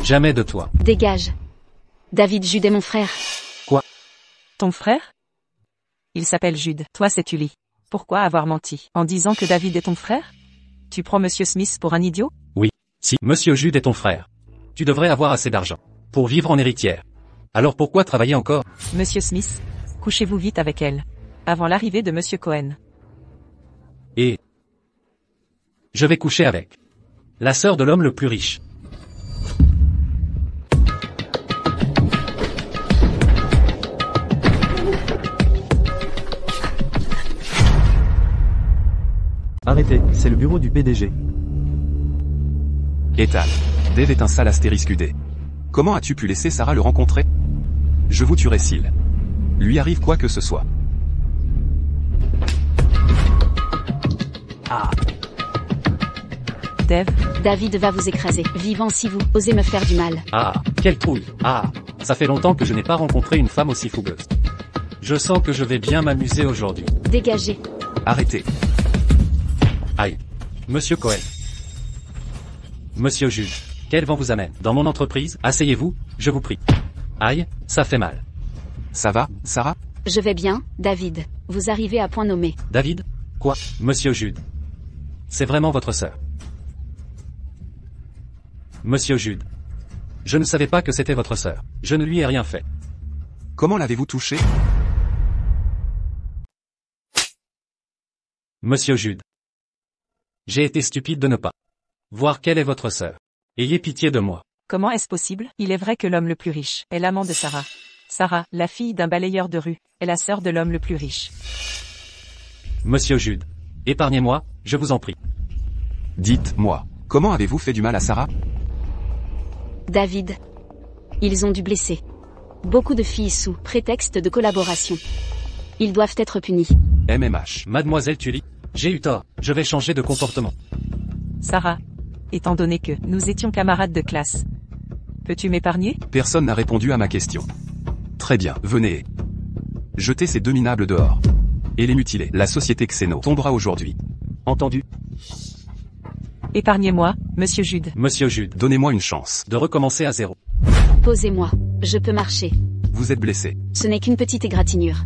Speaker 6: jamais de toi.
Speaker 4: Dégage. David Jude est mon frère.
Speaker 6: Quoi?
Speaker 5: Ton frère? Il s'appelle Jude. Toi c'est Tully. Pourquoi avoir menti en disant que David est ton frère? Tu prends Monsieur Smith pour un idiot?
Speaker 6: Oui. Si Monsieur Jude est ton frère, tu devrais avoir assez d'argent pour vivre en héritière. Alors pourquoi travailler encore?
Speaker 5: Monsieur Smith, couchez-vous vite avec elle, avant l'arrivée de Monsieur Cohen.
Speaker 6: Et je vais coucher avec la sœur de l'homme le plus riche.
Speaker 7: Arrêtez, c'est le bureau du PDG.
Speaker 2: Ethan. Dave est un sale astérisque UD. Comment as-tu pu laisser Sarah le rencontrer? Je vous tuerai s'il lui arrive quoi que ce soit.
Speaker 3: Ah.
Speaker 5: Dave,
Speaker 4: David va vous écraser, vivant si vous osez me faire du mal.
Speaker 6: Ah, quelle trouille. Ah, ça fait longtemps que je n'ai pas rencontré une femme aussi fougueuse. Je sens que je vais bien m'amuser aujourd'hui.
Speaker 4: Dégagez.
Speaker 2: Arrêtez.
Speaker 6: Aïe. Monsieur Cohen. Monsieur Jude. Quel vent vous amène dans mon entreprise? Asseyez-vous, je vous prie. Aïe, ça fait mal.
Speaker 2: Ça va, Sarah?
Speaker 4: Je vais bien, David. Vous arrivez à point nommé.
Speaker 6: David? Quoi? Monsieur Jude. C'est vraiment votre sœur. Monsieur Jude. Je ne savais pas que c'était votre sœur. Je ne lui ai rien fait.
Speaker 2: Comment l'avez-vous touchée?
Speaker 6: Monsieur Jude. J'ai été stupide de ne pas voir quelle est votre sœur. Ayez pitié de moi.
Speaker 5: Comment est-ce possible? Il est vrai que l'homme le plus riche est l'amant de Sarah. Sarah, la fille d'un balayeur de rue, est la sœur de l'homme le plus riche.
Speaker 6: Monsieur Jude. Épargnez-moi, je vous en prie.
Speaker 2: Dites-moi, comment avez-vous fait du mal à Sarah?
Speaker 4: David. Ils ont dû blesser beaucoup de filles sous prétexte de collaboration. Ils doivent être punis.
Speaker 2: MMH.
Speaker 6: Mademoiselle Tully, j'ai eu tort, je vais changer de comportement.
Speaker 5: Sarah, étant donné que nous étions camarades de classe, peux-tu m'épargner?
Speaker 2: Personne n'a répondu à ma question. Très bien, venez. Jetez ces deux minables dehors. Et les mutiler. La société Xeno tombera aujourd'hui.
Speaker 3: Entendu?
Speaker 5: Épargnez-moi, monsieur Jude.
Speaker 6: Monsieur Jude.
Speaker 2: Donnez-moi une chance.
Speaker 6: De recommencer à zéro.
Speaker 4: Posez-moi. Je peux marcher.
Speaker 2: Vous êtes blessé.
Speaker 4: Ce n'est qu'une petite égratignure.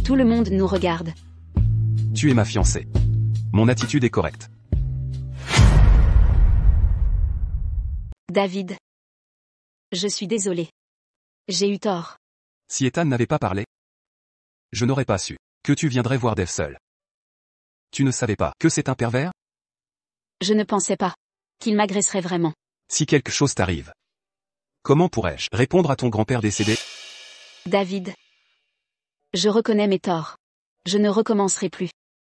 Speaker 4: Tout le monde nous regarde.
Speaker 2: Tu es ma fiancée. Mon attitude est correcte.
Speaker 4: David. Je suis désolé. J'ai eu tort.
Speaker 2: Si Ethan n'avait pas parlé, je n'aurais pas su que tu viendrais voir Dev seul. Tu ne savais pas que c'est un pervers?
Speaker 4: Je ne pensais pas qu'il m'agresserait vraiment.
Speaker 2: Si quelque chose t'arrive, comment pourrais-je répondre à ton grand-père décédé?
Speaker 4: David. Je reconnais mes torts. Je ne recommencerai plus.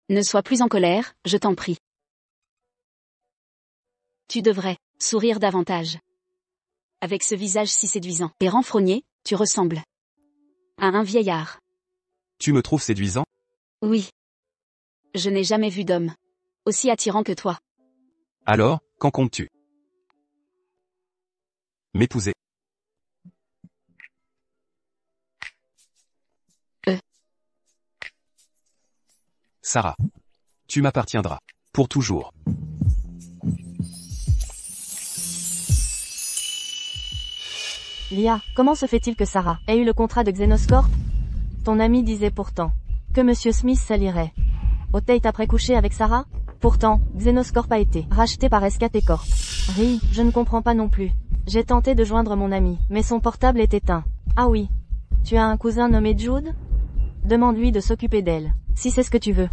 Speaker 4: Ne sois plus en colère, je t'en prie. Tu devrais sourire davantage. Avec ce visage si séduisant et renfrogné, tu ressembles à un vieillard.
Speaker 2: Tu me trouves séduisant?
Speaker 4: Oui. Je n'ai jamais vu d'homme aussi attirant que toi.
Speaker 2: Alors, quand comptes-tu m'épouser? Sarah. Tu m'appartiendras. Pour toujours.
Speaker 1: Lia, comment se fait-il que Sarah ait eu le contrat de Xenoscorp? Ton ami disait pourtant que Monsieur Smith s'allierait au Tate après coucher avec Sarah? Pourtant, Xenoscorp a été racheté par SKT Corp. Ri, je ne comprends pas non plus. J'ai tenté de joindre mon ami, mais son portable est éteint. Ah oui. Tu as un cousin nommé Jude? Demande-lui de s'occuper d'elle, si c'est ce que tu veux.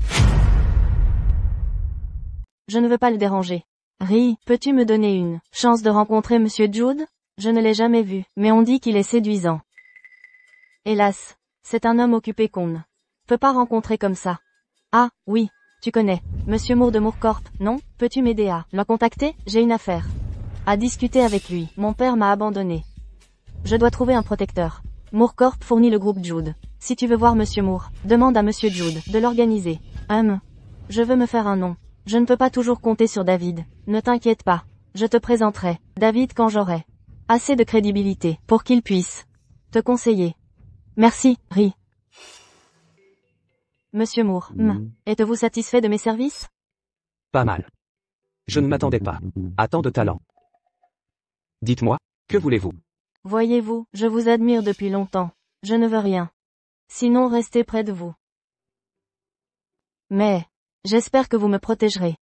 Speaker 1: Je ne veux pas le déranger. Ri, peux-tu me donner une chance de rencontrer Monsieur Jude? Je ne l'ai jamais vu, mais on dit qu'il est séduisant. Hélas, c'est un homme occupé qu'on ne peut pas rencontrer comme ça. Ah, oui, tu connais, Monsieur Moore de Moore Corp, non? Peux-tu m'aider à le contacter? J'ai une affaire à discuter avec lui. Mon père m'a abandonné. Je dois trouver un protecteur. Moore Corp fournit le groupe Jude. Si tu veux voir Monsieur Moore, demande à Monsieur Jude de l'organiser. Je veux me faire un nom. Je ne peux pas toujours compter sur David. Ne t'inquiète pas. Je te présenterai David quand j'aurai assez de crédibilité pour qu'il puisse te conseiller. Merci, Ri. Monsieur Moore, êtes-vous satisfait de mes services?
Speaker 3: Pas mal. Je ne m'attendais pas à tant de talent. Dites-moi, que voulez-vous?
Speaker 1: Voyez-vous, je vous admire depuis longtemps. Je ne veux rien. Sinon restez près de vous. Mais, j'espère que vous me protégerez.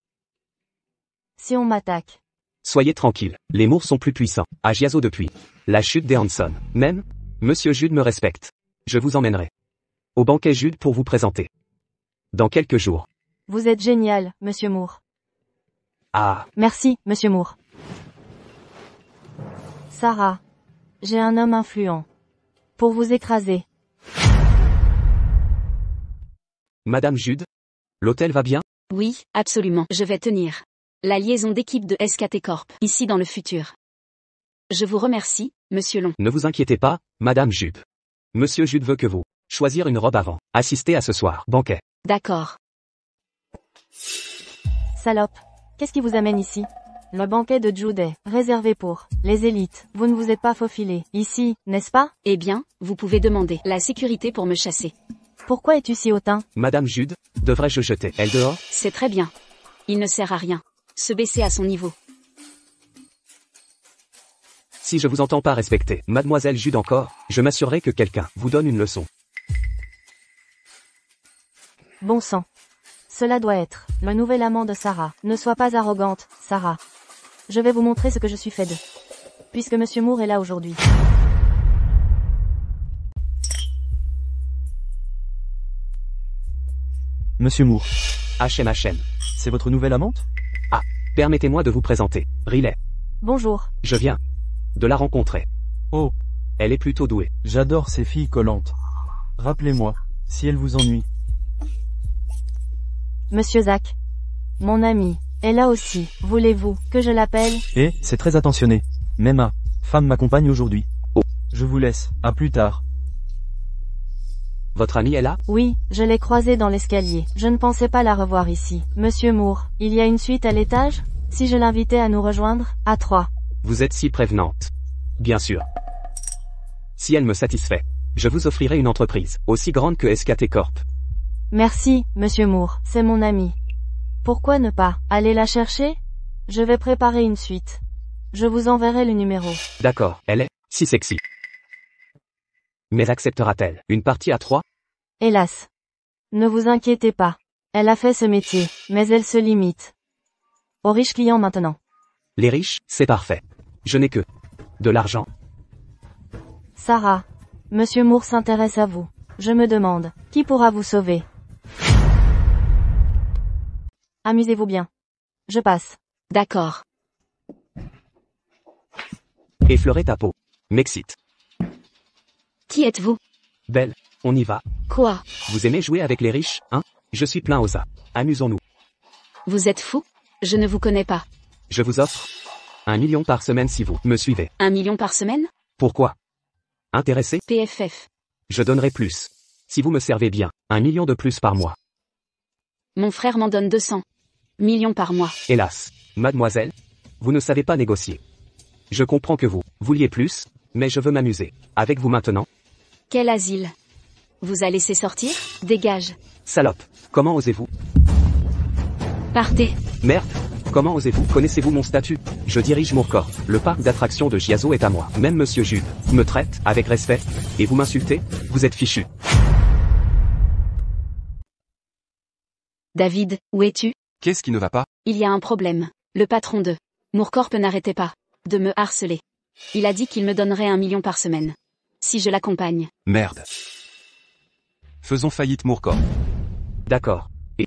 Speaker 1: Si on m'attaque.
Speaker 3: Soyez tranquille, les Moores sont plus puissants. À Giazo depuis la chute des Hanson. Même, Monsieur Jude me respecte. Je vous emmènerai au banquet Jude pour vous présenter. Dans quelques jours.
Speaker 1: Vous êtes génial, Monsieur Moore.
Speaker 3: Ah.
Speaker 1: Merci, Monsieur Moore. Sarah. J'ai un homme influent. Pour vous écraser.
Speaker 3: Madame Jude? L'hôtel va bien?
Speaker 4: Oui, absolument. Je vais tenir la liaison d'équipe de SKT Corp, ici dans le futur. Je vous remercie, Monsieur Long.
Speaker 3: Ne vous inquiétez pas, Madame Jude. Monsieur Jude veut que vous choisir une robe avant. Assistez à ce soir, banquet.
Speaker 4: D'accord.
Speaker 1: Salope. Qu'est-ce qui vous amène ici? Le banquet de Jude est réservé pour les élites. Vous ne vous êtes pas faufilé ici, n'est-ce pas?
Speaker 4: Eh bien, vous pouvez demander la sécurité pour me chasser.
Speaker 1: Pourquoi es-tu si hautain?
Speaker 3: Madame Jude, devrais-je jeter elle dehors?
Speaker 4: C'est très bien. Il ne sert à rien. Se baisser à son niveau.
Speaker 3: Si je vous entends pas respecter Mademoiselle Jude encore, je m'assurerai que quelqu'un vous donne une leçon.
Speaker 1: Bon sang. Cela doit être le nouvel amant de Sarah. Ne sois pas arrogante, Sarah. Je vais vous montrer ce que je suis fait de. Puisque Monsieur Moore est là aujourd'hui.
Speaker 7: Monsieur Moore,
Speaker 3: HM.
Speaker 7: c'est votre nouvelle amante?
Speaker 3: Permettez-moi de vous présenter. Riley.
Speaker 1: Bonjour.
Speaker 3: Je viens de la rencontrer.
Speaker 7: Oh,
Speaker 3: Elle est plutôt douée.
Speaker 7: j'adore ces filles collantes. Rappelez-moi, si elle vous ennuie.
Speaker 1: Monsieur Zach. Mon ami. Est là aussi. Voulez-vous que je l'appelle?
Speaker 7: Et, c'est très attentionné. Même ma femme m'accompagne aujourd'hui.
Speaker 3: Oh.
Speaker 7: Je vous laisse, à plus tard.
Speaker 3: Votre amie est là?
Speaker 1: Oui, je l'ai croisée dans l'escalier. Je ne pensais pas la revoir ici. Monsieur Moore, il y a une suite à l'étage? Si je l'invitais à nous rejoindre? À 3.
Speaker 3: Vous êtes si prévenante. Bien sûr. Si elle me satisfait, je vous offrirai une entreprise, aussi grande que SKT Corp.
Speaker 1: Merci, Monsieur Moore, c'est mon ami. Pourquoi ne pas aller la chercher? Je vais préparer une suite. Je vous enverrai le numéro.
Speaker 3: D'accord, elle est si sexy. Mais acceptera-t-elle une partie à 3?
Speaker 1: Hélas. Ne vous inquiétez pas. Elle a fait ce métier, mais elle se limite aux riches clients maintenant.
Speaker 3: Les riches, c'est parfait. Je n'ai que de l'argent.
Speaker 1: Sarah. Monsieur Moore s'intéresse à vous. Je me demande, qui pourra vous sauver? Amusez-vous bien. Je passe.
Speaker 4: D'accord.
Speaker 3: Effleurer ta peau m'excite.
Speaker 4: Qui êtes-vous?
Speaker 3: Belle, on y va.
Speaker 4: Quoi?
Speaker 3: Vous aimez jouer avec les riches, hein? Je suis plein aux as. Amusons-nous.
Speaker 4: Vous êtes fou? Je ne vous connais pas.
Speaker 3: Je vous offre 1 million par semaine si vous me suivez.
Speaker 4: 1 million par semaine?
Speaker 3: Pourquoi? Intéressé?
Speaker 4: PFF.
Speaker 3: Je donnerai plus. Si vous me servez bien, 1 million de plus par mois.
Speaker 4: Mon frère m'en donne 200 millions par mois.
Speaker 3: Hélas, mademoiselle, vous ne savez pas négocier. Je comprends que vous vouliez plus, mais je veux m'amuser avec vous maintenant.
Speaker 4: Quel asile? Vous a laissé sortir? Dégage.
Speaker 3: Salope, comment osez-vous?
Speaker 4: Partez.
Speaker 3: Merde, comment osez-vous? Connaissez-vous mon statut? Je dirige Moorcorp. Le parc d'attractions de Giazo est à moi. Même Monsieur Jude me traite avec respect. Et vous m'insultez? Vous êtes fichu.
Speaker 4: David, où es-tu?
Speaker 2: Qu'est-ce qui ne va pas?
Speaker 4: Il y a un problème. Le patron de Moorcorp n'arrêtait pas de me harceler. Il a dit qu'il me donnerait 1 million par semaine. Si je l'accompagne.
Speaker 2: Merde. Faisons faillite Moorcorp.
Speaker 3: D'accord. Et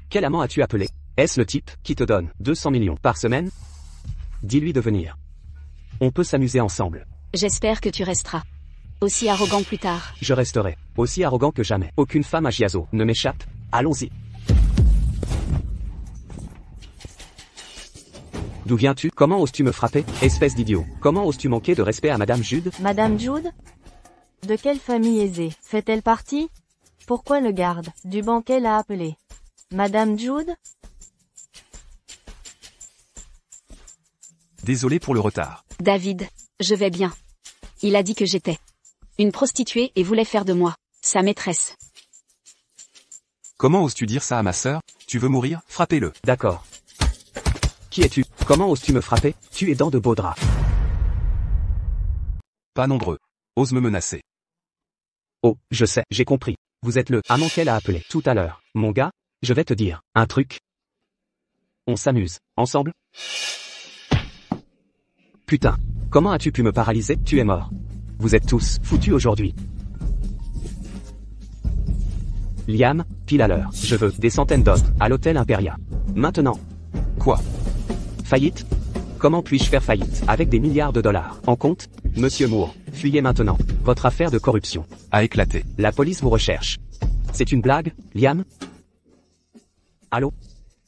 Speaker 3: quel amant as-tu appelé? Est-ce le type qui te donne 200 millions par semaine? Dis-lui de venir. On peut s'amuser ensemble.
Speaker 4: J'espère que tu resteras aussi arrogant plus tard.
Speaker 3: Je resterai aussi arrogant que jamais. Aucune femme à Giazo ne m'échappe. Allons-y. D'où viens-tu? Comment oses-tu me frapper? Espèce d'idiot. Comment oses-tu manquer de respect à Madame Jude?
Speaker 1: Madame Jude? De quelle famille aisée fait-elle partie? Pourquoi le garde du banquet l'a appelée Madame Jude?
Speaker 2: Désolé pour le retard.
Speaker 4: David, je vais bien. Il a dit que j'étais une prostituée et voulait faire de moi sa maîtresse.
Speaker 2: Comment oses-tu dire ça à ma sœur? Tu veux mourir? Frappez-le.
Speaker 3: D'accord. Qui es-tu? Comment oses-tu me frapper? Tu es dans de beaux draps.
Speaker 2: Pas nombreux. Ose me menacer.
Speaker 3: Oh, je sais, j'ai compris. Vous êtes le amant qu'elle a appelé tout à l'heure. Mon gars, je vais te dire un truc. On s'amuse ensemble? Putain, comment as-tu pu me paralyser? Tu es mort. Vous êtes tous foutus aujourd'hui. Liam, pile à l'heure. Je veux des centaines d'hommes à l'hôtel Imperia. Maintenant.
Speaker 2: Quoi?
Speaker 3: Faillite? Comment puis-je faire faillite avec des milliards de dollars en compte? Monsieur Moore, fuyez maintenant. Votre affaire de corruption
Speaker 2: A éclaté.
Speaker 3: La police vous recherche. C'est une blague, Liam? Allô?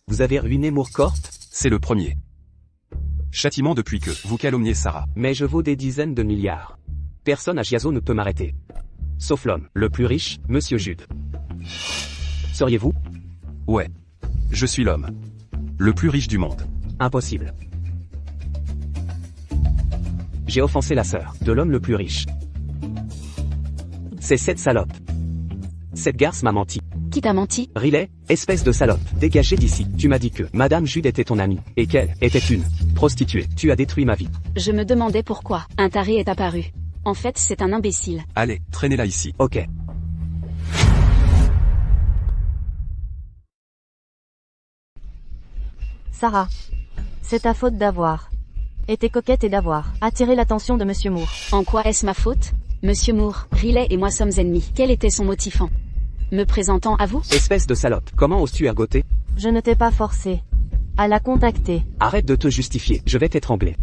Speaker 3: Vous avez ruiné Moorcorp?
Speaker 2: C'est le premier châtiment depuis que vous calomniez Sarah.
Speaker 3: Mais je vaux des dizaines de milliards. Personne à Giazo ne peut m'arrêter. Sauf l'homme le plus riche, Monsieur Jude. Seriez-vous?
Speaker 2: Ouais. Je suis l'homme le plus riche du monde.
Speaker 3: Impossible. J'ai offensé la sœur de l'homme le plus riche. C'est cette salope Cette garce m'a menti.
Speaker 4: Qui t'a menti?
Speaker 3: Riley, espèce de salope, dégagez d'ici. Tu m'as dit que Madame Jude était ton amie, et qu'elle était une prostituée. Tu as détruit ma vie.
Speaker 4: Je me demandais pourquoi. Un taré est apparu. En fait, c'est un imbécile.
Speaker 2: Allez, traînez-la ici.
Speaker 3: Ok.
Speaker 1: Sarah. C'est ta faute d'avoir été coquette et d'avoir attiré l'attention de Monsieur Moore.
Speaker 4: En quoi est-ce ma faute? Monsieur Moore, Riley et moi sommes ennemis. Quel était son motif en me présentant à vous?
Speaker 3: Espèce de salope, comment oses-tu ergoter?
Speaker 1: Je ne t'ai pas forcé à la contacter.
Speaker 3: Arrête de te justifier, je vais t'étrangler.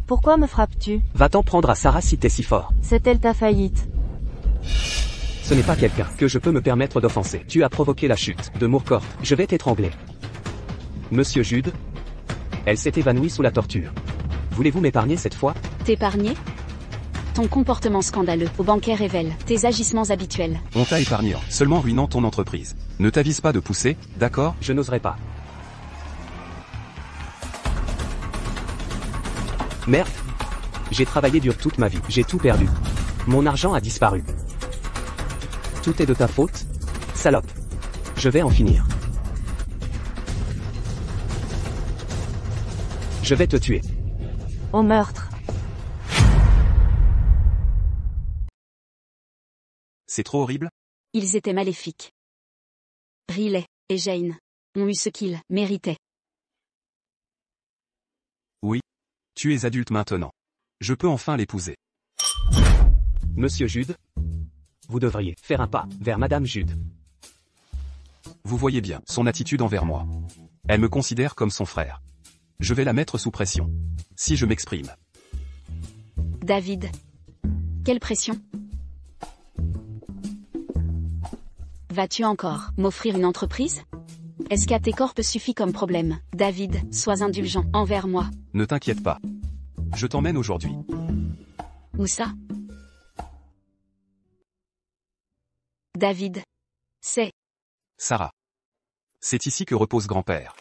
Speaker 1: Pourquoi me frappes-tu?
Speaker 3: Va-t'en prendre à Sarah si t'es si fort.
Speaker 1: C'est elle ta faillite.
Speaker 3: Ce n'est pas quelqu'un que je peux me permettre d'offenser. Tu as provoqué la chute de Moorcourt. Je vais t'étrangler. Monsieur Jude? Elle s'est évanouie sous la torture. Voulez-vous m'épargner cette fois?
Speaker 4: T'épargner? Ton comportement scandaleux au banquet révèle tes agissements habituels.
Speaker 2: On t'a épargné en seulement ruinant ton entreprise. Ne t'avise pas de pousser, d'accord?
Speaker 3: Je n'oserais pas. Merde. J'ai travaillé dur toute ma vie, j'ai tout perdu. Mon argent a disparu. Tout est de ta faute, salope. Je vais en finir. Je vais te tuer.
Speaker 1: Au meurtre.
Speaker 2: C'est trop horrible?
Speaker 4: Ils étaient maléfiques. Riley et Jane ont eu ce qu'ils méritaient.
Speaker 2: Oui. Tu es adulte maintenant. Je peux enfin l'épouser.
Speaker 3: Monsieur Jude? Vous devriez faire un pas vers Madame Jude.
Speaker 2: Vous voyez bien son attitude envers moi. Elle me considère comme son frère. Je vais la mettre sous pression. Si je m'exprime.
Speaker 4: David. Quelle pression? Vas-tu encore m'offrir une entreprise? Est-ce qu'à tes corps suffit comme problème? David, sois indulgent envers moi.
Speaker 2: Ne t'inquiète pas. Je t'emmène aujourd'hui.
Speaker 4: Où ça? David. C'est...
Speaker 2: Sarah. C'est ici que repose grand-père.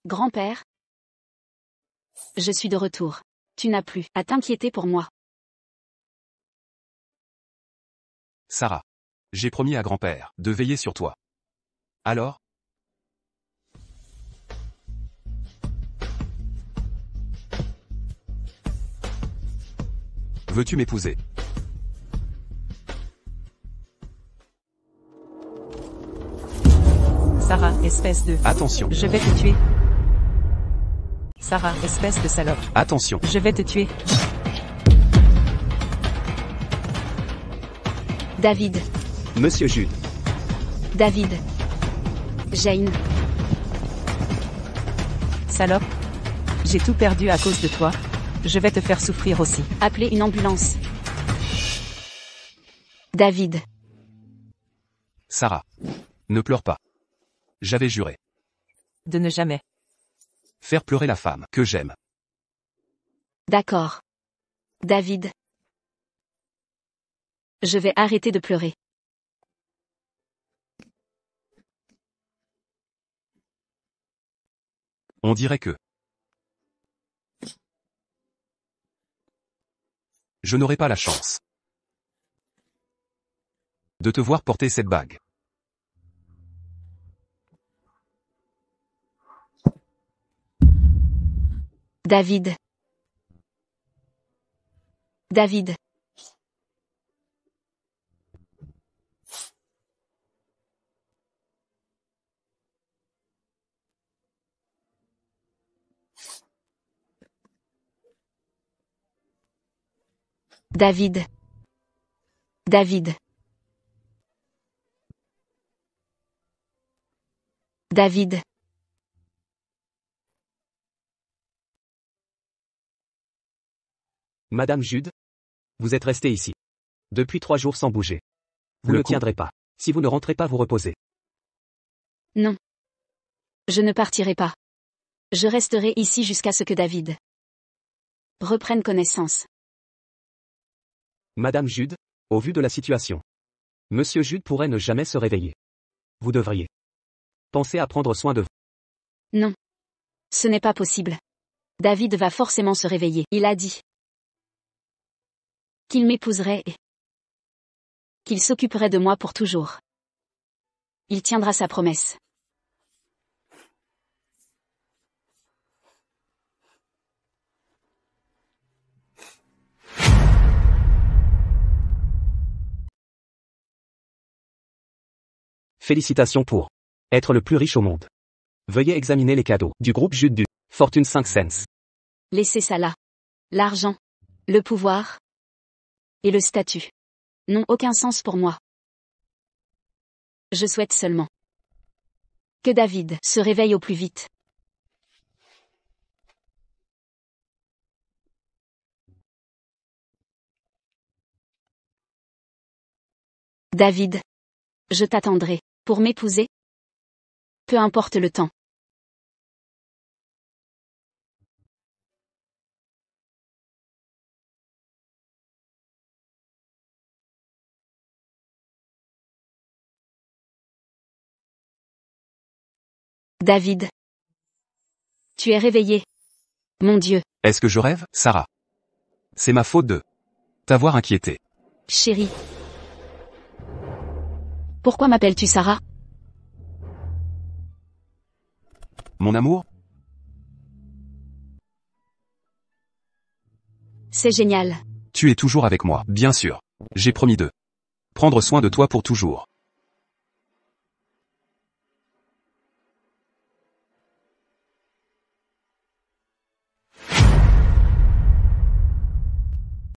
Speaker 4: Grand-père? Je suis de retour. Tu n'as plus à t'inquiéter pour moi.
Speaker 2: Sarah. J'ai promis à grand-père de veiller sur toi. Alors? Veux-tu m'épouser?
Speaker 5: Sarah, espèce de...
Speaker 2: Attention.
Speaker 5: Je vais te tuer. Sarah, espèce de salope.
Speaker 2: Attention.
Speaker 5: Je vais te tuer.
Speaker 4: David.
Speaker 3: Monsieur Jude.
Speaker 4: David. Jane.
Speaker 5: Salope. J'ai tout perdu à cause de toi. Je vais te faire souffrir aussi.
Speaker 4: Appelez une ambulance. David.
Speaker 2: Sarah. Ne pleure pas. J'avais juré.
Speaker 5: De ne jamais.
Speaker 2: Faire pleurer la femme que j'aime.
Speaker 4: D'accord. David. Je vais arrêter de pleurer.
Speaker 2: On dirait que... Je n'aurai pas la chance de te voir porter cette bague.
Speaker 4: David. David. David. David. David.
Speaker 3: Madame Jude? Vous êtes restée ici. Depuis 3 jours sans bouger. Vous
Speaker 2: Le
Speaker 3: ne
Speaker 2: coup.
Speaker 3: tiendrez pas. Si vous ne rentrez pas vous reposer.
Speaker 4: Non. Je ne partirai pas. Je resterai ici jusqu'à ce que David reprenne connaissance.
Speaker 3: Madame Jude, au vu de la situation. Monsieur Jude pourrait ne jamais se réveiller. Vous devriez penser à prendre soin de vous.
Speaker 4: Non. Ce n'est pas possible. David va forcément se réveiller. Il a dit qu'il m'épouserait et qu'il s'occuperait de moi pour toujours. Il tiendra sa promesse.
Speaker 3: Félicitations pour être le plus riche au monde. Veuillez examiner les cadeaux du groupe Jude du Fortune 5 cents.
Speaker 4: Laissez ça là. L'argent, le pouvoir et le statut n'ont aucun sens pour moi. Je souhaite seulement que David se réveille au plus vite. David, je t'attendrai pour m'épouser. Peu importe le temps. David. Tu es réveillé. Mon Dieu.
Speaker 2: Est-ce que je rêve, Sarah? C'est ma faute de t'avoir inquiété.
Speaker 4: Chérie. Pourquoi m'appelles-tu Sarah?
Speaker 2: Mon amour?
Speaker 4: C'est génial.
Speaker 2: Tu es toujours avec moi, bien sûr. J'ai promis de prendre soin de toi pour toujours.